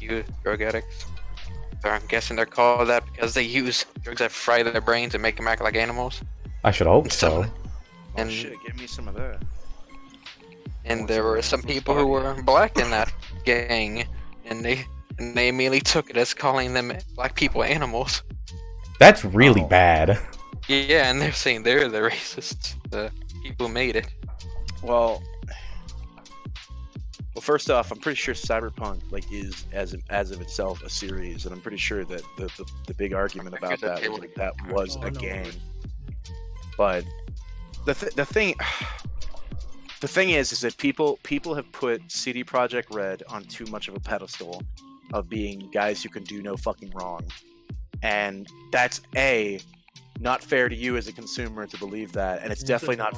I'm guessing they're called that because they use drugs that fry their brains and make them act like animals. I should hope so. And shit, give me some of that. And there were some people who were black in that gang, and they immediately took it as calling them black people animals. That's really bad. Yeah, and they're saying they're the racists, the people who made it. Well, first off, I'm pretty sure Cyberpunk is as of itself a series, and I'm pretty sure that the big argument about that was a game. But the thing is that people have put CD Projekt Red on too much of a pedestal of being guys who can do no fucking wrong, and that's not fair to you as a consumer to believe that, and it's definitely not.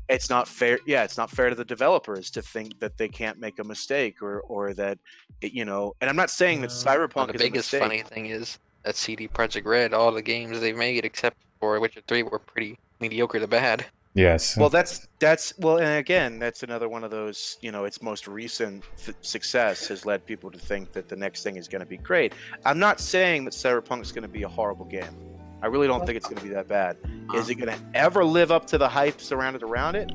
It's not fair. Yeah, it's not fair to the developers to think that they can't make a mistake or that, you know. And I'm not saying that Cyberpunk is a mistake. The biggest funny thing is that CD Projekt Red, all the games they've made except for Witcher 3 were pretty mediocre to bad. Yes. Well, that's and again, that's another one of those. You know, its most recent success has led people to think that the next thing is going to be great. I'm not saying that Cyberpunk is going to be a horrible game. I really don't think it's going to be that bad. Is it going to ever live up to the hype surrounded around it?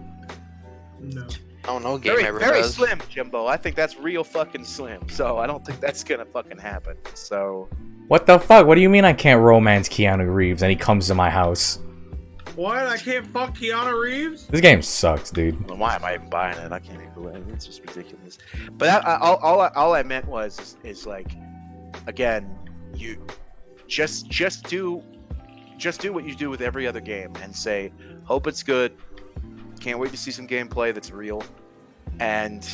No. Oh, no game ever very does. Slim, Jimbo. I think that's real fucking slim. So I don't think that's going to fucking happen. So. What the fuck? What do you mean I can't romance Keanu Reeves and he comes to my house? What? I can't fuck Keanu Reeves? This game sucks, dude. Well, why am I even buying it? I can't even believe it. It's just ridiculous. But all I meant was like, again, you just do what you do with every other game and say, hope it's good. Can't wait to see some gameplay that's real. And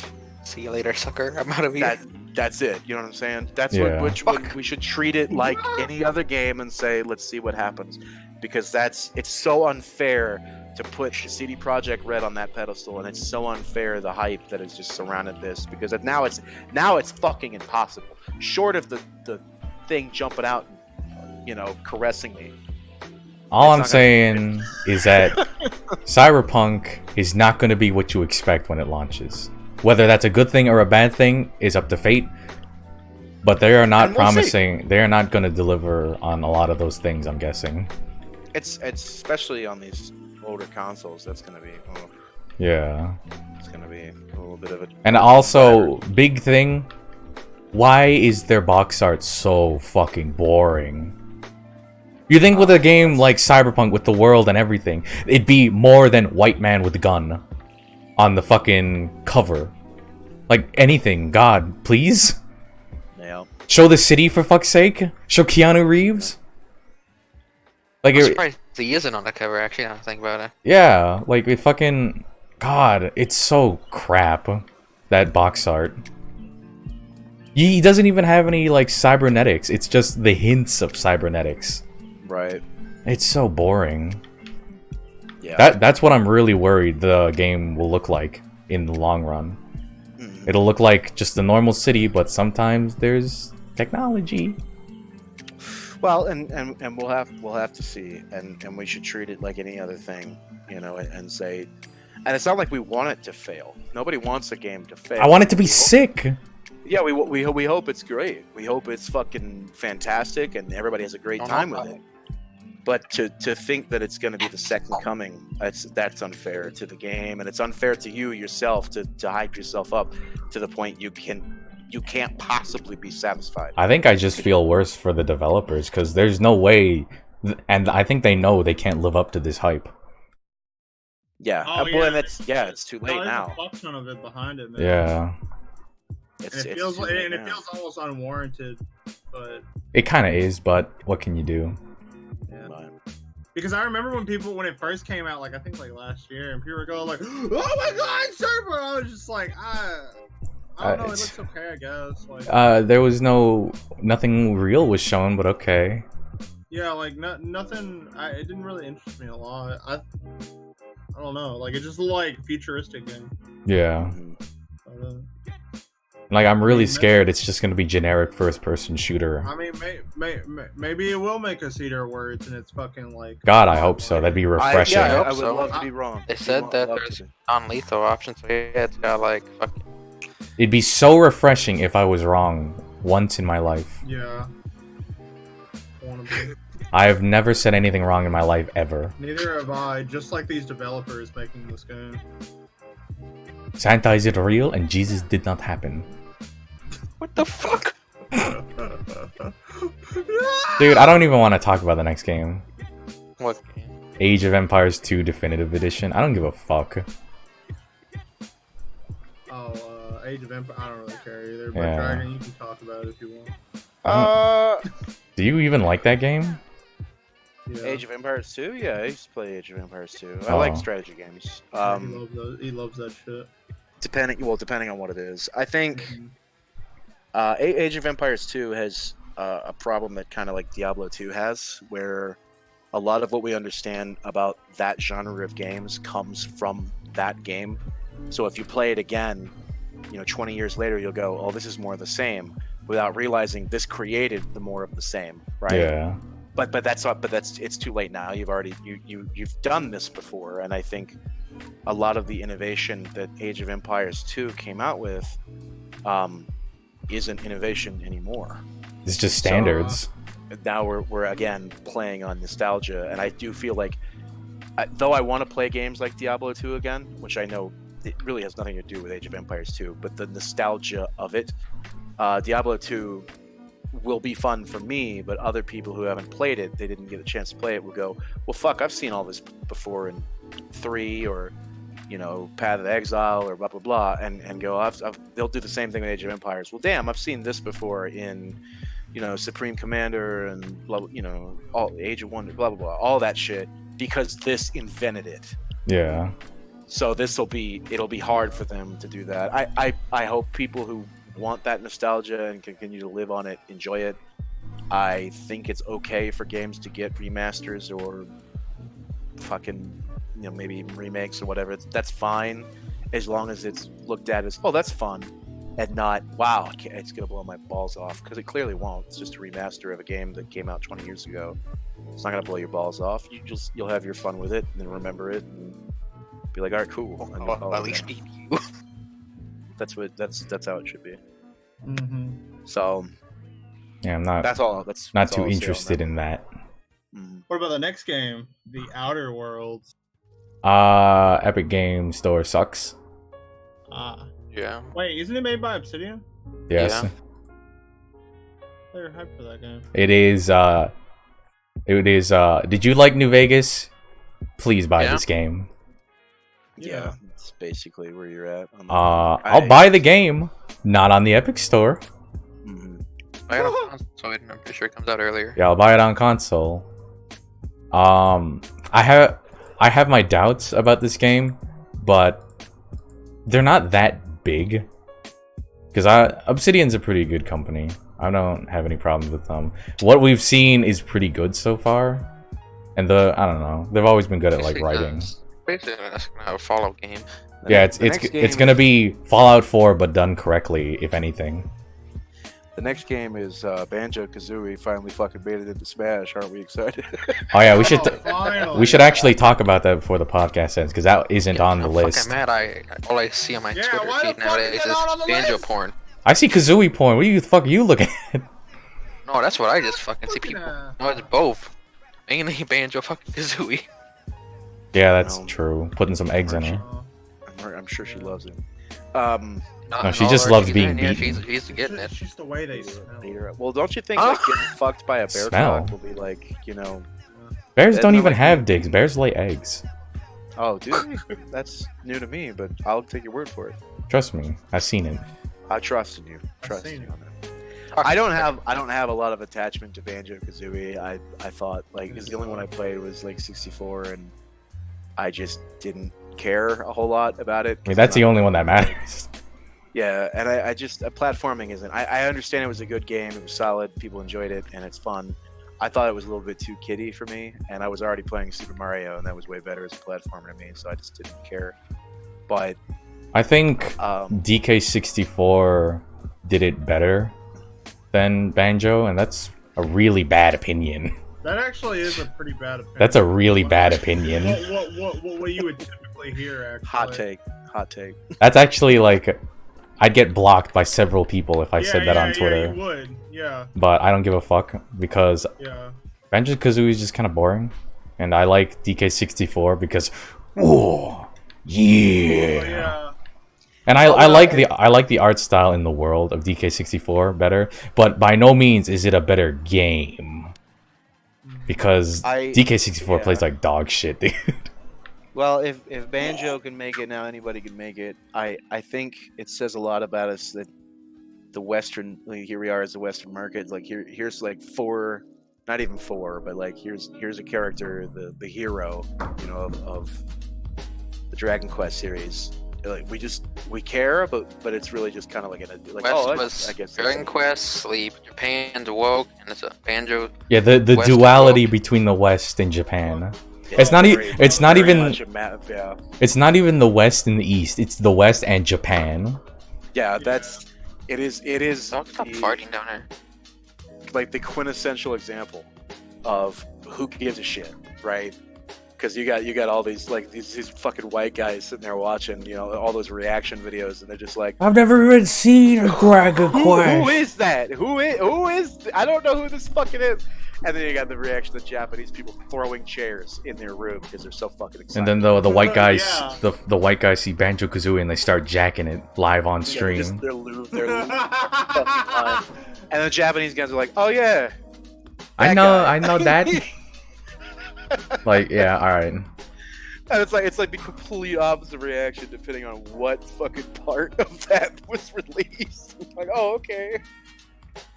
see you later, sucker. I'm out of here. That's it. You know what I'm saying? That's what we should treat it like any other game and say, let's see what happens. Because it's so unfair to put CD Projekt Red on that pedestal, and it's so unfair the hype that has just surrounded this. Because now it's fucking impossible. Short of the thing jumping out, you know, caressing me. All I'm saying is that Cyberpunk is not going to be what you expect when it launches. Whether that's a good thing or a bad thing is up to fate. But they are not promising. They are not going to deliver on a lot of those things, I'm guessing. It's especially on these older consoles. That's going to be. Yeah. It's going to be a little bit of a. And also, big thing. Why is their box art so fucking boring? You think with a game like Cyberpunk with the world and everything, it'd be more than white man with a gun on the fucking cover. Like anything, God, please? Yeah. Show the city for fuck's sake? Show Keanu Reeves? Like I'm surprised he isn't on the cover, actually, now I think about it. Yeah, like it fucking... God, it's so crap, that box art. He doesn't even have any, like, cybernetics. It's just the hints of cybernetics. Right. It's so boring. Yeah. That's what I'm really worried the game will look like in the long run. Mm-hmm. It'll look like just a normal city, but sometimes there's technology. Well, and we'll have to see, and we should treat it like any other thing, you know, and say, and it's not like we want it to fail. Nobody wants a game to fail. I want it to be sick. Yeah, we hope it's great. We hope it's fucking fantastic, and everybody has a great time with it. But to think that it's going to be the second coming, that's unfair to the game, and it's unfair to you yourself to hype yourself up to the point you can't possibly be satisfied. I think I just feel worse for the developers because there's no way, and I think they know they can't live up to this hype. Yeah, Oh, well, and it's too late now. There's a fuck ton of it behind it, man. Yeah. It feels almost unwarranted, but it kind of is. But what can you do? Yeah. Because I remember when it first came out, like I think like last year, and people were going like, "Oh my god, Server!" I was just like, I don't know, it looks okay, I guess. Like, there was nothing real was shown, but okay. Yeah, like nothing. It didn't really interest me a lot. I don't know, like it just looked like futuristic game. Yeah. Like I'm really scared it's just gonna be generic first-person shooter. I mean, maybe it will make us eat our words, and it's fucking like. God, I hope so. That'd be refreshing. I would love to be wrong. They said that there's non-lethal options, so yeah, it's got like fucking. It'd be so refreshing if I was wrong once in my life. Yeah. I have never said anything wrong in my life ever. Neither have I. Just like these developers making this game. Santa isn't real, and Jesus did not happen. What the fuck? Dude, I don't even want to talk about the next game. What game? Age of Empires 2 Definitive Edition. I don't give a fuck. Age of Empires. I don't really care either. But Dragon, you can talk about it if you want. Do you even like that game? Yeah. Age of Empires 2? Yeah, I used to play Age of Empires 2. I like strategy games. He loves that shit. Depending on what it is. I think Age of Empires 2 has a problem that kind of like Diablo 2 has, where a lot of what we understand about that genre of games comes from that game. So if you play it again, 20 years later, you'll go, "Oh, this is more of the same," without realizing this created the more of the same, right? Yeah. But it's too late now. You've already you've done this before, and I think a lot of the innovation that Age of Empires 2 came out with isn't innovation anymore. It's just standards. So, now we're again playing on nostalgia, and I do feel like, though I want to play games like Diablo 2 again, which I know it really has nothing to do with Age of Empires 2, but the nostalgia of it, Diablo 2 will be fun for me, but other people who haven't played it, they didn't get a chance to play it, will go, well, fuck, I've seen all this before in 3 or, Path of Exile or blah, blah, blah, and go, they'll do the same thing with Age of Empires. Well, damn, I've seen this before in, Supreme Commander and, blah, all Age of Wonder, blah, blah, blah, all that shit, because this invented it. Yeah. So it'll be hard for them to do that. I hope people who want that nostalgia and continue to live on it enjoy it. I think it's okay for games to get remasters or fucking maybe even remakes or whatever. That's fine, as long as it's looked at as, oh, that's fun, and not, wow, it's gonna blow my balls off, because it clearly won't. It's just a remaster of a game that came out 20 years ago. It's not gonna blow your balls off. You'll have your fun with it and then remember it and be like, all right, cool. Well, at least beat you. That's how it should be. Mm-hmm. So yeah, I'm not. That's all. Not too interested in that. What about the next game, The Outer Worlds? Epic Game Store sucks. Yeah. Wait, isn't it made by Obsidian? Yes. Yeah. They're hyped for that game. It is. It is. Did you like New Vegas? Please buy this game. Yeah, it's basically where you're at. I'll buy the game, not on the Epic Store. I got a console, I'm pretty sure it comes out earlier. Yeah, I'll buy it on console. I have my doubts about this game, but they're not that big. Because Obsidian's a pretty good company. I don't have any problems with them. What we've seen is pretty good so far, and I don't know, they've always been good at like writing. Basically, that's gonna have a Fallout game. Yeah, it's gonna be Fallout 4, but done correctly, if anything. The next game is Banjo-Kazooie finally fucking made it into Smash. Aren't we excited? Oh yeah, we should actually talk about that before the podcast ends, because that isn't on the list. I'm mad. All I see on my Twitter feed nowadays is Banjo porn. I see Kazooie porn. What the fuck are you looking at? No, that's what I just fucking see people. No, it's both. Mainly Banjo fucking Kazooie. Yeah, that's true. Putting some eggs in her. I'm sure she loves it. No, she just loves being beaten. She's getting it. It's just the way they smell. Well, don't you think like getting fucked by a bear Smell. dog will be like, Bears don't even have dicks. Bears lay eggs. Oh, dude, that's new to me, but I'll take your word for it. Trust me, I've seen it. I trust in you. Trust in you on that. I don't have a lot of attachment to Banjo-Kazooie. I thought like because the only one I played was like 64, and I just didn't care a whole lot about it. I mean, that's the only one that matters. Yeah, and I just platforming isn't. I understand it was a good game. It was solid. People enjoyed it, and it's fun. I thought it was a little bit too kiddie for me, and I was already playing Super Mario, and that was way better as a platformer to me, so I just didn't care. But I think DK64 did it better than Banjo, and that's a really bad opinion. That actually is a pretty bad opinion. That's a really bad opinion. What you would typically hear, actually. Hot take. That's actually like... I'd get blocked by several people if I said that on Twitter. Yeah, you would. Yeah. But I don't give a fuck because Banjo-Kazooie is just kind of boring, and I like DK64 because, oh yeah. And I like the art style in the world of DK64 better, but by no means is it a better game because DK64 plays like dog shit, dude. Well, if Banjo can make it now, anybody can make it. I think it says a lot about us that the Western, like, here we are as the Western market. Like here's like four, not even four, but like here's a character, the hero, you know, of the Dragon Quest series. Like we care, but it's really just kind of like I guess Dragon Quest, Sleep, Japan's woke, and it's a Banjo. Yeah, the duality between the West and Japan. It's not even the West and the East. It's the West and Japan. Yeah, it is. Don't stop farting down there. Like the quintessential example of who gives a shit, right? Because you got all these like these fucking white guys sitting there watching, you know, all those reaction videos, and they're just like, I've never even seen a Dragon Quest. Who is that? Who is? I don't know who this fucking is. And then you got the reaction of Japanese people throwing chairs in their room because they're so fucking excited. And then the white guys, the white guys see Banjo-Kazooie and they start jacking it live on stream. Yeah, they're lube. And the Japanese guys are like, "Oh yeah, I know that." Like, yeah, all right. And it's like the complete opposite reaction depending on what fucking part of that was released. Like, oh, okay.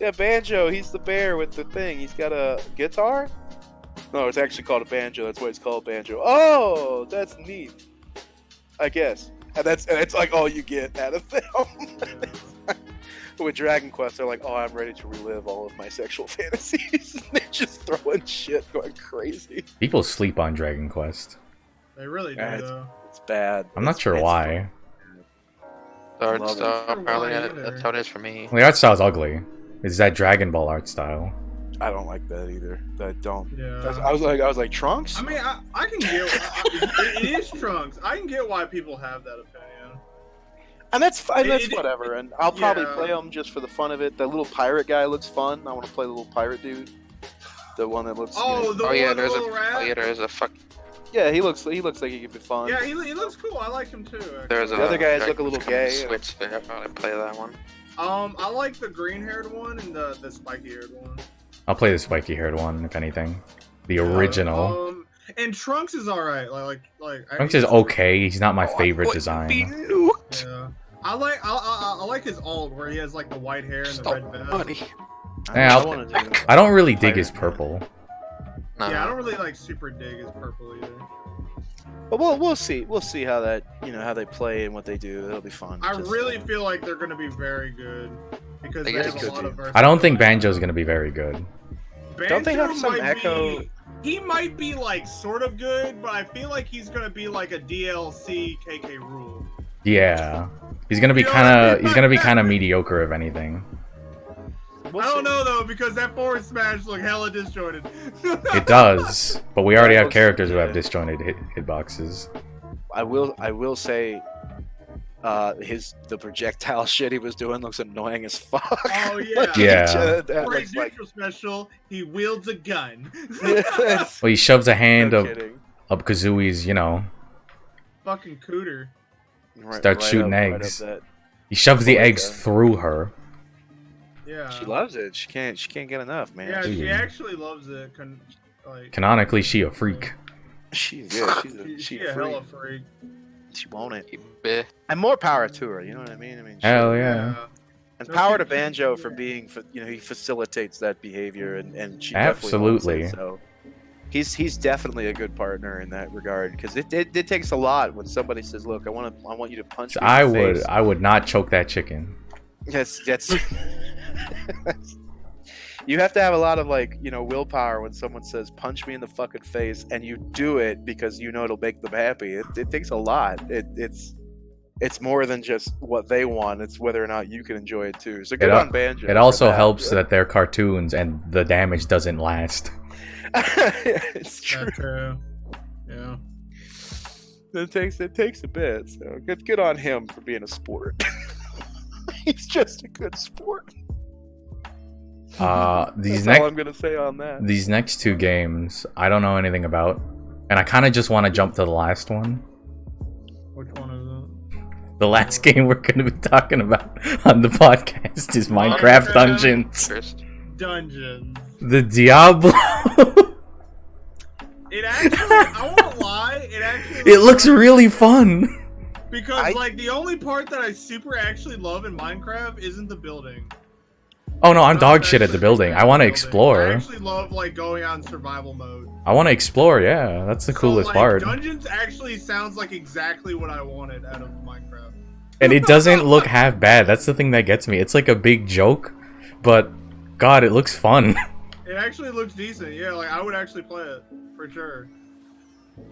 Yeah, Banjo, he's the bear with the thing. He's got a guitar? No, it's actually called a banjo. That's why it's called Banjo. Oh, that's neat. I guess. And that's like all you get out of film. With Dragon Quest, they're like, oh, I'm ready to relive all of my sexual fantasies. And they're just throwing shit, going crazy. People sleep on Dragon Quest. They really do, though. It's bad. I'm not sure why. The art style, probably, that's how it is for me. The art style's ugly. It's that Dragon Ball art style. I don't like that either. I don't. Yeah. I was like Trunks. I mean, I can get. It is Trunks. I can get why people have that opinion. And that's whatever. And I'll probably play them just for the fun of it. The little pirate guy looks fun. I want to play the little pirate dude. The one that looks. There's a fuck. Yeah, he looks like he could be fun. Yeah, he looks cool. I like him too. The other guys look a little gay. Switch there. I'll probably play that one. I like the green-haired one and the spiky-haired one. I'll play the spiky-haired one, if anything. The original. And Trunks is alright. Like Trunks is okay. He's not my favorite design. Yeah. I like his alt where he has like the white hair and the red vest. Yeah, I don't really dig his purple. No. Yeah, I don't really like super dig his purple either. But we'll see. We'll see how that how they play and what they do. It'll be fun. I really feel like they're going to be very good because they have a lot of versatility. I don't think Banjo's going to be very good. Don't they have some echo? He might be like sort of good, but I feel like he's going to be like a DLC KK Rule. Yeah, he's going to be kind of mediocre if anything. I don't know though because that forward smash look hella disjointed. It does, but we already have characters who have disjointed hitboxes. I will say, the projectile shit he was doing looks annoying as fuck. Oh yeah, yeah. For his neutral special, he wields a gun. Well, he shoves a hand up Kazooie's, fucking cooter. Starts shooting eggs. He shoves the eggs through her. Yeah. She loves it. She can't get enough, man. Yeah, she actually loves it. Canonically, she a freak. She's a hella freak. She won't it. Bleh. And more power to her. You know what I mean? Hell yeah. And power to Banjo for being, he facilitates that behavior, and she Absolutely. Definitely loves it, so he's definitely a good partner in that regard, because it takes a lot when somebody says, "Look, I want you to punch me in the face." I would not choke that chicken. That's you have to have a lot of willpower when someone says punch me in the fucking face, and you do it because you know it'll make them happy. It takes a lot. It's more than just what they want. It's whether or not you can enjoy it too. So good on Banjo. It also helps that they're cartoons and the damage doesn't last. It's true. Yeah. It takes a bit. So good on him for being a sport. He's just a good sport. That's all I'm gonna say on that. These next two games, I don't know anything about, and I kind of just want to jump to the last one. Which one is it? The last game we're going to be talking about on the podcast is Minecraft Dungeons. Dungeons. The Diablo. It actually, I won't lie, it looks really fun. Because the only part that I super actually love in Minecraft isn't the building. Oh no, I'm dog shit at the building. I want to explore. I actually love going out in survival mode. I want to explore, yeah. That's the coolest part. Dungeons actually sounds like exactly what I wanted out of Minecraft. And it doesn't look half bad. That's the thing that gets me. It's like a big joke, but God, it looks fun. It actually looks decent. Yeah, I would actually play it for sure.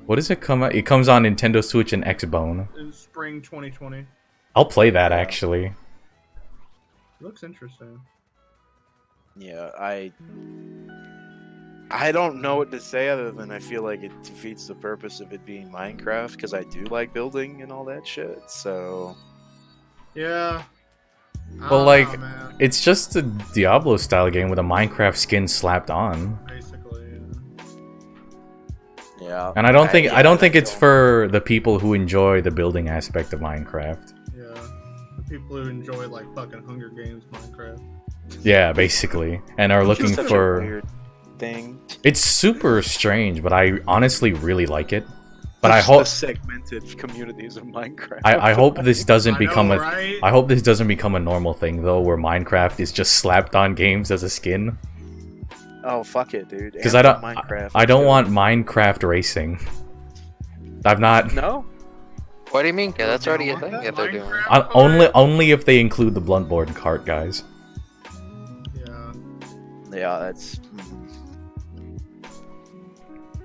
What does it come out? It comes on Nintendo Switch and Xbone. In spring 2020. I'll play that actually. It looks interesting. Yeah, I don't know what to say other than I feel like it defeats the purpose of it being Minecraft, because I do like building and all that shit. So yeah. Well, it's just a Diablo style game with a Minecraft skin slapped on. Basically. Yeah. And I don't think it's for the people who enjoy the building aspect of Minecraft. Yeah. The people who enjoy fucking Hunger Games Minecraft. Yeah, basically, and are looking for. A weird thing. It's super strange, but I honestly really like it. But I hope the segmented communities of Minecraft. I hope this doesn't become right? I hope this doesn't become a normal thing though, where Minecraft is just slapped on games as a skin. Oh fuck it, dude! Because I don't want Minecraft racing. I've not. No. What do you mean? Yeah, that's already a thing that they're doing. Only if they include the Bloodborne cart, guys. Yeah, that's.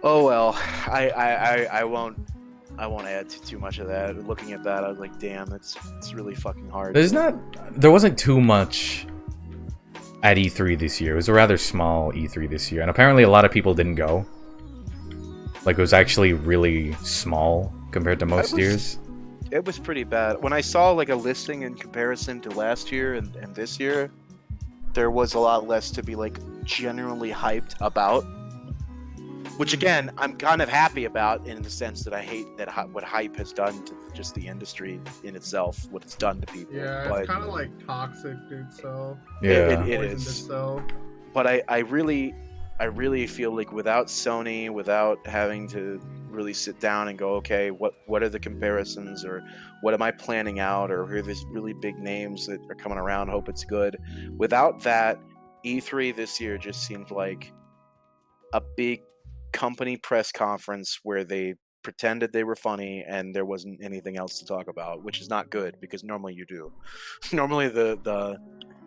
Oh well, I won't add to too much of that. Looking at that, I was like, damn, it's really fucking hard. There wasn't too much at E3 this year. It was a rather small E3 this year, and apparently a lot of people didn't go. It was actually really small compared to most years. It was pretty bad. When I saw a listing in comparison to last year and this year, there was a lot less to be generally hyped about, which again I'm kind of happy about, in the sense that I hate that what hype has done to just the industry in itself, what it's done to people. Yeah, it's kind of toxic, dude. So yeah, it is. But I really feel without Sony, without having to really sit down and go, okay, what are the comparisons, or what am I planning out, or who are these really big names that are coming around, hope it's good. Without that, E3 this year just seemed like a big company press conference where they pretended they were funny and there wasn't anything else to talk about, which is not good, because normally you do. Normally the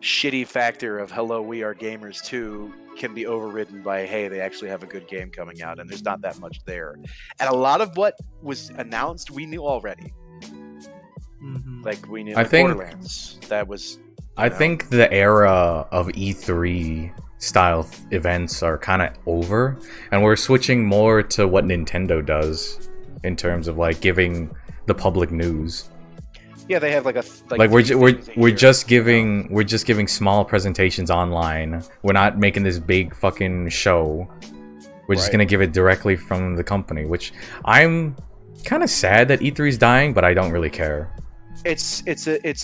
shitty factor of hello, we are gamers too can be overridden by, hey, they actually have a good game coming out, and there's not that much there. And a lot of what was announced we knew already. We knew Borderlands. That was I think the era of E3 style events are kind of over, and we're switching more to what Nintendo does in terms of giving the public news. Yeah, they have we're just giving small presentations online. We're not making this big fucking show. We're just gonna give it directly from the company, which I'm kind of sad that E3 is dying, but I don't really care. It's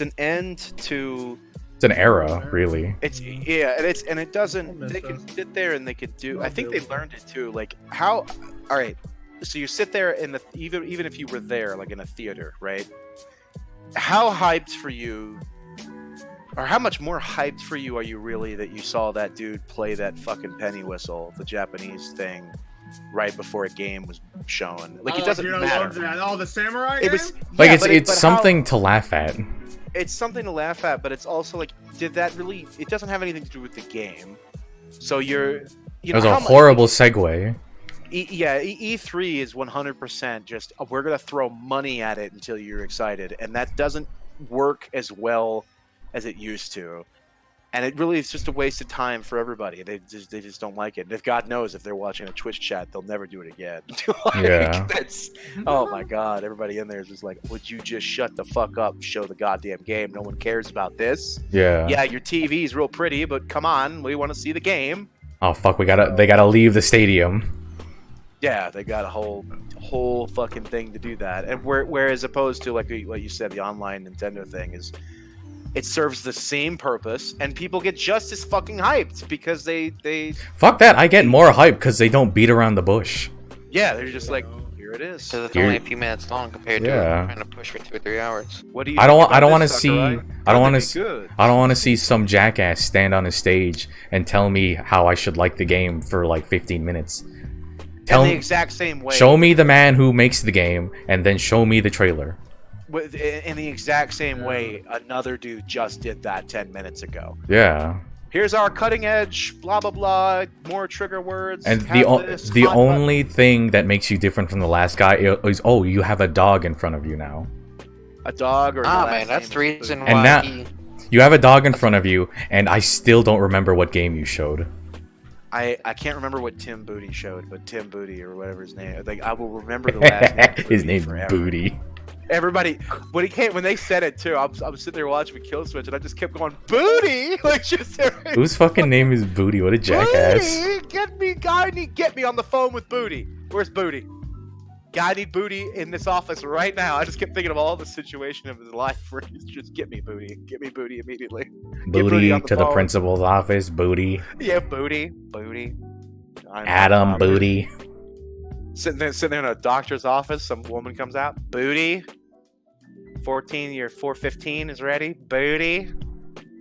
an end to. It's an era, really. It doesn't. They can sit there and they could do. I think they learned it too. All right, so you sit there in the even if you were there, like in a theater, right? How hyped for you, or how much more hyped for you are you really that you saw that dude play that fucking penny whistle, the Japanese thing, right before a game was shown? Like, it doesn't matter. Love that. Oh, the samurai It was game? Like, yeah, it's something to laugh at. It's something to laugh at, but it's also like, did that really? It doesn't have anything to do with the game. So it was a horrible segue. E3 is 100% just we're gonna throw money at it until you're excited, and that doesn't work as well as it used to, and it really is just a waste of time for everybody. They just don't like it. And if God knows, if they're watching a Twitch chat, they'll never do it again. Yeah. Oh my God, everybody in there is just like, would you just shut the fuck up and show the goddamn game? No one cares about this. Yeah, your TV is real pretty, but come on, we want to see the game. Oh fuck, they gotta leave the stadium. Yeah, they got a whole fucking thing to do that. And whereas opposed to like what you said, the online Nintendo thing is, it serves the same purpose, and people get just as fucking hyped because they fuck that. I get more hype because they don't beat around the bush. Yeah, they're just like, here it is. Because it's only a few minutes long compared to trying to push for 2 or 3 hours. What do you? I don't want to see. I don't want to see some jackass stand on a stage and tell me how I should like the game for like 15 minutes. Tell me the exact same way. Show me the man who makes the game, and then show me the trailer. In the exact same way, another dude just did that 10 minutes ago. Yeah. Here's our cutting edge, blah blah blah, more trigger words. And the only thing that makes you different from the last guy is, oh, you have a dog in front of you now. A dog or man, that's the reason why. And now you have a dog in front of you, and I still don't remember what game you showed. I can't remember what Tim Booty showed, but Tim Booty or whatever his name. Like, I will remember the last name. His name's forever. Booty. Everybody, when they said it too, I'm sitting there watching with Kill Switch, and I just kept going, Booty! Like, just whose fucking name is Booty? What a jackass! Booty! Get me on the phone with Booty. Where's Booty? Guy need Booty in this office right now. I just kept thinking of all the situation of his life where he's just get me Booty immediately. Booty to the principal's office. Booty. Yeah, Booty. Adam Booty. Sitting there in a doctor's office, some woman comes out. Booty. 415 is ready. Booty.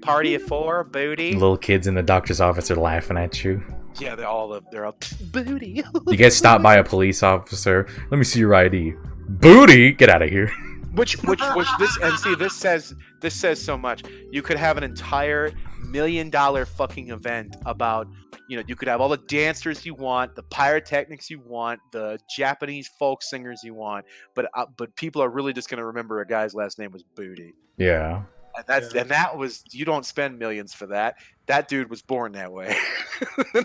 Party at 4. Booty. Little kids in the doctor's office are laughing at you. Yeah, they're all Booty. You get stopped by a police officer. Let me see your ID. Booty, get out of here. Which this says so much. You could have an entire $1 million fucking event about, you could have all the dancers you want, the pyrotechnics you want, the Japanese folk singers you want, but people are really just gonna remember a guy's last name was Booty. Yeah. And that was, you don't spend millions for that. That dude was born that way.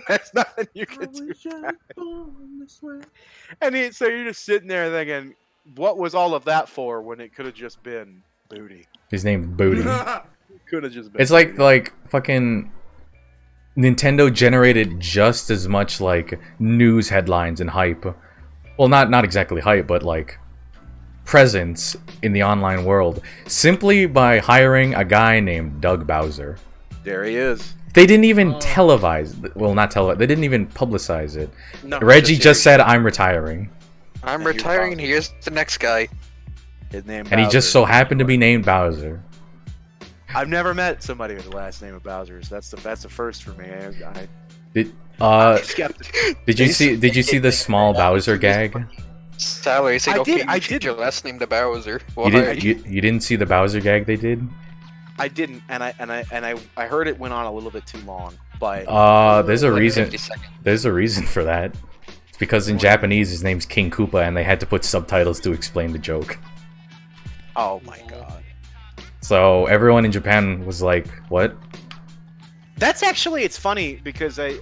That's nothing you can do. And so you're just sitting there thinking, what was all of that for when it could have just been Booty? His name's Booty. Could have just been. It's like fucking Nintendo generated just as much like news headlines and hype. Well, not exactly hype, but like presence in the online world simply by hiring a guy named Doug Bowser. There he is. They didn't even televise. Well, not televise. They didn't even publicize it. No, Reggie just said, "I'm retiring." I'm retiring. Here's the next guy. His name. And he just so happened to be named Bowser. I've never met somebody with the last name of Bowser. So that's the first for me. Did you see the small Bowser gag? Tyler, say, okay, you change your last name to Bowser. Why? You didn't see the Bowser gag they did? I didn't, and I heard it went on a little bit too long. But there's a reason. There's a reason for that. It's because in Japanese his name's King Koopa, and they had to put subtitles to explain the joke. Oh my god! So everyone in Japan was like, "What?" That's actually, it's funny because I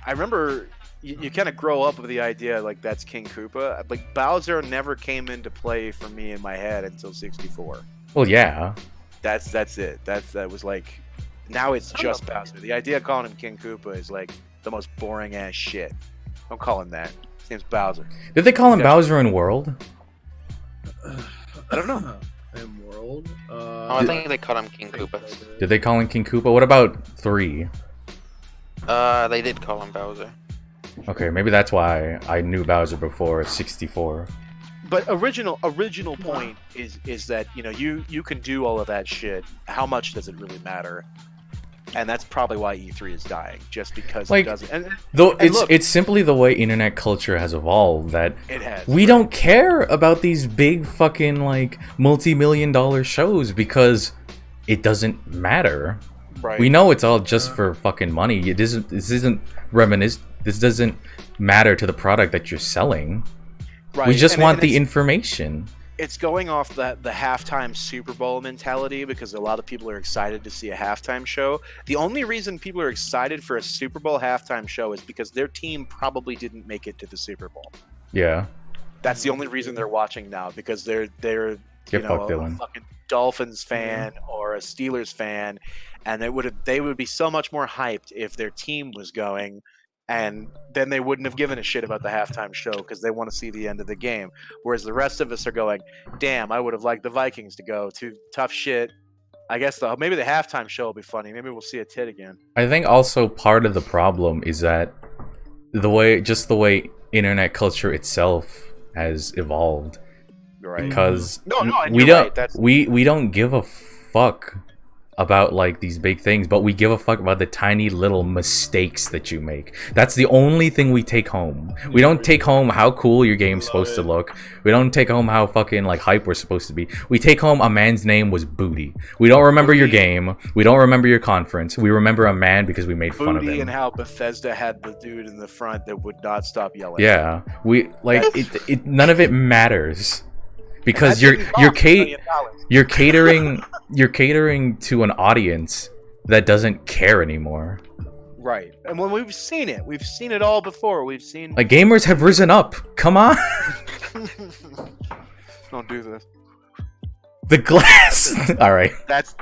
remember. You kind of grow up with the idea like that's King Koopa. Like Bowser never came into play for me in my head until 64. Well, yeah. That's it. That was like, now it's just Bowser. The idea of calling him King Koopa is like the most boring ass shit. Don't call him that. His name's Bowser. Did they call him Bowser in World? I don't know. In World? I think they called him King Koopa. Did they call him King Koopa? What about 3? They did call him Bowser. Okay, maybe that's why I knew Bowser before 64. But original point is that you can do all of that shit. How much does it really matter? And that's probably why E3 is dying, just because it doesn't. It's simply the way internet culture has evolved that we don't care about these big fucking like multi-million-dollar shows because it doesn't matter. Right. We know it's all just for fucking money. This doesn't matter to the product that you're selling. Right. We just want the information. It's going off the halftime Super Bowl mentality because a lot of people are excited to see a halftime show. The only reason people are excited for a Super Bowl halftime show is because their team probably didn't make it to the Super Bowl. Yeah. That's the only reason they're watching now, because they're a fucking Dolphins fan or a Steelers fan, and they would be so much more hyped if their team was going. And then they wouldn't have given a shit about the halftime show because they want to see the end of the game. Whereas the rest of us are going, damn, I would have liked the Vikings to go to tough shit. I guess maybe the halftime show will be funny. Maybe we'll see a tit again. I think also part of the problem is that the way internet culture itself has evolved. Right. Because we don't give a fuck about like these big things, but we give a fuck about the tiny little mistakes that you make. That's the only thing we take home. We don't take home how cool your game's supposed to look. We don't take home how fucking like hype we're supposed to be. We take home a man's name was Booty. We don't remember your game. We don't remember your conference. We remember a man because we made fun of him. And how Bethesda had the dude in the front that would not stop yelling. Yeah, we like it. None of it matters. Because you're catering to an audience that doesn't care anymore. Right. And when we've seen it all before. We've seen like gamers have risen up. Come on. Don't do this. The glass. All right. That's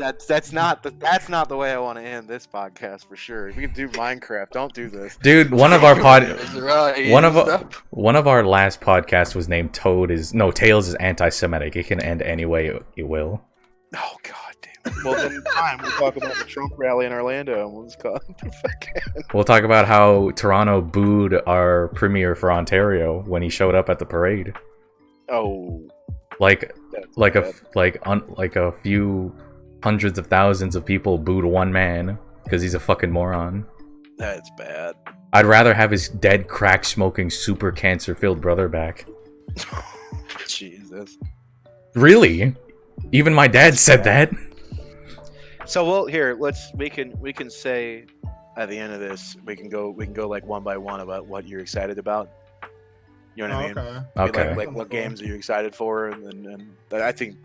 not the way I want to end this podcast for sure. We can do Minecraft. Don't do this, dude. One of our last podcasts was named Tails is anti-Semitic. It can end any way it will. Oh god damn it. Well then fine. We'll talk about the Trump rally in Orlando and we'll just call it. We'll talk about how Toronto booed our premier for Ontario when he showed up at the parade. Oh. Like a few hundreds of thousands of people booed one man because he's a fucking moron. That's bad. I'd rather have his dead, crack-smoking, super cancer-filled brother back. Jesus. Really? Even my dad said that. So well, here we can say at the end of this we can go like one by one about what you're excited about. You know what I mean? Okay. Like what games are you excited for? And I think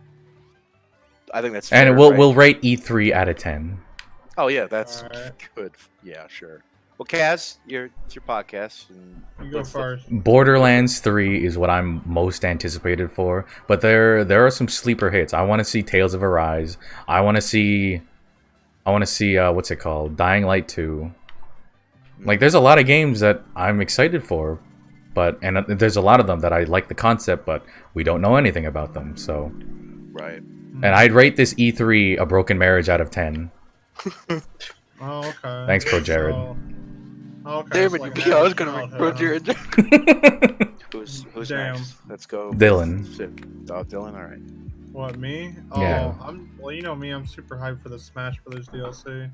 that's fair, and right? we'll rate E3 out of 10. Oh yeah, that's good. Yeah, sure. Well, Kaz, it's your podcast. And you go first. Borderlands 3 is what I'm most anticipated for, but there are some sleeper hits. I want to see Tales of Arise. I want to see what's it called? Dying Light 2. Like, there's a lot of games that I'm excited for. And there's a lot of them that I like the concept, but we don't know anything about them. So, right. And I'd rate this E3 a broken marriage out of 10. Oh, okay. Thanks, Pro Jared. Okay. Damn it, I was gonna Pro Jared. Who's next? Let's go. Dylan. Oh, Dylan. All right. What, me? Yeah. You know me. I'm super hyped for the Smash Brothers DLC.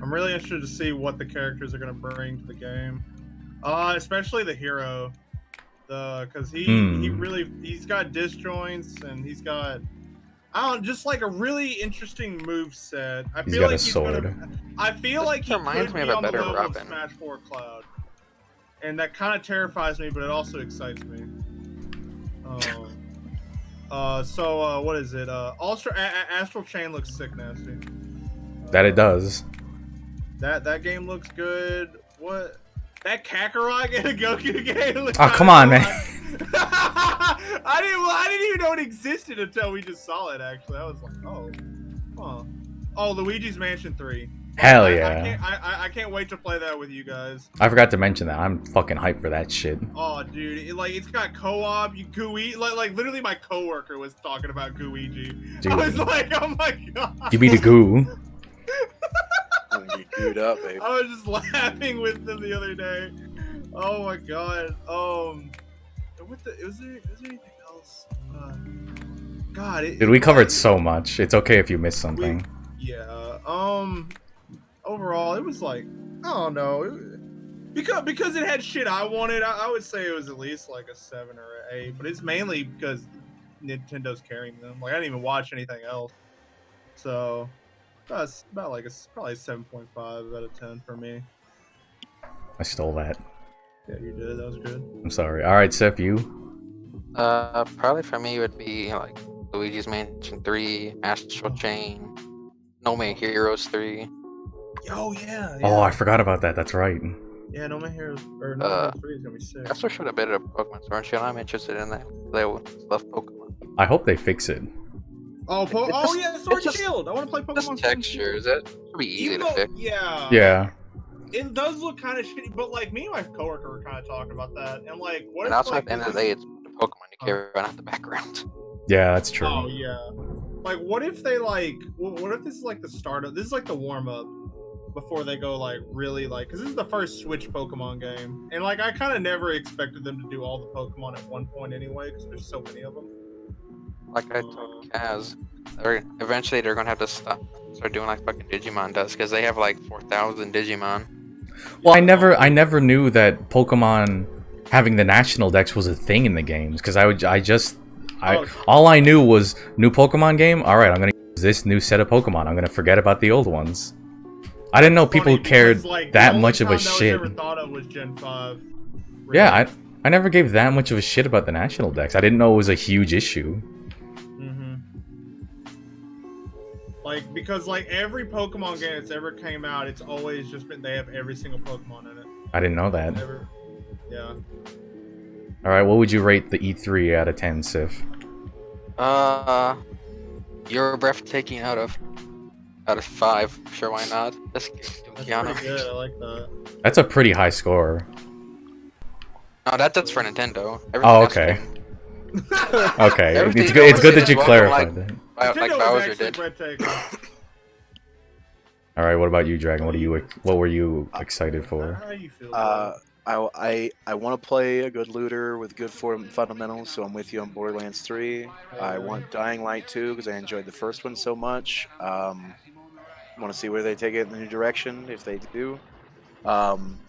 I'm really interested to see what the characters are gonna bring to the game. Especially the hero, because he's got disjoints and he's got just like a really interesting move set. I feel like he's reminds me of a better Robin. Smash 4 Cloud, and that kind of terrifies me, but it also excites me. So what is it? Astral Chain looks sick nasty. That it does. That game looks good. What? That Kakarot in a Goku game. Oh, come on, man. I didn't even know it existed until we just saw it. Actually, I was like, oh, Luigi's Mansion 3. Hell yeah! I can't wait to play that with you guys. I forgot to mention that. I'm fucking hyped for that shit. Oh, dude, it's got co-op. Gooey, like literally, my coworker was talking about Gooigi. Dude. I was like, oh my god. Give me the goo. You gooed up, baby. I was just laughing with them the other day. Oh my god. Was there anything else? God, Dude, we covered so much. It's okay if you missed something. Yeah. Overall, it was like, I don't know. Because it had shit I wanted, I would say it was at least like a 7 or an 8. But it's mainly because Nintendo's carrying them. Like, I didn't even watch anything else. So, that's about like probably 7.5 out of 10 for me. I stole that. Yeah, you did. That was good. I'm sorry. Alright, Seth, you? Probably for me would be like Luigi's Mansion 3, Astral Chain, No More Heroes 3. Oh, yeah. Oh, I forgot about that. That's right. Yeah, No More Heroes, or No More Heroes 3 is gonna be sick. I also should have been a Pokemon Sword and Shield. I'm interested in that. They love Pokemon. I hope they fix it. Oh, yeah, Sword and Shield. I want to play Pokemon. Just textures. It should be easy to fix. Yeah. Yeah. It does look kind of shitty, but like me and my coworker were kind of talking about that, and like, what? And if, also, like, at the end of the day, it's the Pokemon you care about, not the background. Yeah, that's true. Oh yeah. Like, what if they like? What if this is like the start of? This is like the warm up before they go like really like, because this is the first Switch Pokemon game, and like I kind of never expected them to do all the Pokemon at one point anyway, because there's so many of them. Like I told Kaz, eventually they're gonna have to start doing like fucking Digimon does, because they have like 4,000 Digimon. Well, I never knew that Pokemon having the national dex was a thing in the games, because all I knew was new Pokemon game. All right, I'm gonna use this new set of Pokemon. I'm gonna forget about the old ones. I didn't know people cared that much of a shit. I never thought of was Gen 5. Really. Yeah, I never gave that much of a shit about the national dex. I didn't know it was a huge issue. Like, because like every Pokemon game that's ever came out, it's always just been they have every single Pokemon in it. I didn't know that. Yeah. All right, what would you rate the E3 out of 10, Sif? You're breathtaking out of 5. Sure, why not? That's pretty good. I like that. That's a pretty high score. No, that's for Nintendo. Oh, okay. Okay, it's good that you clarified that. Like Bowser did. All right, what about you, Dragon? What were you excited for? How you feel? I want to play a good looter with good fundamentals, so I'm with you on Borderlands 3. I want Dying Light 2 because I enjoyed the first one so much. I want to see where they take it in the new direction, if they do. And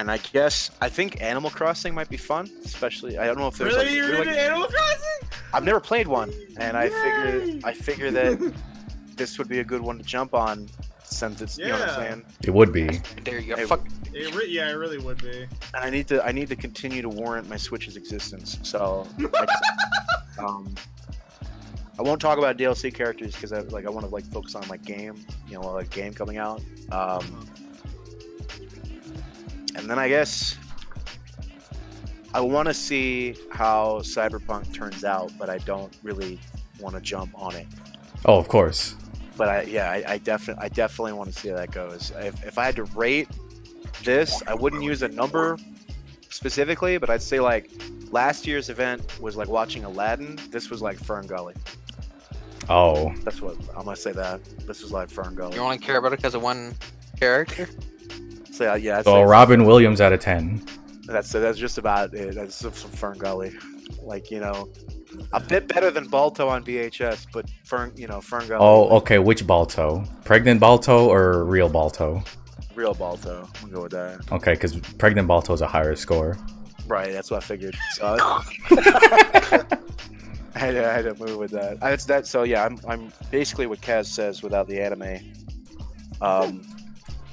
I think Animal Crossing might be fun, especially I don't know if there's really you're into Animal Crossing? I've never played one, and I figure that this would be a good one to jump on, since it's you know what I'm saying. It would be. There you go. Fuck. It really would be. And I need to continue to warrant my Switch's existence. So I won't talk about DLC characters because I want to focus on game, game coming out. And then I guess I want to see how Cyberpunk turns out, but I don't really want to jump on it. Oh, of course. But I definitely want to see how that goes. If I had to rate this, I wouldn't use a number specifically, but I'd say last year's event was like watching Aladdin. This was like Fern Gully. Oh. That's what I'm gonna say. That this was like Fern Gully. You only care about it because of one character? So yeah. So Robin Williams out of 10. That's just about it. That's some Fern Gully, a bit better than Balto on VHS, but Fern Gully. Oh, okay. Which Balto? Pregnant Balto or real Balto? Real Balto. I'm gonna go with that. Okay, because Pregnant Balto is a higher score. Right, that's what I figured. So I had to move with that. It's that. So yeah, I'm basically what Kaz says without the anime.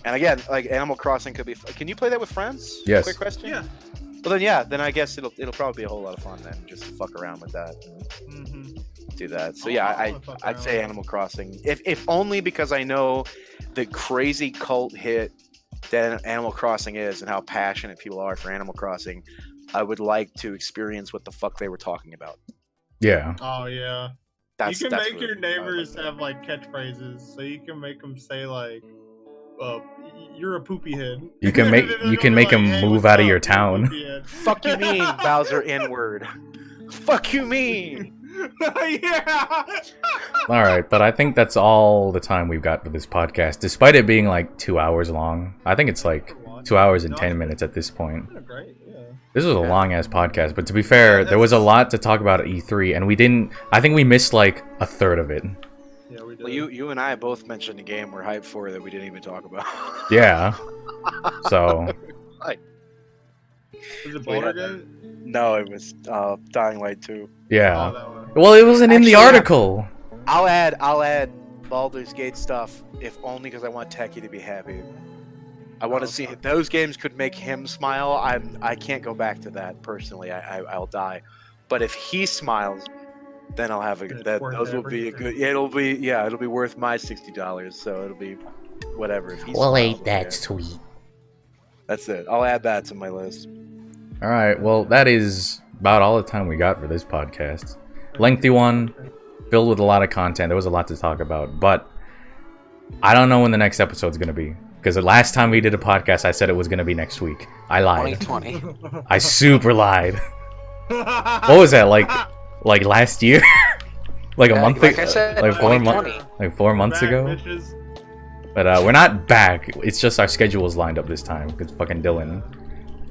And again, Animal Crossing could be. Can you play that with friends? Yes. Quick question. Yeah. Well then I guess it'll probably be a whole lot of fun then, just to fuck around with that. Do that. So yeah, I'd say Animal Crossing. If only because I know the crazy cult hit that Animal Crossing is and how passionate people are for Animal Crossing. I would like to experience what the fuck they were talking about. Yeah. Oh yeah. You can make your neighbors have catchphrases, so you can make them say "You're a poopy head." You can make them move out of your town. Fuck you mean, Bowser N-word. Fuck you mean. Yeah. All right, but I think that's all the time we've got for this podcast. Despite it being 2 hours long, I think it's 2 hours and 10 minutes at this point. Great. Yeah. This was a long-ass podcast, but to be fair, there was a lot to talk about at E3, and we didn't... I think we missed, like, a third of it. Yeah, we did. Well, you and I both mentioned a game we're hyped for that we didn't even talk about. Yeah. So... Was it Baldur's Gate? No, it was Dying Light 2. Yeah. Oh, that one. Well, it wasn't in the Actually, article! I'll add Baldur's Gate stuff, if only because I want Techie to be happy. I want to see if those games could make him smile. I can't go back to that personally. I'll die. But if he smiles, then I'll have those will be a good. It'll be worth my $60. So it'll be whatever. If he Well, smiles, ain't that okay. sweet? That's it. I'll add that to my list. Alright, well, that is about all the time we got for this podcast. Lengthy one, filled with a lot of content. There was a lot to talk about, but I don't know when the next episode's going to be. Because the last time we did a podcast, I said it was going to be next week. I lied. 2020. I super lied. What was that, like last year? Like a month like ago? I said, Like 4 2020. months? Like 4 months Back, ago? bitches. But we're not back. It's just our schedules lined up this time. Because fucking Dylan.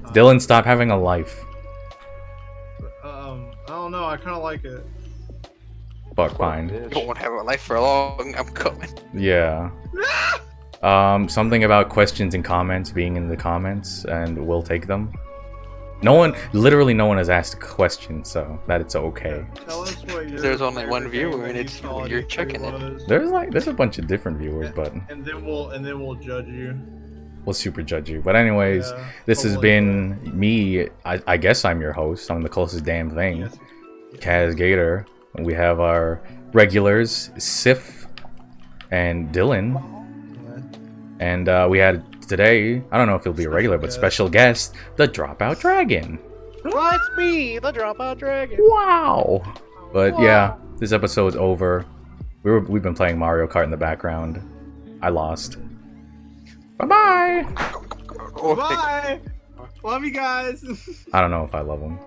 Dylan, stop having a life. I don't know. I kind of like it. Fuck, fine. You won't have a life for long. I'm coming. Yeah. Something about questions and comments being in the comments, and we'll take them. Literally no one has asked a question, so that it's okay. Tell us what your There's only one favorite viewer, game and that it's you saw you. You're at E3 checking it. was. There's a bunch of different viewers, but And then we'll judge you. we'll super judge you. But anyways, Yeah, this has totally. been me. I guess I'm your host. I'm the closest damn thing. Yes. KazGator. We have our regulars, Sif and Dylan. And we had today, I don't know if he'll be a regular, but special guest, the Dropout Dragon. That's me, the Dropout Dragon. Wow. But yeah, this episode's over. We've been playing Mario Kart in the background. I lost. Bye-bye. Bye. Love you guys. I don't know if I love him.